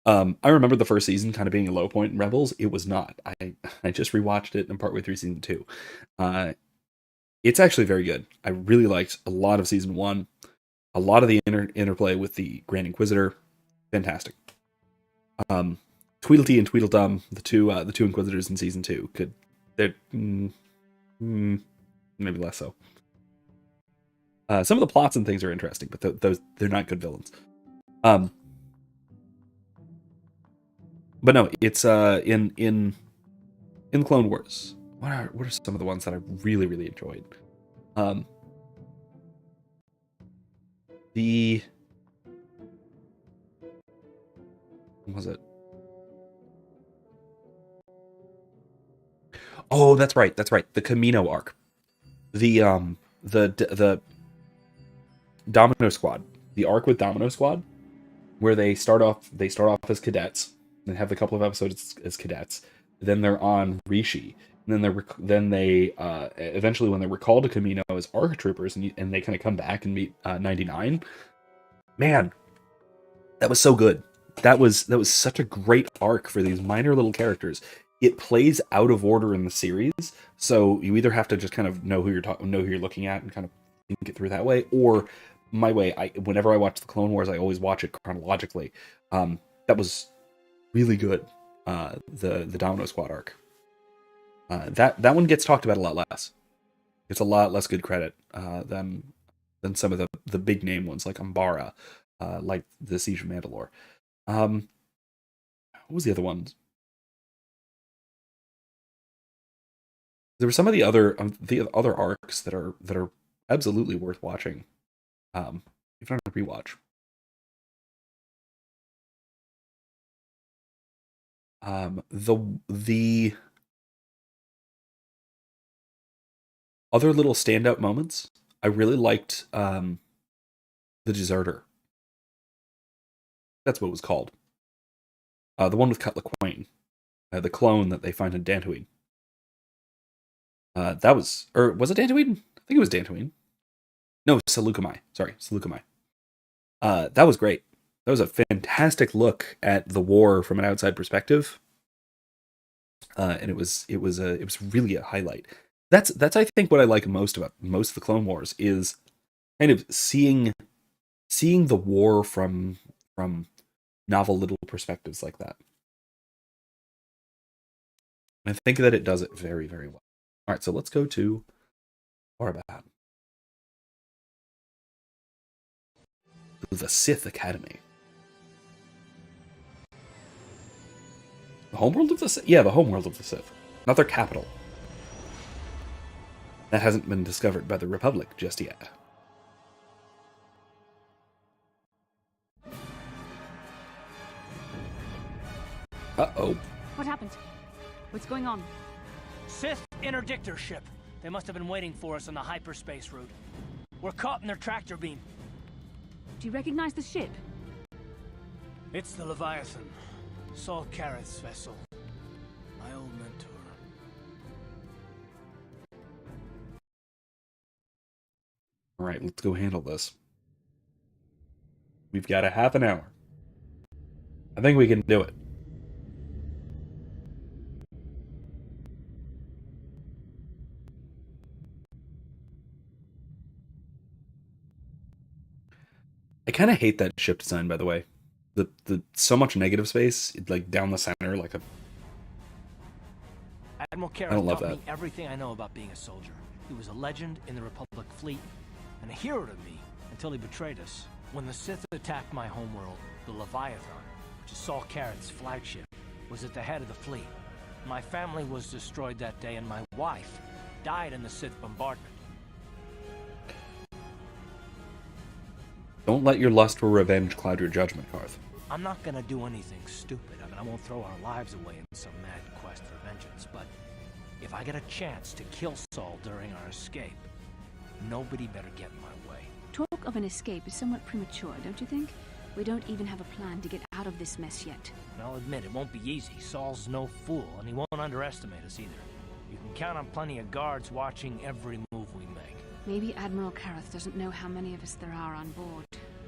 I remember the first season kind of being a low point in Rebels. It was not. I just rewatched it and partway through season 2. It's actually very good. I really liked a lot of season 1. A lot of the interplay with the Grand Inquisitor, fantastic. Tweedledee and Tweedledum, the two Inquisitors in season 2, they're maybe less so. Some of the plots and things are interesting, but they're not good villains. But no, it's in Clone Wars. What are some of the ones that I really, really enjoyed? What was it? Oh, that's right. The Camino arc. The Domino Squad. The arc with Domino Squad, where they start off as cadets and have a couple of episodes as cadets. Then they're on Rishi. And then they eventually, when they're recalled to Camino as ARC troopers, and they kind of come back and meet 99. Man, that was so good. That was such a great arc for these minor little characters. It plays out of order in the series, so you either have to just kind of know who you're looking at, and kind of think it through that way, or my way. Whenever I watch the Clone Wars, I always watch it chronologically. That was really good. The Domino Squad arc. That one gets talked about a lot less. It's a lot less good credit than some of the big name ones like Umbara, like the Siege of Mandalore. What was the other ones? There were some of the other arcs that are absolutely worth watching. If you're on a rewatch. The other little standout moments, I really liked the Deserter. That's what it was called. The one with Cut LaQuain, the clone that they find in Dantooine. Was it Dantooine? I think it was Dantooine. No, Seleucami. Sorry, Seleucami. That was great. That was a fantastic look at the war from an outside perspective, and it was really a highlight. That's I think what I like most about most of the Clone Wars is kind of seeing the war from novel little perspectives like that. And I think that it does it very, very well. All right, so let's go to Korriban. The Sith Academy. The homeworld of the Sith? Yeah, the homeworld of the Sith. Not their capital. That hasn't been discovered by the Republic just yet. Uh-oh. What happened? What's going on? Sith interdictor ship. They must have been waiting for us on the hyperspace route. We're caught in their tractor beam. Do you recognize the ship? It's the Leviathan. Saul Kareth's vessel. My old mentor. All right, let's go handle this. We've got a half an hour. I think we can do it. I kind of hate that ship design, by the way. The so much negative space, like down the center, like a. Admiral Kareth taught me everything I know about being a soldier. He was a legend in the Republic fleet, and a hero to me until he betrayed us. When the Sith attacked my homeworld, the Leviathan, which is Saul Kareth's flagship, was at the head of the fleet. My family was destroyed that day, and my wife died in the Sith bombardment. Don't let your lust for revenge cloud your judgment, Karth. I'm not gonna do anything stupid. I mean, I won't throw our lives away in some mad quest for vengeance, but if I get a chance to kill Saul during our escape, nobody better get in my way. Talk of an escape is somewhat premature, don't you think? We don't even have a plan to get out of this mess yet. And I'll admit, it won't be easy. Saul's no fool, and he won't underestimate us either. You can count on plenty of guards watching every move we make. Maybe Admiral Kareth doesn't know how many of us there are on board.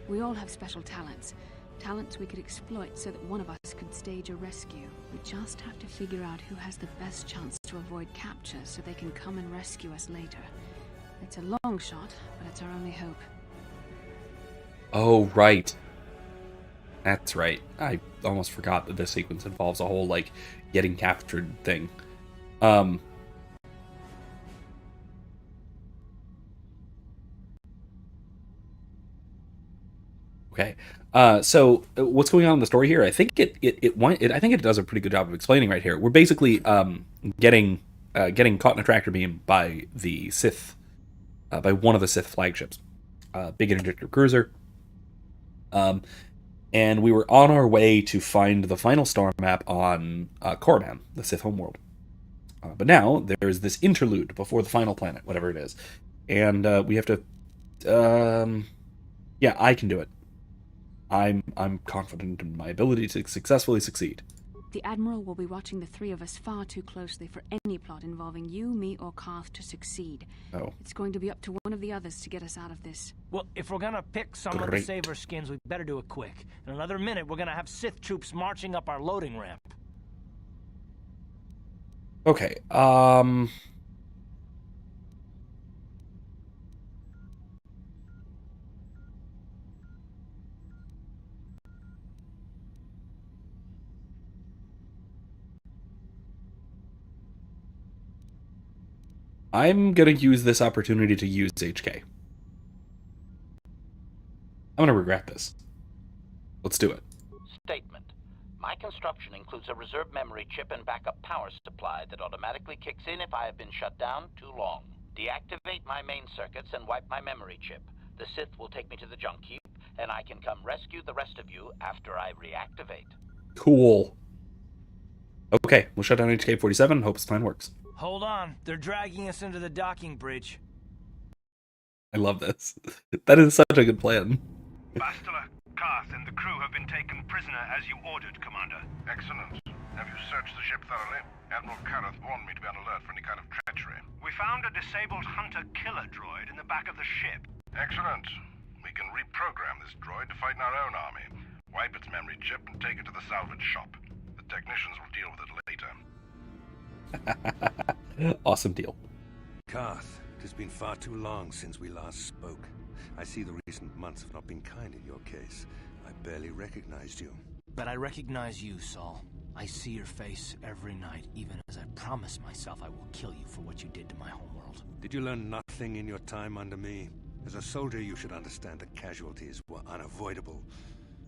We all have special talents. Talents we could exploit so that one of us could stage a rescue. We just have to figure out who has the best chance to avoid capture so they can come and rescue us later. It's a long shot, but it's our only hope. Oh, right. That's right. I almost forgot that this sequence involves a whole, like, getting captured thing. Okay. So what's going on in the story here? I think I think it does a pretty good job of explaining right here. We're basically getting caught in a tractor beam by the Sith, by one of the Sith flagships, big interdictor cruiser. And we were on our way to find the final star map on Korriban, the Sith homeworld. But now there's this interlude before the final planet, whatever it is, and we have to. Yeah, I can do it. I'm confident in my ability to successfully succeed. The Admiral will be watching the three of us far too closely for any plot involving you, me, or Karth to succeed. Oh. It's going to be up to one of the others to get us out of this. Well, if we're gonna pick someone to save our skins, we better do it quick. In another minute, we're gonna have Sith troops marching up our loading ramp. Okay, I'm gonna use this opportunity to use HK. I'm gonna regret this. Let's do it. Statement. My construction includes a reserve memory chip and backup power supply that automatically kicks in if I have been shut down too long. Deactivate my main circuits and wipe my memory chip. The Sith will take me to the junk heap, and I can come rescue the rest of you after I reactivate. Cool. Okay, we'll shut down HK-47. Hope this plan works. Hold on, they're dragging us into the docking bridge. I love this. That is such a good plan. Bastila, Karth, and the crew have been taken prisoner as you ordered, Commander. Excellent. Have you searched the ship thoroughly? Admiral Kareth warned me to be on alert for any kind of treachery. We found a disabled hunter-killer droid in the back of the ship. Excellent. We can reprogram this droid to fight in our own army. Wipe its memory chip and take it to the salvage shop. The technicians will deal with it later. Awesome deal. Karth, it has been far too long since we last spoke. I see the recent months have not been kind in your case. I barely recognized you. But I recognize you, Saul. I see your face every night, even as I promise myself I will kill you for what you did to my homeworld. Did you learn nothing in your time under me? As a soldier, you should understand that casualties were unavoidable.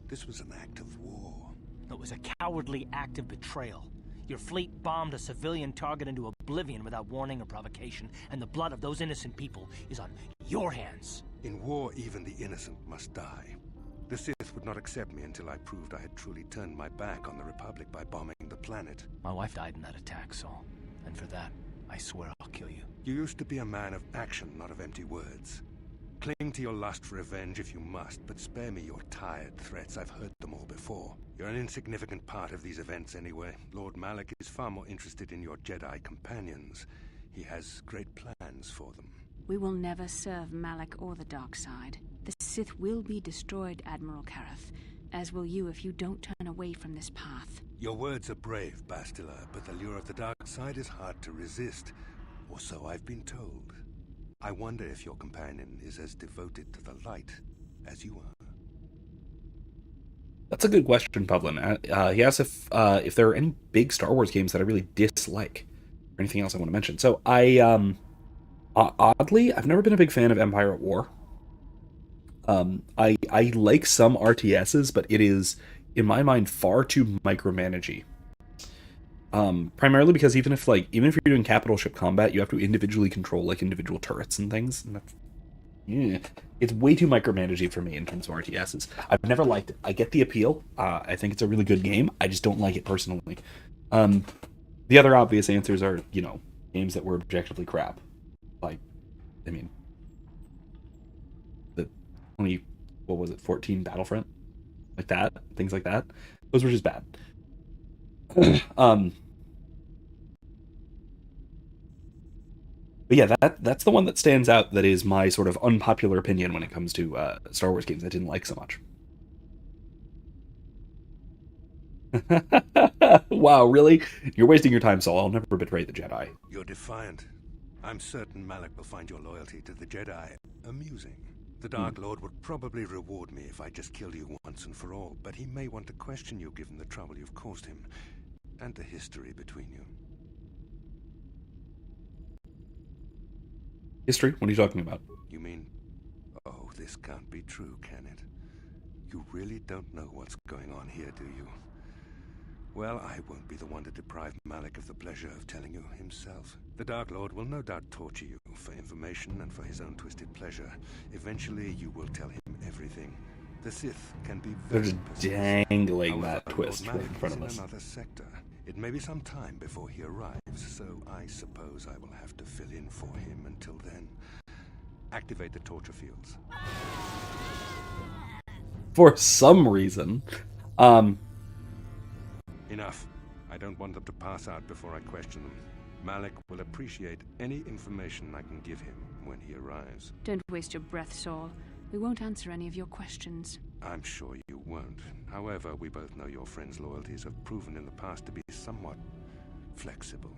This was an act of war. It was a cowardly act of betrayal. Your fleet bombed a civilian target into oblivion without warning or provocation, and the blood of those innocent people is on your hands. In war, even the innocent must die. The Sith would not accept me until I proved I had truly turned my back on the Republic by bombing the planet. My wife died in that attack, Saul. And for that, I swear I'll kill you. You used to be a man of action, not of empty words. Cling to your lust for revenge if you must, but spare me your tired threats. I've heard them all before. You're an insignificant part of these events anyway. Lord Malak is far more interested in your Jedi companions. He has great plans for them. We will never serve Malak or the dark side. The Sith will be destroyed, Admiral Kareth, as will you if you don't turn away from this path. Your words are brave, Bastila, but the lure of the dark side is hard to resist. Or so I've been told. I wonder if your companion is as devoted to the light as you are. That's a good question, Pavlin. He asks if there are any big Star Wars games that I really dislike, or anything else I want to mention. So oddly, I've never been a big fan of Empire at War. I like some RTSs, but it is, in my mind, far too micromanagey. Primarily because even if you're doing capital ship combat, you have to individually control like individual turrets and things, and it's way too micromanaging for me in terms of RTSs. I've never liked it. I get the appeal. I think it's a really good game. I just don't like it personally. The other obvious answers are, games that were objectively crap. Like, I mean, the 14 Battlefront? Like that, things like that. Those were just bad. But yeah, that's the one that stands out. That is my sort of unpopular opinion when it comes to Star Wars games I didn't like so much. Wow, really? You're wasting your time, Saul. I'll never betray the Jedi. You're defiant. I'm certain Malik will find your loyalty to the Jedi amusing. The Dark Lord would probably reward me if I just killed you once and for all, but he may want to question you given the trouble you've caused him, and the history between you. History? What are you talking about? You mean... Oh, this can't be true, can it? You really don't know what's going on here, do you? Well, I won't be the one to deprive Malik of the pleasure of telling you himself. The Dark Lord will no doubt torture you for information and for his own twisted pleasure. Eventually, you will tell him everything. The Sith can be very They're dangling However, that twist Lord right in Malik front is of in us. another sector. It may be some time before he arrives, so I suppose I will have to fill in for him until then. Activate the torture fields. For some reason. Enough. I don't want them to pass out before I question them. Malik will appreciate any information I can give him when he arrives. Don't waste your breath, Saul. We won't answer any of your questions. I'm sure you won't. However, we both know your friend's loyalties have proven in the past to be somewhat flexible.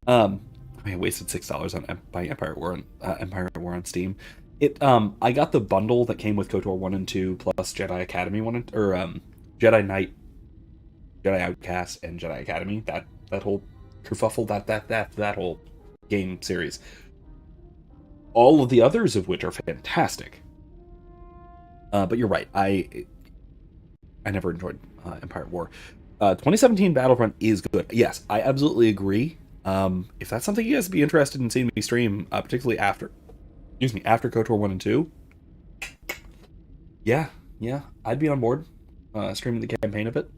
I wasted $6 on buying Empire at War on Steam. I got the bundle that came with KOTOR 1 and 2 plus Jedi Academy 1 or Jedi Knight, Jedi Outcast, and Jedi Academy. That whole kerfuffle, that whole game series. All of the others of which are fantastic. But you're right. I never enjoyed Empire at War. 2017 Battlefront is good. Yes, I absolutely agree. If that's something you guys would be interested in seeing me stream, particularly after KOTOR 1 and 2, yeah, I'd be on board streaming the campaign of it.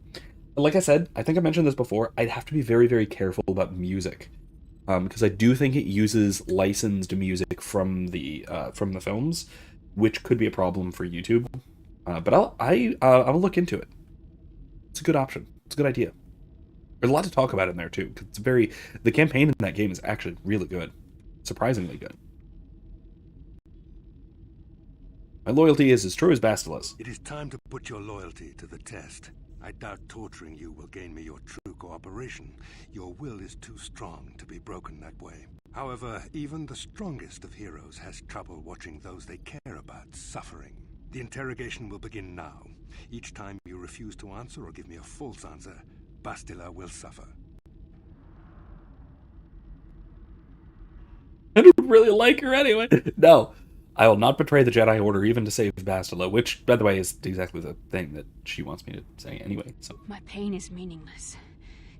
Like I said, I think I mentioned this before, I'd have to be very, very careful about music. Because I do think it uses licensed music from the films, which could be a problem for YouTube. But I'll look into it. It's a good option. It's a good idea. There's a lot to talk about in there too. Cause the campaign in that game is actually really good, surprisingly good. My loyalty is as true as Bastila's. It is time to put your loyalty to the test. I doubt torturing you will gain me your true cooperation. Your will is too strong to be broken that way. However, even the strongest of heroes has trouble watching those they care about suffering. The interrogation will begin now. Each time you refuse to answer or give me a false answer, Bastila will suffer. I don't really like her anyway. No. I will not betray the Jedi Order even to save Bastila, which, by the way, is exactly the thing that she wants me to say anyway. So. My pain is meaningless.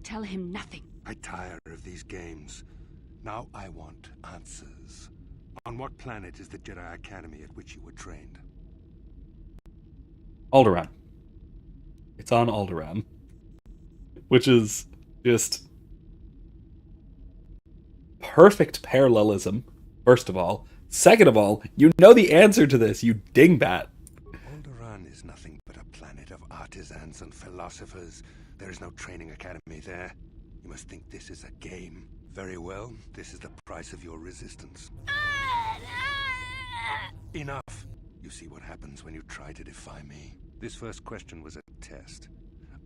Tell him nothing. I tire of these games. Now I want answers. On what planet is the Jedi Academy at which you were trained? Alderaan. It's on Alderaan. Which is just perfect parallelism, first of all. Second of all, you know the answer to this, you dingbat. Alderaan is nothing but a planet of artisans and philosophers. There is no training academy there. You must think this is a game. Very well, this is the price of your resistance. Enough! You see what happens when you try to defy me. This first question was a test.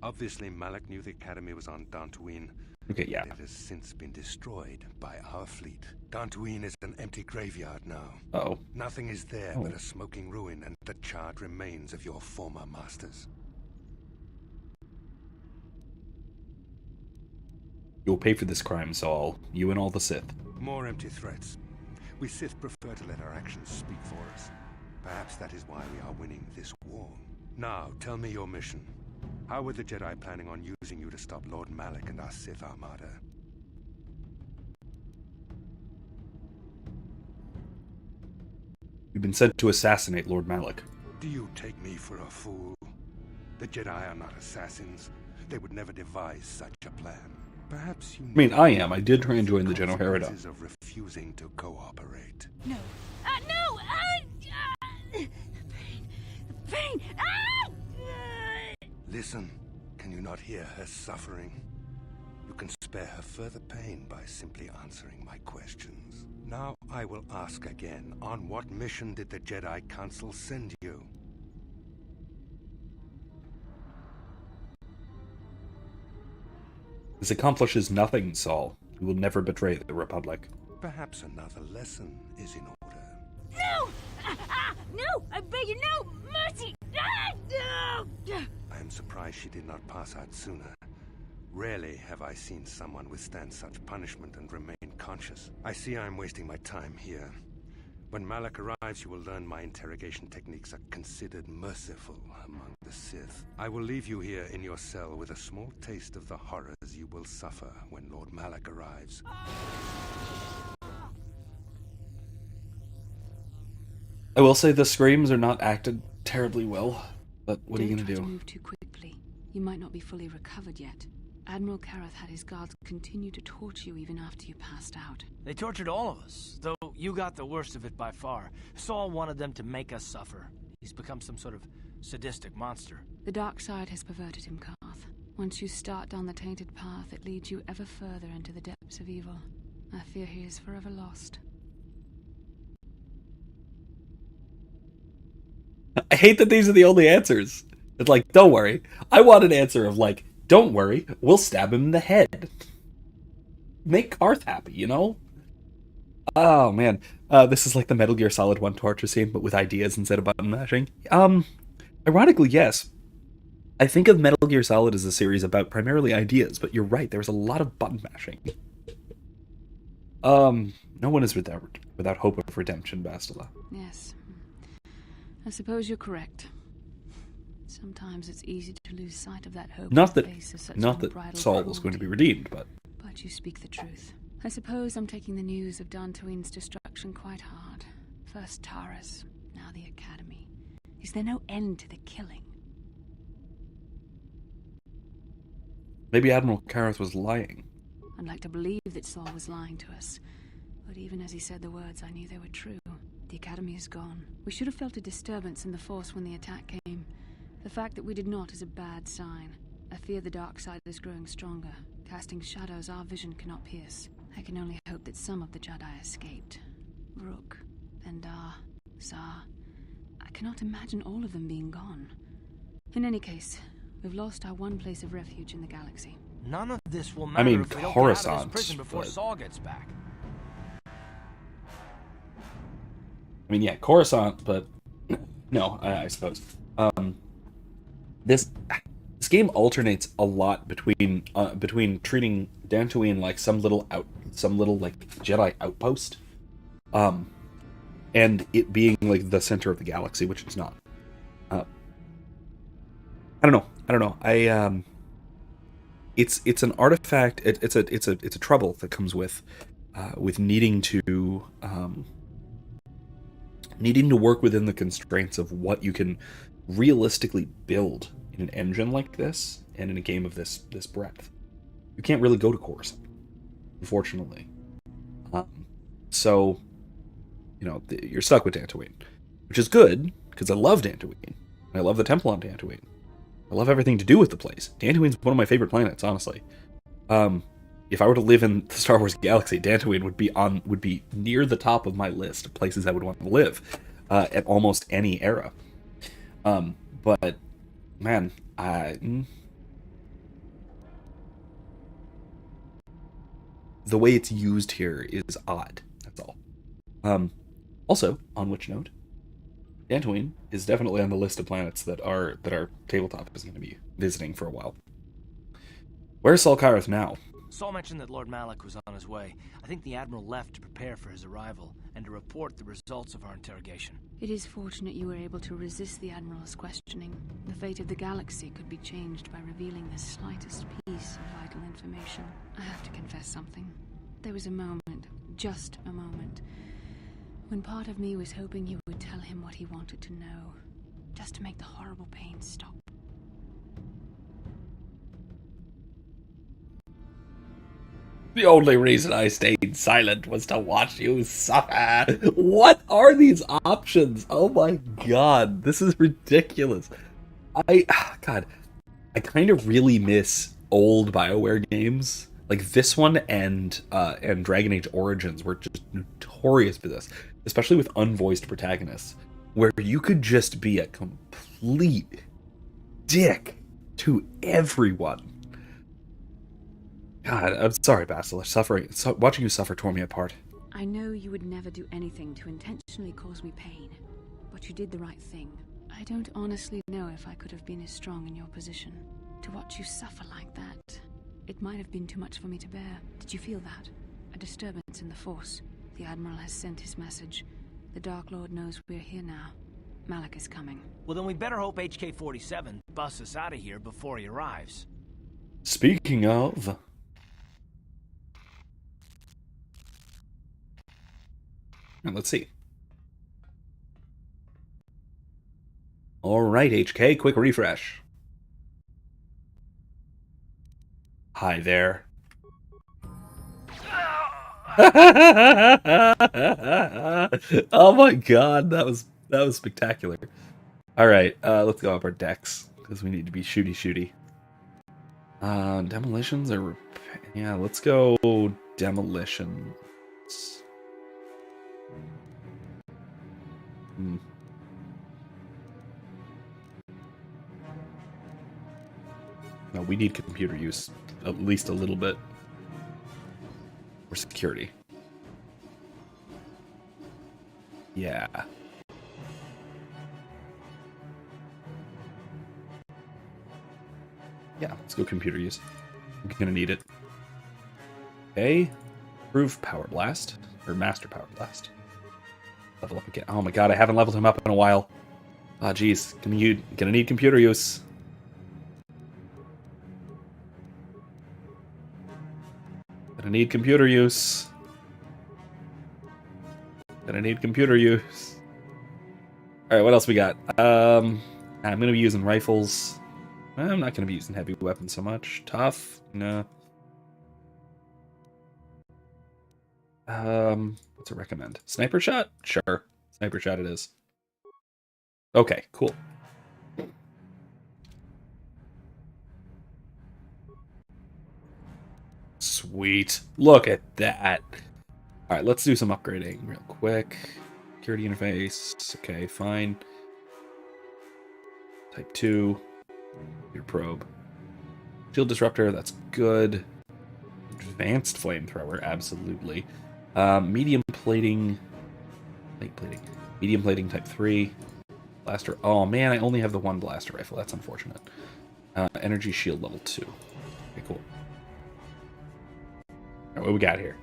Obviously, Malik knew the academy was on Dantooine. Okay, yeah. It has since been destroyed by our fleet. Dantooine is an empty graveyard now. Oh. Nothing is there but a smoking ruin and the charred remains of your former masters. You'll pay for this crime, Saul. You and all the Sith. More empty threats. We Sith prefer to let our actions speak for us. Perhaps that is why we are winning this war. Now, tell me your mission. How were the Jedi planning on using you to stop Lord Malik and our Sith Armada? You've been sent to assassinate Lord Malak. Do you take me for a fool? The Jedi are not assassins. They would never devise such a plan. Perhaps you I mean, I am. I did try and join the General Herodon. of refusing to cooperate. No. No! Pain! Listen, can you not hear her suffering? You can spare her further pain by simply answering my questions. Now I will ask again, on what mission did the Jedi Council send you? This accomplishes nothing, Saul. You will never betray the Republic. Perhaps another lesson is in order. No! No! I beg you, no! Mercy! No! I am surprised she did not pass out sooner. Rarely have I seen someone withstand such punishment and remain conscious. I see I am wasting my time here. When Malak arrives, you will learn my interrogation techniques are considered merciful among the Sith. I will leave you here in your cell with a small taste of the horrors you will suffer when Lord Malak arrives. I will say the screams are not acted terribly well, but what are you going to do? Don't move too quickly. You might not be fully recovered yet. Admiral Kareth had his guards continue to torture you even after you passed out. They tortured all of us, though you got the worst of it by far. Saul wanted them to make us suffer. He's become some sort of sadistic monster. The dark side has perverted him, Karth. Once you start down the tainted path, it leads you ever further into the depths of evil. I fear he is forever lost. I hate that these are the only answers. It's like, don't worry. I want an answer of like, don't worry, we'll stab him in the head. Make Karth happy, you know? Oh, man. This is like the Metal Gear Solid 1 torture scene, but with ideas instead of button mashing. Ironically, yes. I think of Metal Gear Solid as a series about primarily ideas, but you're right, there's a lot of button mashing. No one is without hope of redemption, Bastila. Yes. I suppose you're correct. Sometimes it's easy to lose sight of that hope. Not that Saul was going to be redeemed, but you speak the truth. I suppose I'm taking the news of Dantooine's destruction quite hard. First Taurus, now the Academy. Is there no end to the killing? Maybe Admiral Kareth was lying. I'd like to believe that Saul was lying to us. But even as he said the words, I knew they were true. The Academy is gone. We should have felt a disturbance in the Force when the attack came. The fact that we did not is a bad sign. I fear the dark side is growing stronger, casting shadows our vision cannot pierce. I can only hope that some of the Jedi escaped. Rook, Bendar, Zar. I cannot imagine all of them being gone. In any case, we've lost our one place of refuge in the galaxy. None of this will matter if we don't get out of this prison before Saul gets back. I mean, yeah, Coruscant, but no, I suppose. This game alternates a lot between treating Dantooine like some little like Jedi outpost, and it being like the center of the galaxy, which it's not. I don't know. It's an artifact. It's a trouble that comes with needing to work within the constraints of what you can realistically build in an engine like this and in a game of this breadth. You can't really go to Coruscant, unfortunately. So, you're stuck with Dantooine, which is good because I love Dantooine. I love the temple on Dantooine. I love everything to do with the place. Dantooine's one of my favorite planets, honestly. If I were to live in the Star Wars galaxy, Dantooine would be near the top of my list of places I would want to live at almost any era. But man, the way it's used here is odd. That's all. Also, on which note, Dantooine is definitely on the list of planets that our tabletop is going to be visiting for a while. Where's Saul Kareth now? Saul mentioned that Lord Malak was on his way. I think the Admiral left to prepare for his arrival and to report the results of our interrogation. It is fortunate you were able to resist the Admiral's questioning. The fate of the galaxy could be changed by revealing the slightest piece of vital information. I have to confess something. There was a moment, just a moment, When part of me was hoping you would tell him what he wanted to know, just to make the horrible pain stop. The only reason I stayed silent was to watch you suffer. What are these options? Oh my god, this is ridiculous. God, I kind of really miss old BioWare games. Like this one and Dragon Age Origins were just notorious for this, especially with unvoiced protagonists, where you could just be a complete dick to everyone. God, I'm sorry, Basilisk. Watching you suffer tore me apart. I know you would never do anything to intentionally cause me pain, but you did the right thing. I don't honestly know if I could have been as strong in your position. To watch you suffer like that, it might have been too much for me to bear. Did you feel that? A disturbance in the Force. The Admiral has sent his message. The Dark Lord knows we're here now. Malik is coming. Well, then we better hope HK-47 busts us out of here before he arrives. Speaking of... let's see. Alright, HK, quick refresh. Hi there. Oh my god, that was spectacular. Alright, let's go up our decks, because we need to be shooty. Demolitions or... yeah, let's go demolitions. No, we need computer use, at least a little bit. Or security. Yeah. Yeah, let's go computer use. I'm gonna need it. Okay. Improve Power Blast. Or Master Power Blast. Level up again. Oh my god, I haven't leveled him up in a while. Ah, jeez. Gonna need computer use. Gonna need computer use. Alright, what else we got? I'm gonna be using rifles. I'm not gonna be using heavy weapons so much. Tough? No. What's it recommend? Sniper shot? Sure. Sniper shot it is. Okay, cool. Sweet. Look at that. Alright, let's do some upgrading real quick. Security interface. Okay, fine. Type 2. Your probe. Shield disruptor, that's good. Advanced flamethrower, absolutely. Medium plating. Light plating. Medium plating type 3. Blaster. Oh man, I only have the one blaster rifle. That's unfortunate. Energy shield level 2. Okay, cool. Alright, what we got here?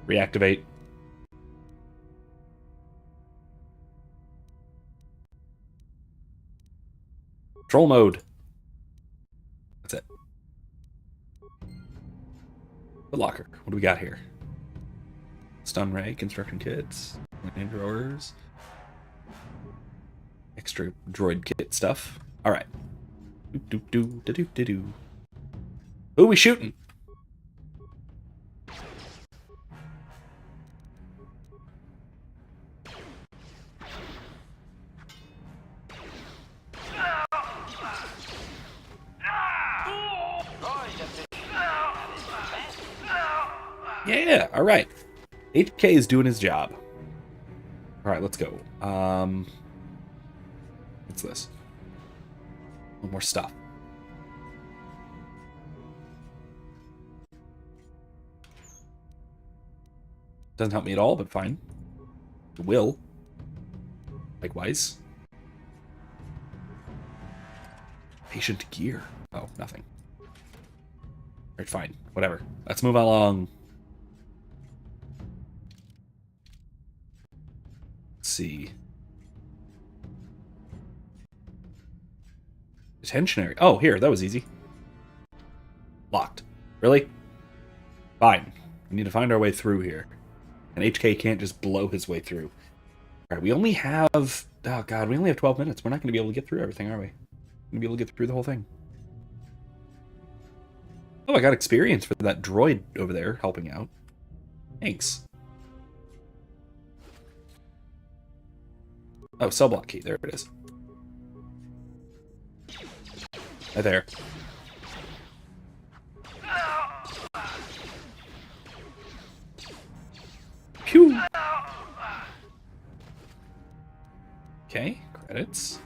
Reactivate. Control mode. That's it. The locker. What do we got here? Stun ray, construction kits, land drawers, extra droid kit stuff. All right. Who are we shooting? Yeah, all right. HK is doing his job. All right, let's go. What's this? One more stuff. Doesn't help me at all, but fine. It will. Likewise. Patient gear. Oh, nothing. Alright, fine. Whatever. Let's move along. Let's see. Detention area. Oh, here. That was easy. Locked. Really? Fine. We need to find our way through here. And HK can't just blow his way through. Alright, we only have... Oh god, we only have 12 minutes. We're not going to be able to get through everything, are we? We're going to be able to get through the whole thing. Oh, I got experience for that droid over there helping out. Thanks. Oh, cell block key. There it is. Right there. Pew! Okay, credits.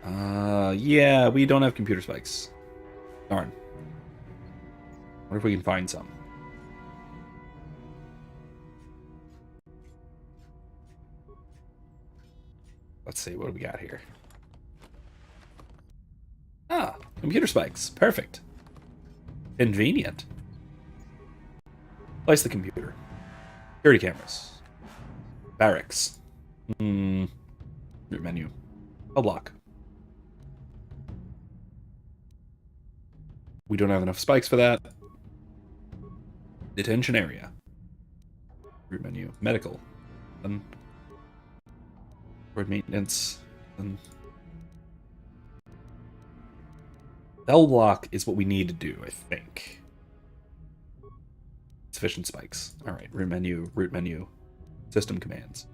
Yeah, we don't have computer spikes. Darn. Wonder if we can find some. Let's see, what do we got here? Ah, computer spikes. Perfect. Convenient. Place the computer. Security cameras. Barracks. Root menu. A block. We don't have enough spikes for that. Detention area. Root menu. Medical. And maintenance. And cell block is what we need to do, I think. Sufficient spikes. Alright, root menu, system commands.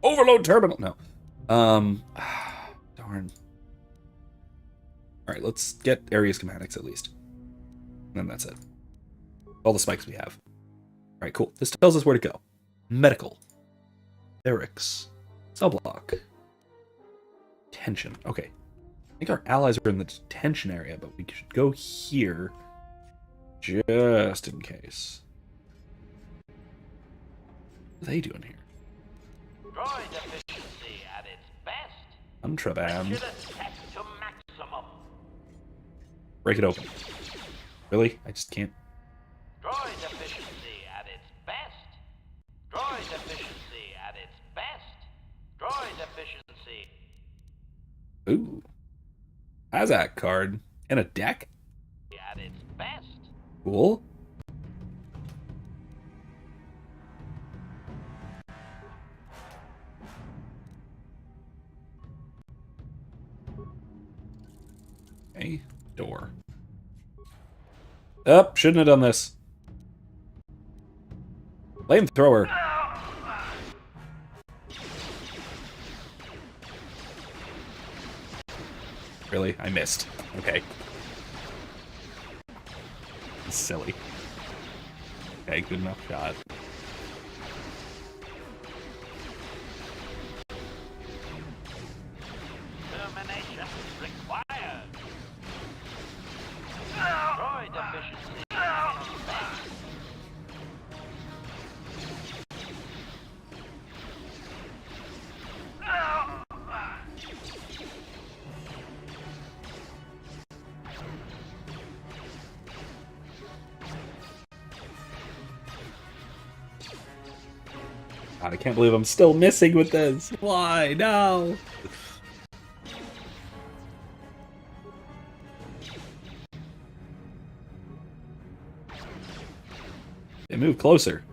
Overload terminal! No. Darn. Alright, let's get area schematics at least. And then that's it. All the spikes we have. Alright, cool. This tells us where to go. Medical. Barracks. Cell block. Detention. Okay. I think our allies are in the detention area, but we should go here just in case. What are they doing here? Droid efficiency at its best. Contraband. Pressure the tech to maximum. Break it open. Really? I just can't. Droid efficiency at its best. Droid efficiency at its best. Droid efficiency. Ooh. Hazak card. And a deck? At its best. Cool. Okay. Door. Up. Shouldn't have done this. Flamethrower. Really? I missed. Okay. Silly. Okay, good enough shot. Termination required. Droid efficiency at its best. God, I can't believe I'm still missing with this. Why? No. They move closer.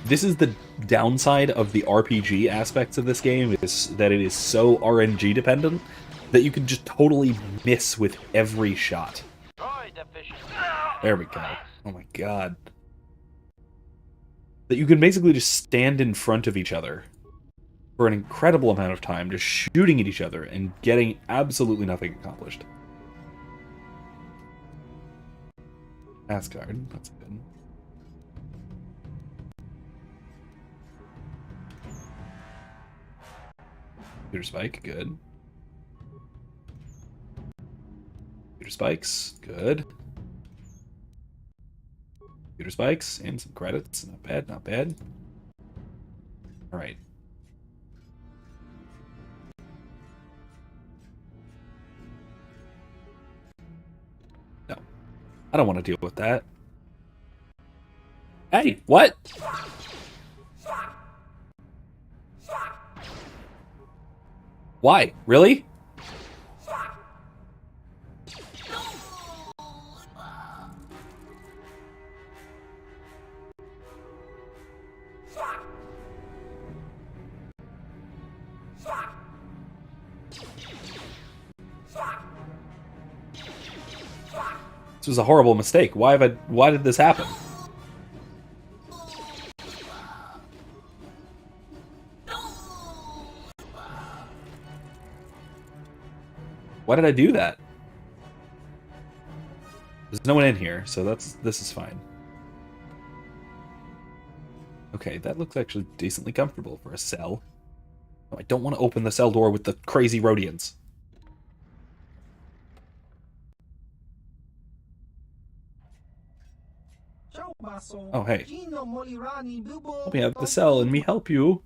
This is the downside of the RPG aspects of this game, is that it is so RNG dependent that you can just totally miss with every shot. There we go. Oh my god. That you can basically just stand in front of each other for an incredible amount of time, just shooting at each other and getting absolutely nothing accomplished. Pass card, that's good. Computer spike, good. Computer spikes, good. Computer spikes and some credits. Not bad, not bad. Alright. No. I don't want to deal with that. Hey, what? Why? Really? This was a horrible mistake. Why did this happen? Why did I do that? There's no one in here, so this is fine. Okay, that looks actually decently comfortable for a cell. Oh, I don't want to open the cell door with the crazy Rhodians. Oh, hey. Let me have the cell and me help you.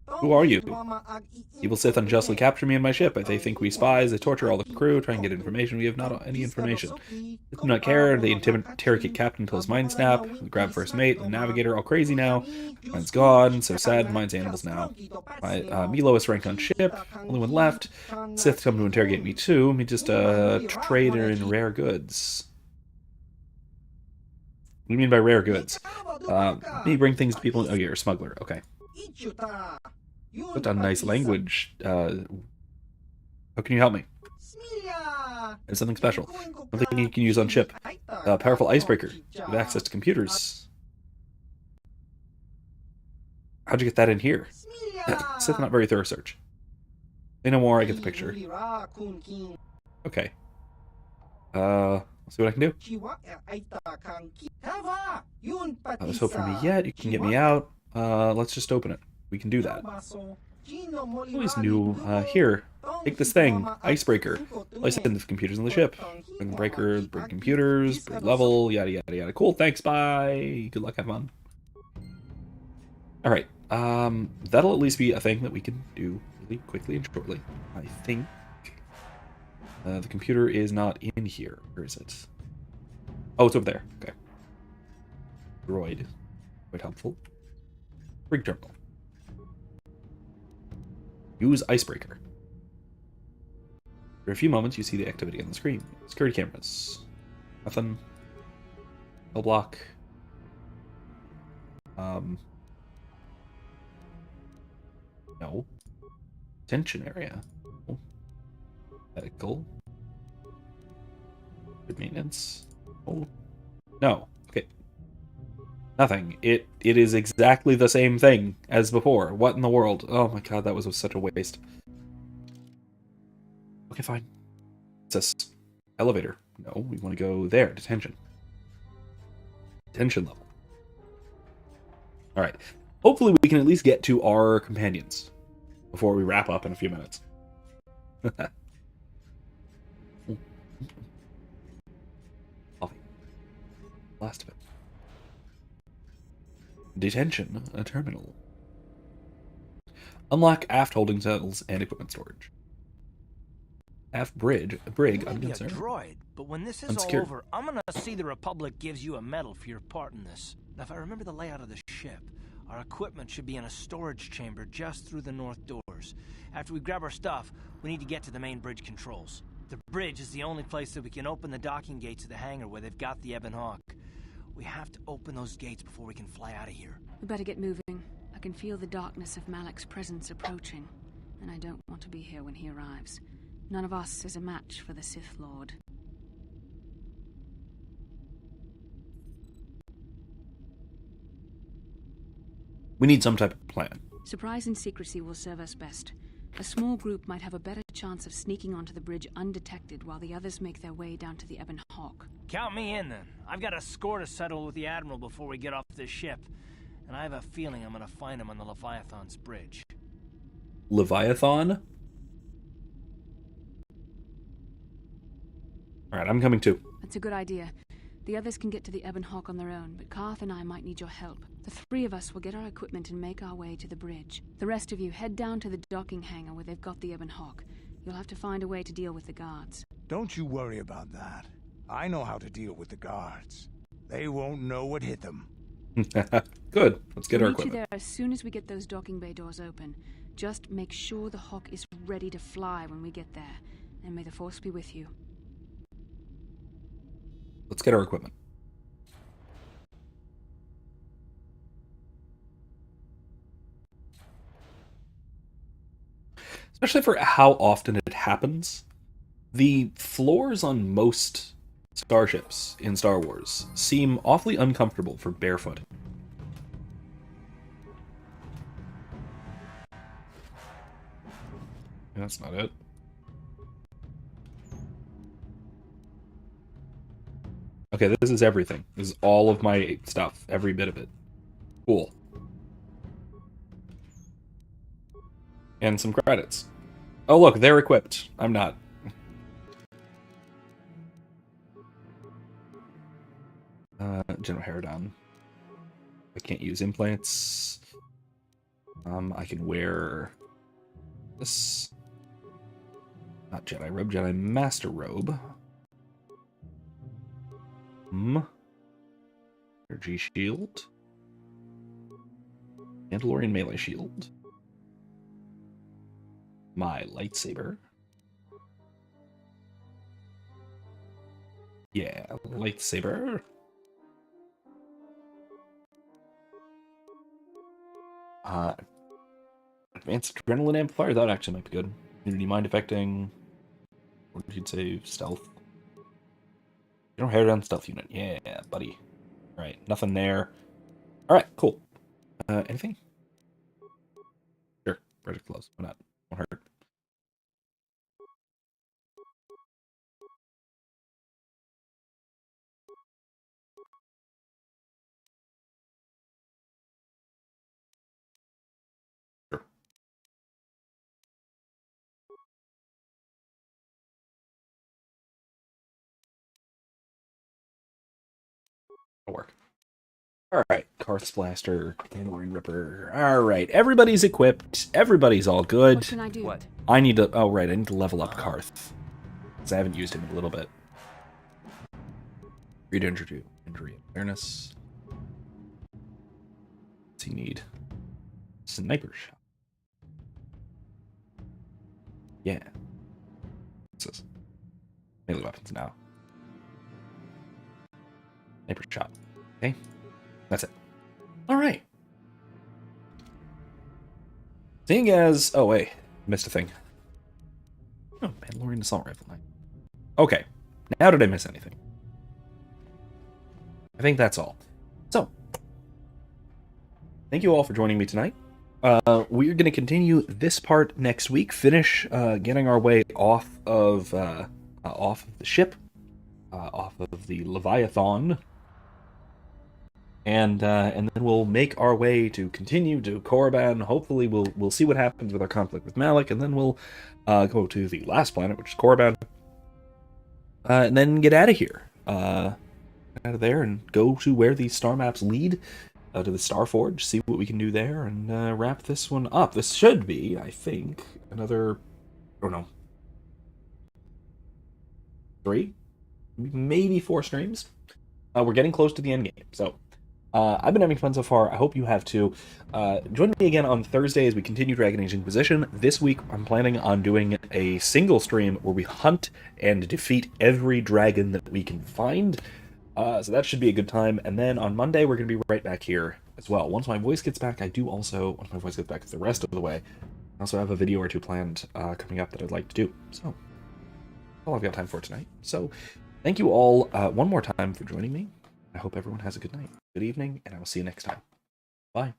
Who are you? Evil Sith unjustly capture me and my ship. They think we spies. They torture all the crew, try and get information. We have not any information. They do not care. They interrogate Captain until his mind snap. We grab First Mate, the Navigator, all crazy now. Mine's gone. So sad. Mine's animals now. Me lowest rank on ship. Only one left. Sith come to interrogate me too. Me just a trader in rare goods. What do you mean by rare goods? Me bring things to people. Oh, you're a smuggler. Okay. Put on nice language. How can you help me? It's something special. Something you can use on ship. A powerful icebreaker. With access to computers. How'd you get that in here? Sith not very thorough search. Say no more, I get the picture. Okay. Let's see what I can do. Let's hope for me yet. You can get me out. Let's just open it. We can do that. Always new. Here, take this thing. Icebreaker. Place it in the computers on the ship. Bring the breaker, bring computers, bring level, yada yada yada. Cool, thanks, bye. Good luck, have fun. Alright, that'll at least be a thing that we can do really quickly and shortly. I think. The computer is not in here. Where is it? Oh, it's over there. Okay. Droid. Quite helpful. Brig terminal. Use icebreaker. For a few moments, you see the activity on the screen. Security cameras. Nothing. Cell block. No. Detention area. Oh. Medical. Good maintenance. Oh. No. Okay. Nothing. It is exactly the same thing as before. What in the world? Oh my god, that was such a waste. Okay, fine. It says elevator. No, we want to go there. Detention. Detention level. Alright. Hopefully we can at least get to our companions before we wrap up in a few minutes. Coffee. Last of it. Detention, a terminal. Unlock aft holding cells and equipment storage. Aft brig, unconcerned. A droid, but when this is Unsecured. all over, I'm gonna see the Republic gives you a medal for your part in this. Now, if I remember the layout of the ship, our equipment should be in a storage chamber just through the north doors. After we grab our stuff, we need to get to the main bridge controls. The bridge is the only place that we can open the docking gates of the hangar where they've got the Ebon Hawk. We have to open those gates before we can fly out of here. We better get moving. I can feel the darkness of Malak's presence approaching, and I don't want to be here when he arrives. None of us is a match for the Sith Lord. We need some type of plan. Surprise and secrecy will serve us best. A small group might have a better chance of sneaking onto the bridge undetected while the others make their way down to the Ebon Hawk. Count me in, then. I've got a score to settle with the Admiral before we get off this ship. And I have a feeling I'm gonna find him on the Leviathan's bridge. Leviathan? Alright, I'm coming too. That's a good idea. The others can get to the Ebon Hawk on their own, but Karth and I might need your help. The three of us will get our equipment and make our way to the bridge. The rest of you head down to the docking hangar where they've got the Ebon Hawk. You'll have to find a way to deal with the guards. Don't you worry about that. I know how to deal with the guards. They won't know what hit them. Good. Let's get our We'll meet you equipment. there as soon as we get those docking bay doors open. Just make sure the Hawk is ready to fly when we get there. And may the Force be with you. Let's get our equipment. Especially for how often it happens. The floors on most starships in Star Wars seem awfully uncomfortable for barefoot. That's not it. Okay, this is everything. This is all of my stuff. Every bit of it. Cool. And some credits. Oh, look, they're equipped. I'm not. General Herodon. I can't use implants. I can wear this. Not Jedi robe, Jedi Master robe. Energy shield. Mandalorian melee shield. My lightsaber. Yeah, lightsaber. Advanced adrenaline amplifier. That actually might be good. Immunity mind affecting. What did you say? Stealth. You don't hair down stealth unit. Yeah, buddy. All right, nothing there. All right, cool. Anything? Sure. Project close. Why not? Won't hurt. Sure. It'll work. All right, Karth's Blaster, Mandalorian Ripper. All right, everybody's equipped. Everybody's all good. What can I do? What? I need to. Oh, right, I need to level up Karth because I haven't used him in a little bit. Read injury awareness. What's he need? Sniper shot. Yeah. What's this? Melee weapons now. Sniper shot. Okay. That's it. Alright. Seeing as... Oh, wait. Missed a thing. Oh, Mandalorian assault rifle. Okay. Now did I miss anything? I think that's all. So, thank you all for joining me tonight. We're going to continue this part next week. Finish getting our way off of the ship, off of the Leviathan, and then we'll make our way to continue to Korriban. Hopefully, we'll see what happens with our conflict with Malik, and then we'll go to the last planet, which is Korriban, and then get out of here. Out of there and go to where these star maps lead, to the Starforge, see what we can do there, and wrap this one up. This should be, I think, another, I don't know, 3, maybe 4 streams. We're getting close to the end game, so I've been having fun so far. I hope you have too. Join me again on Thursday as we continue Dragon Age Inquisition. This week, I'm planning on doing a single stream where we hunt and defeat every dragon that we can find. So that should be a good time. And then on Monday, we're going to be right back here as well. Once my voice gets back, once my voice gets back the rest of the way, I also have a video or 2 planned coming up that I'd like to do. So, all I've got time for tonight. So, thank you all one more time for joining me. I hope everyone has a good night, good evening, and I will see you next time. Bye.